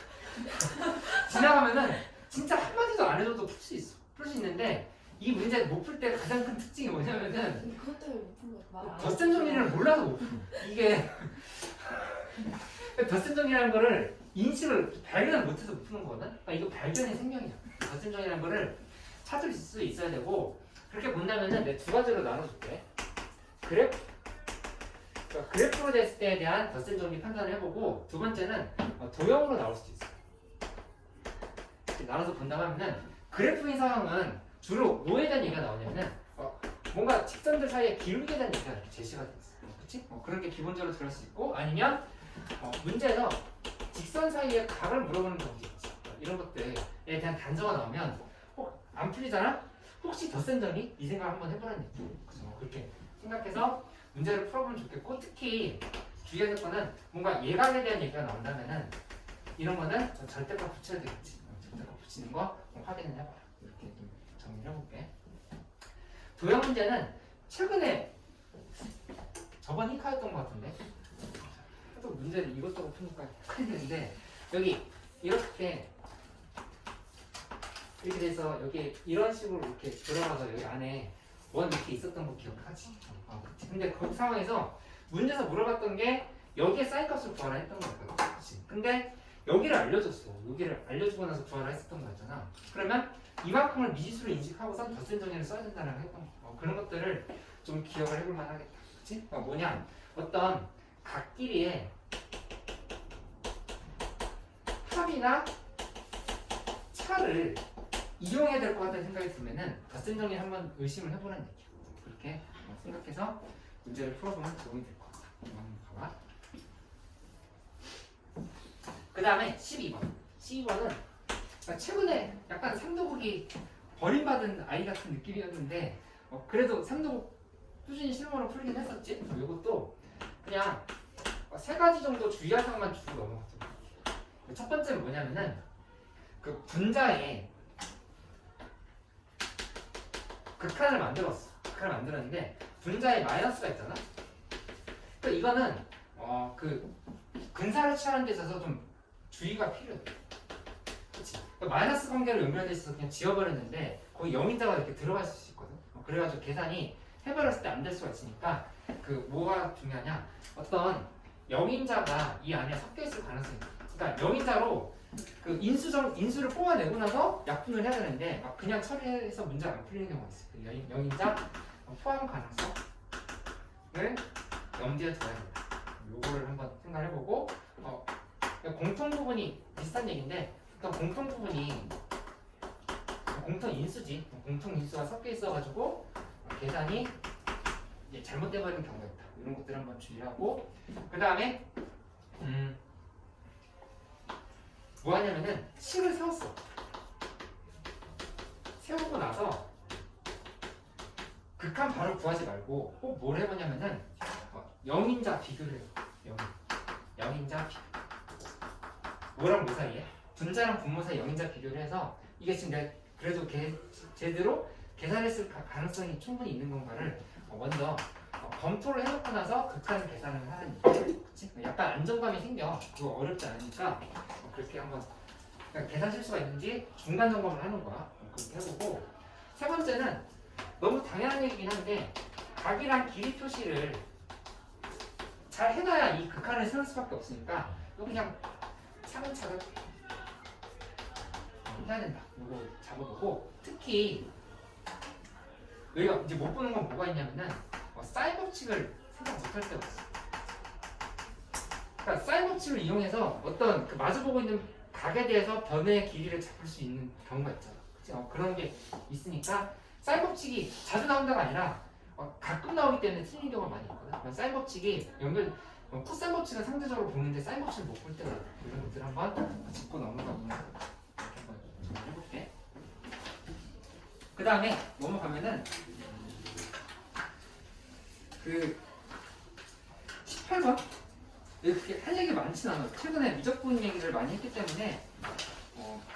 지나가면은 진짜 한마디도 안 해줘도 풀 수 있어. 풀 수 있는데 이 문제 못 풀 때 가장 큰 특징이 뭐냐면은 그것 때문에 못 푼 거야. 덧셈 정리를 몰라서 못 풀어. 이게 덧셈 정리라는 거를 인식을 발견을 못해서 못 푸는 거거든. 그러니까 이거 발견의 생명이야. 덧셈 정리라는 거를 찾을 수 있어야 되고, 그렇게 본다면은 내 두 가지로 나눠줄게. 그래프로 됐을 때에 대한 덧셈 정리 판단을 해보고, 두 번째는 도형으로 나올 수도 있어. 이렇게 나눠서 본다면은 그래프인 상황은 주로 뭐에 대한 얘기가 나오냐면은 뭔가 직선들 사이에 기울기에 대한 얘기가 이렇게 제시가 돼 있어. 그렇지? 그런 게 기본적으로 들을 수 있고, 아니면 문제에서 직선 사이에 각을 물어보는 경우도 있지. 이런 것들에 대한 단서가 나오면 안 풀리잖아? 혹시 덧셈 정리? 이 생각 한번 해보라는 얘기. 그렇게 생각해서 문제를 풀어보면 좋겠고, 특히 주의해야 될 거는 뭔가 예각에 대한 얘기가 나온다면은 이런 거는 절대값 붙여야 되겠지. 절대값 붙이는 거 확인을 해봐라. 이렇게 좀 정리를 해볼게. 도형 문제는 최근에 저번 히카였던 것 같은데, 또 문제를 이것저것 푸니까 헷갈리는데, 여기 이렇게 돼서 여기 이런 식으로 이렇게 들어가서 여기 안에 원 이렇게 있었던 거 기억하지? 근데 그 상황에서 문제에서 물어봤던 게 여기에 사인 값을 구하라 했던 거였거든. 그치? 근데 여기를 알려줬어. 여기를 알려주고 나서 구하라 했었던 거였잖아. 그러면 이만큼을 미지수로 인식하고선 덧셈 정리를 써야 된다는 했던 거. 그런 것들을 좀 기억을 해볼 만하겠다. 그치? 뭐냐? 어떤 각끼리의 합이나 차를 이용해야 될 것 같다는 생각이 들면은 덧셈 정리 한번 의심을 해보라는 얘기야. 그렇게 생각해서 문제를 풀어보면 도움이 될 것 같다. 봐봐. 그 다음에 12번. 12번은 최근에 약간 삼도국이 버림받은 아이 같은 느낌이었는데, 그래도 삼도국 꾸준히 실무로 풀긴 했었지. 이것도 그냥 세 가지 정도 주의할 사항만 주고 넘어갔어. 첫 번째는 뭐냐면은 그 분자에 극한을 만들었어. 극한을 만들었는데 분자에 마이너스가 있잖아. 그러니까 이거는 그 근사를 취하는 데 있어서 좀 주의가 필요해. 그렇지. 그러니까 마이너스 관계로 연결돼 있어서 그냥 지워버렸는데 거기 0인자가 이렇게 들어갈 수 있거든. 그래가지고 계산이 해버렸을 때 안 될 수가 있으니까 그 뭐가 중요하냐? 어떤 0인자가 이 안에 섞여 있을 가능성이 있다. 그러니까 0인자로 그 인수를 뽑아내고 나서 약분을 해야 되는데 막 그냥 처리해서 문제가 안 풀리는 경우가 있어. 그 0인자 포함 가능성을 염두에 둬야 된다. 요거를 한번 생각해보고 공통 부분이 비슷한 얘기인데 어떤 공통 부분이 공통 인수지. 공통 인수가 섞여 있어가지고 계산이 이제 잘못돼버리는 경우가 있다. 이런 것들 한번 주의하고 그 다음에 뭐 하냐면은 식을 세웠어. 세우고 나서 극한 바로 구하지 말고 꼭 뭘 해보냐면은 0인자 비교를 해요. 0인자 비교. 뭐랑 뭐 사이에? 분자랑 분모 사이 0인자 비교를 해서 이게 지금 내가 그래도 제대로 계산했을 가능성이 충분히 있는 건가를 먼저 검토를 해놓고 나서 극한 계산을 하는 거지. 약간 안정감이 생겨. 그거 어렵지 않으니까 그렇게 한번 그러니까 계산 실수가 있는지 중간 점검을 하는 거야. 그렇게 해보고 세 번째는 너무 당연한 얘기긴 한데 각이랑 길이 표시를 잘 해놔야 이 극한을 세울 수밖에 없으니까 이거 그냥 차근차근 해야 된다. 이거 잡아보고 특히 우리가 이제 못 보는 건 뭐가 있냐면은 사인 법칙을 생각 못할 때가 있어. 그러니까 사인 법칙을 이용해서 어떤 그 마주보고 있는 각에 대해서 변의 길이를 잡을 수 있는 경우가 있잖아. 그치? 그런 게 있으니까 사인 법칙이 자주 나온다가 아니라 가끔 나오기 때문에 틀린 경우가 많이 있거든. 사인 법칙이 코사인 법칙은 상대적으로 보는데 사인 법칙을 못 볼 때가 있어. 이런 것들 한번 짚고 넘어가면 이렇게 한번 해볼게. 그 다음에 넘어가면은 그 18번 이렇게 할 얘기 많진 않아. 최근에 미적분 얘기를 많이 했기 때문에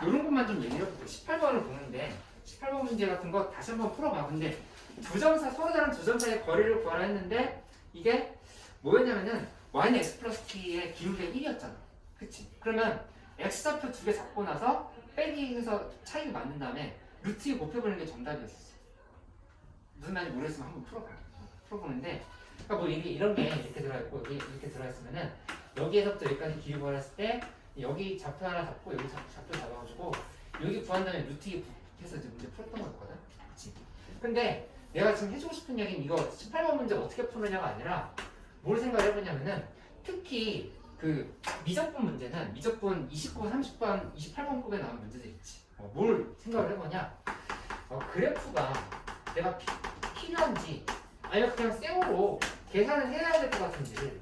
이런 것만 좀 얘기를 해볼게요. 18번을 보는데 18번 문제 같은 거 다시 한번 풀어봐. 근데 서로 다른 두 점사의 거리를 구하라 했는데 이게 뭐였냐면은 y는 x 플러스 t의 기울기가 1이었잖아. 그치? 그러면 x좌표 두 개 잡고 나서 빼기 해서 차이를 만든 다음에 루트 2 곱해보는 게 정답이었어. 무슨 말인지 모르겠으면 한번 풀어보는데 그러니까 뭐 이런 게 이렇게 들어있고 여기 이렇게 들어있으면은 여기에서부터 여기까지 길이 구하랬을 때 여기 좌표 하나 잡고 여기 좌표 잡아가지고 여기 구한 다음에 루트 2 곱해서 이제 문제 풀었던 거였거든. 그치? 근데 내가 지금 해주고 싶은 얘기는 이거 18번 문제 어떻게 푸느냐가 아니라 뭘 생각을 해보냐면은 특히 그 미적분 문제는 미적분 29, 30번, 28번급에 나온 문제들 있지. 뭘 생각을 해보냐 그래프가 내가 필요한지 아니면 그냥 쌩으로 계산을 해야 될 것 같은지를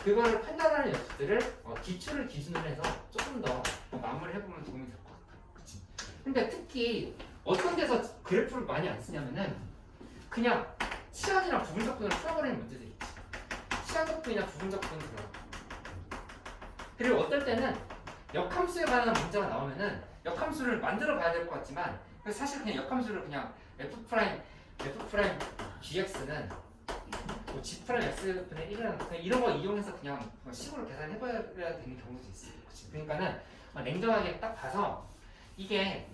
그거를 판단하는 녀석들을 기출을 기준으로 해서 조금 더 마무리를 해보면 도움이 될 것 같아. 그치? 근데 특히 어떤 데서 그래프를 많이 안 쓰냐면은 그냥 시간이나 부분적분을 풀어버리는 문제들이 있지. 시간적분이나 부분적분을 들어가. 그리고 어떨 때는 역함수에 관한 문제가 나오면은 역함수를 만들어 봐야 될 것 같지만 사실 그냥 역함수를 그냥 f' gx는 뭐 g' x분의 1이라는 이런 거 이용해서 그냥 식으로 계산해봐야 되는 경우도 있어요. 그러니까는 냉정하게 딱 봐서 이게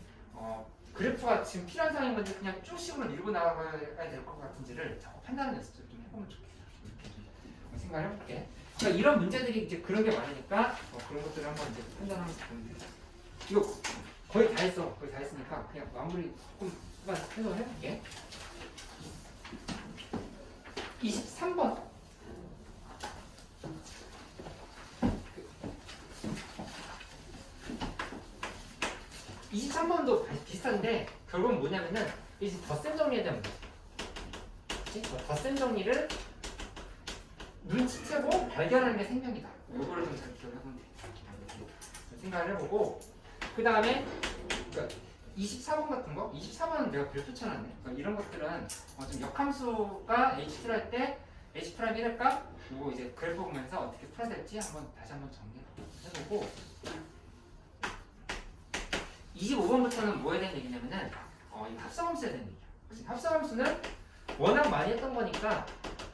그래프가 지금 필요한 상황인 건지 그냥 쭉 식으로 밀고 나가야 될 것 같은지를 자꾸 판단하는 연습을 좀 해보면 좋겠어요. 이렇게 좀 생각을 해볼게. 그러니까 이런 문제들이 이제 그런 게 많으니까 그런 것들을 한번 이제 판단하면서 보면 돼요. 이거 거의 다 했어. 거의 다 했으니까 그냥 마무리 조금만 해서 해볼게. 23번. 23번도 비슷한데 결국은 뭐냐면은 이제 덧셈 정리에 대한 문제. 덧셈 정리를 눈치채고 발견하는 게 생명이다. 이거를 좀 잘 기억해보면 돼. 생각을 해보고 그 다음에 그러니까 24번 같은 거? 24번은 내가 별표 쳐놨네. 그러니까 이런 것들은 좀 역함수가 H2 할 때 H' 1의 이거 이제 그래프 보면서 어떻게 풀어야 될지 다시 한번 정리해보고 25번부터는 뭐에 대한 얘기냐면은 이 합성함수에 대한 얘기야. 그치? 합성함수는 워낙 많이 했던 거니까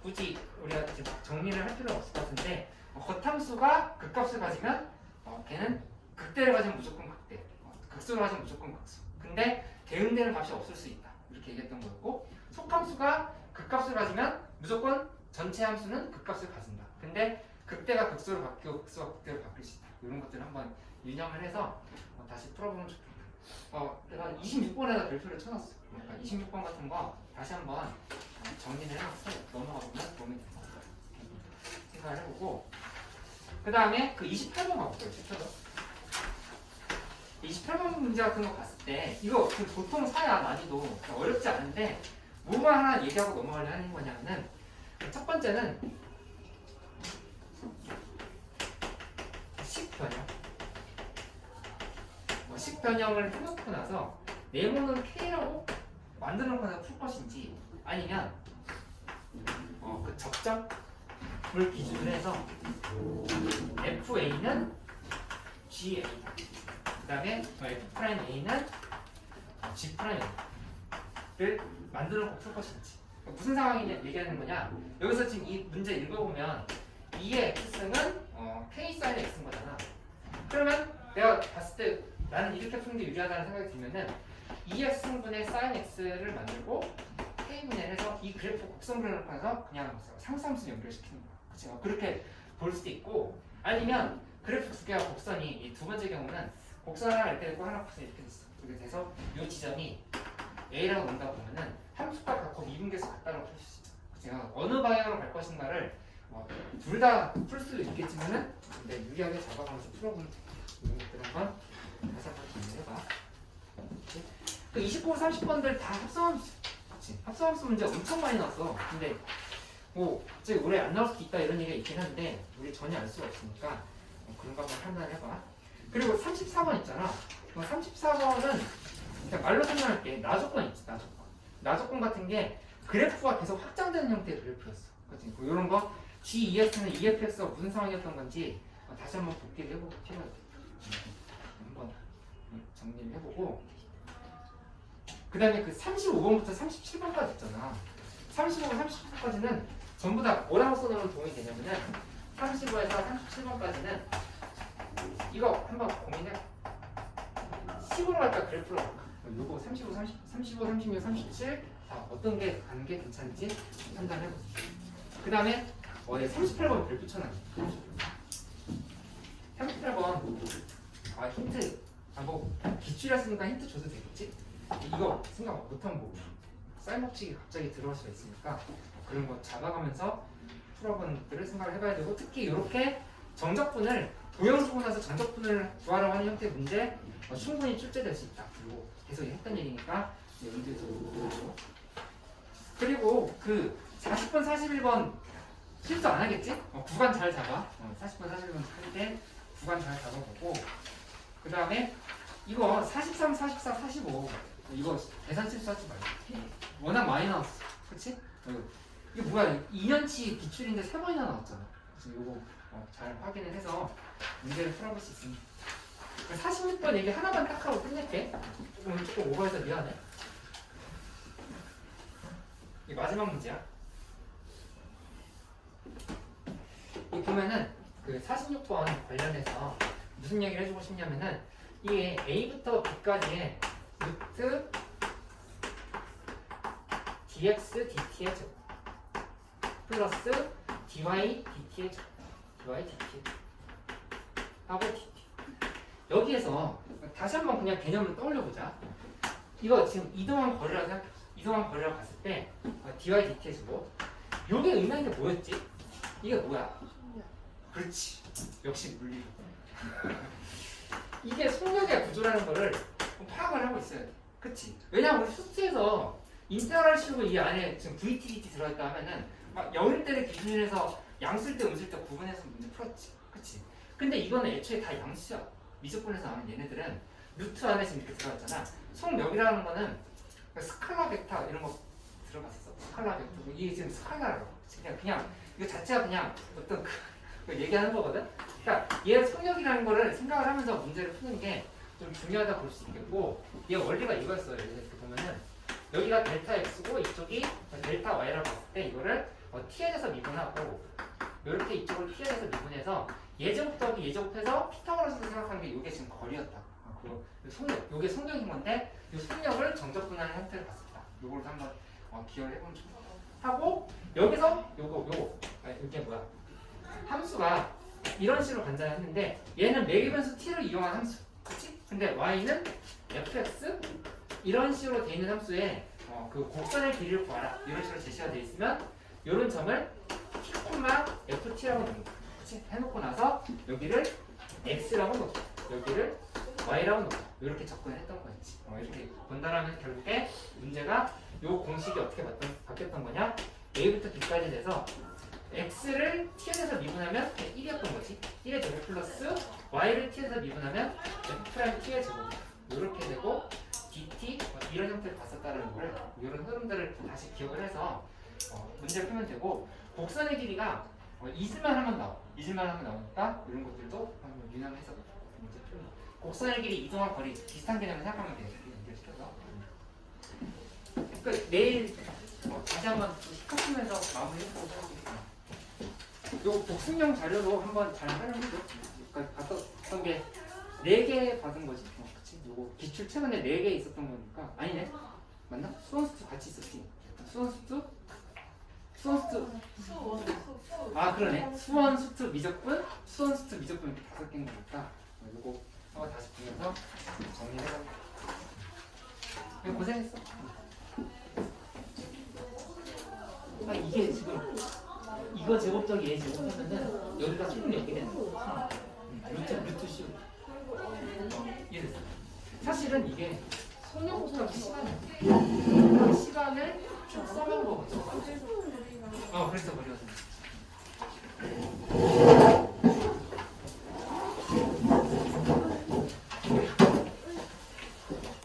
굳이 우리가 이제 정리를 할 필요는 없을 것 같은데 겉함수가 극값을 가지면 걔는 극대를 가지면 무조건 극대, 극수를 가지면 무조건 극수. 근데 대응되는 값이 없을 수 있다. 이렇게 얘기했던 거였고 속함수가 극값을 가지면 무조건 전체 함수는 극값을 가진다. 근데 극대가 극수로 바뀌고 극수가 극대로 바뀔 수 있다. 이런 것들을 한번 유념을 해서 다시 풀어보면 좋겠다. 내가 26번에다 별표를 쳐놨어. 그러니까 26번 같은 거 다시 한번 정리를 해놨어. 넘어가 보면 도움이 될 것 같아요. 생각을 해보고 그 다음에 그 28번 가볼게요. 28번 문제 같은 거 봤을 때 이거 보통 사야 난이도 어렵지 않은데 뭐만 하나 얘기하고 넘어가려 하는 거냐면은 첫 번째는 식변형. 식변형을 해놓고 나서 네모는 K라고 만들어 놓고 풀 것인지 아니면 그 접점을 기준으로 해서 FA는 GA다. 그 다음에 F'A는 G'를 만들어 놓고 풀 것인지. 무슨 상황이 얘기하는 거냐? 여기서 지금 이 문제 읽어보면 2의 x승은 k 사인 x인 거잖아. 그러면 내가 봤을 때 나는 이렇게 푸는 게 유리하다는 생각이 들면은 2x승분의 사인 x를 만들고 k분해를 해서 이 그래프 곡선을 놓고서 그냥 상수함수 연결시키는 거야. 그렇죠? 그렇게 볼 수도 있고 아니면 그래프 두 개와 곡선이 이 두 번째 경우는 곡선 하나 이렇게 되고 하나 곡선 이렇게 됐어. 이렇게 돼서 이 지점이 a라고 논다 보면은 함수값 갖고 미분계수 같다고 풀 수 있죠. 제가 어느 방향으로 갈 것인가를 둘 다 풀 수도 있겠지만은 근데 유리하게 잡아가면서 풀어보면 이런 것들 한번 다시 한번 정리해봐. 그 29, 30번들 다 합성함수. 그치? 합성함수 문제 엄청 많이 나왔어. 근데 뭐 갑자기 올해 안 나올 수도 있다 이런 얘기가 있긴 한데 우리 전혀 알 수가 없으니까 그런 거 한번 판단해봐. 그리고 34번 있잖아. 34번은 그냥 말로 설명할게. 나조건 있지, 나조건. 나조건 같은 게 그래프가 계속 확장되는 형태의 그래프였어. 그치? 뭐 이런 거 G2x는 EFX가 무슨 상황이었던 건지 다시 한번 복기를 해보고 필요하다. 한번 정리를 해보고 그 다음에 그 35번부터 37번까지 있잖아. 35번, 37번까지는 전부 다 뭐라고 써놓으면 도움이 되냐면은 35에서 37번까지는 이거 한번 고민해. 10으로 갈까 그래프로 갈까? 요거 35, 36, 37 어떤 게 가는 게 괜찮은지 판단해보세요. 그 다음에 38번 별표 쳐놨네. 38번 힌트 뭐 기출이었으니까 힌트 줘도 되겠지? 이거 생각 못한 부분 쌀 법칙이 갑자기 들어올 수가 있으니까 그런 거 잡아가면서 풀어보는 것들을 생각을 해봐야 되고 특히 이렇게 정적분을 도형수고 나서 정적분을 구하라고 하는 형태의 문제 충분히 출제될 수 있다. 그리고 계속 했던 얘기니까 문제에서 보고 그리고 그 40번, 41번 실수 안 하겠지? 구간 잘 잡아. 40번, 41번 할 때 구간 잘 잡아보고 그 다음에 이거 43, 44, 45 이거 계산 실수하지 말고 워낙 많이 나왔어. 그치? 이게 뭐야 2년치 기출인데 3번이나 나왔잖아. 그래서 이거 잘 확인을 해서 문제를 풀어볼 수 있습니다. 46번 얘기 하나만 딱 하고 끝낼게. 조금 오버해서 미안해. 이 마지막 문제야. 이 보면은 그 46번 관련해서 무슨 얘기를 해주고 싶냐면은 이게 A부터 B까지의 루트 dx dt의 제곱 플러스 dy dt의 제곱 dy dt 하고 dt 여기에서 다시 한번 그냥 개념을 떠올려보자. 이거 지금 이동한 거리라고 생각해. 이동한 거리라고 봤을 때 dy dt의 제곱 요게 의미하는 게 뭐였지? 이게 뭐야? 그렇지. 역시 물리. 이게 속력의 구조라는 거를 파악을 하고 있어야 돼. 그치? 왜냐면 우리 수트에서 인테그랄 식으로 이 안에 지금 VT, DT 들어있다 하면은 막 0일 때를 기준으로 해서 양수일 때 음수일 때 구분해서 문제 풀었지. 그치? 근데 이거는 애초에 다 양수야. 미적분에서 나오는 얘네들은 루트 안에 지금 이렇게 들어있잖아. 속력이라는 거는 스칼라 벡터 이런 거 들어봤었어. 스칼라 벡터. 이게 지금 스칼라라고. 그냥 이거 자체가 그냥 어떤 그 얘기하는 거거든. 그러니까 얘 속력이라는 거를 생각을 하면서 문제를 푸는 게 좀 중요하다 볼 수 있겠고, 얘 원리가 이거였어요. 이렇게 보면은 여기가 델타 x고 이쪽이 델타 y라고 봤을 때 이거를 t에 대해서 미분하고 이렇게 이쪽을 t에 대해서 미분해서 예제곱하기 예제곱해서 피타고라스로 생각하는 게 이게 지금 거리였다. 그 속력, 이게 속력인 건데 이 속력을 정적분하는 형태로 봤습니다. 요걸 한번 기억을 해보면 좋겠다. 하고 여기서 이게 뭐야? 함수가 이런 식으로 간단했는데 얘는 매기변수 t를 이용한 함수, 그렇지? 근데 y는 fx 이런 식으로 돼 있는 함수에 그 곡선의 길이를 구하라 이런 식으로 제시가 돼 있으면 이런 점을 t, ft라고 놓는 거야. 그렇지? 해놓고 나서 여기를 x라고 놓고 여기를 y라고 놓고 이렇게 접근을 했던 거지. 이렇게 본다라면 결국에 문제가 이 공식이 어떻게 바뀌었던 거냐? a부터 b까지 돼서 x를 t에 대해서 미분하면 1이었던 거지. 1의 제곱 플러스 y를 t에 대해서 미분하면 f' t의 제곱 이렇게 되고 dt 이런 형태를 봤었다는 거를 이런 흐름들을 다시 기억을 해서 문제를 풀면 되고, 곡선의 길이가 잊을만 하면 나오니까 이런 것들도 한번 유념해서 문제 풀면 곡선의 길이 이동한 거리 비슷한 개념을 생각하면 돼요. 연결시켜서. 그러니까 내일 다시 한번 시작하면서 마무리 해보고 요 복습용 자료로 한번 잘 활용해줘. 그러니까 봤던 게 4개 받은 거지. 그치? 요거 기출 최근에 4개 있었던 거니까. 아니네. 맞나? 수원수투 같이 있었지. 수원수투? 아 그러네. 수원수투 미적분, 수원수투 미적분 이렇게 5개인 거니까 요거 한번 다시 보면서 정리해봐. 고생했어. 이게 지금 이거 제곱적이 얘 제곱하면은 여기가 수능 몇 개 되는 거야? 루트 시. 이해됐어? 사실은 이게 속력곱하기 시간을 쭉 써놓은 거거든. 그래서 버려서.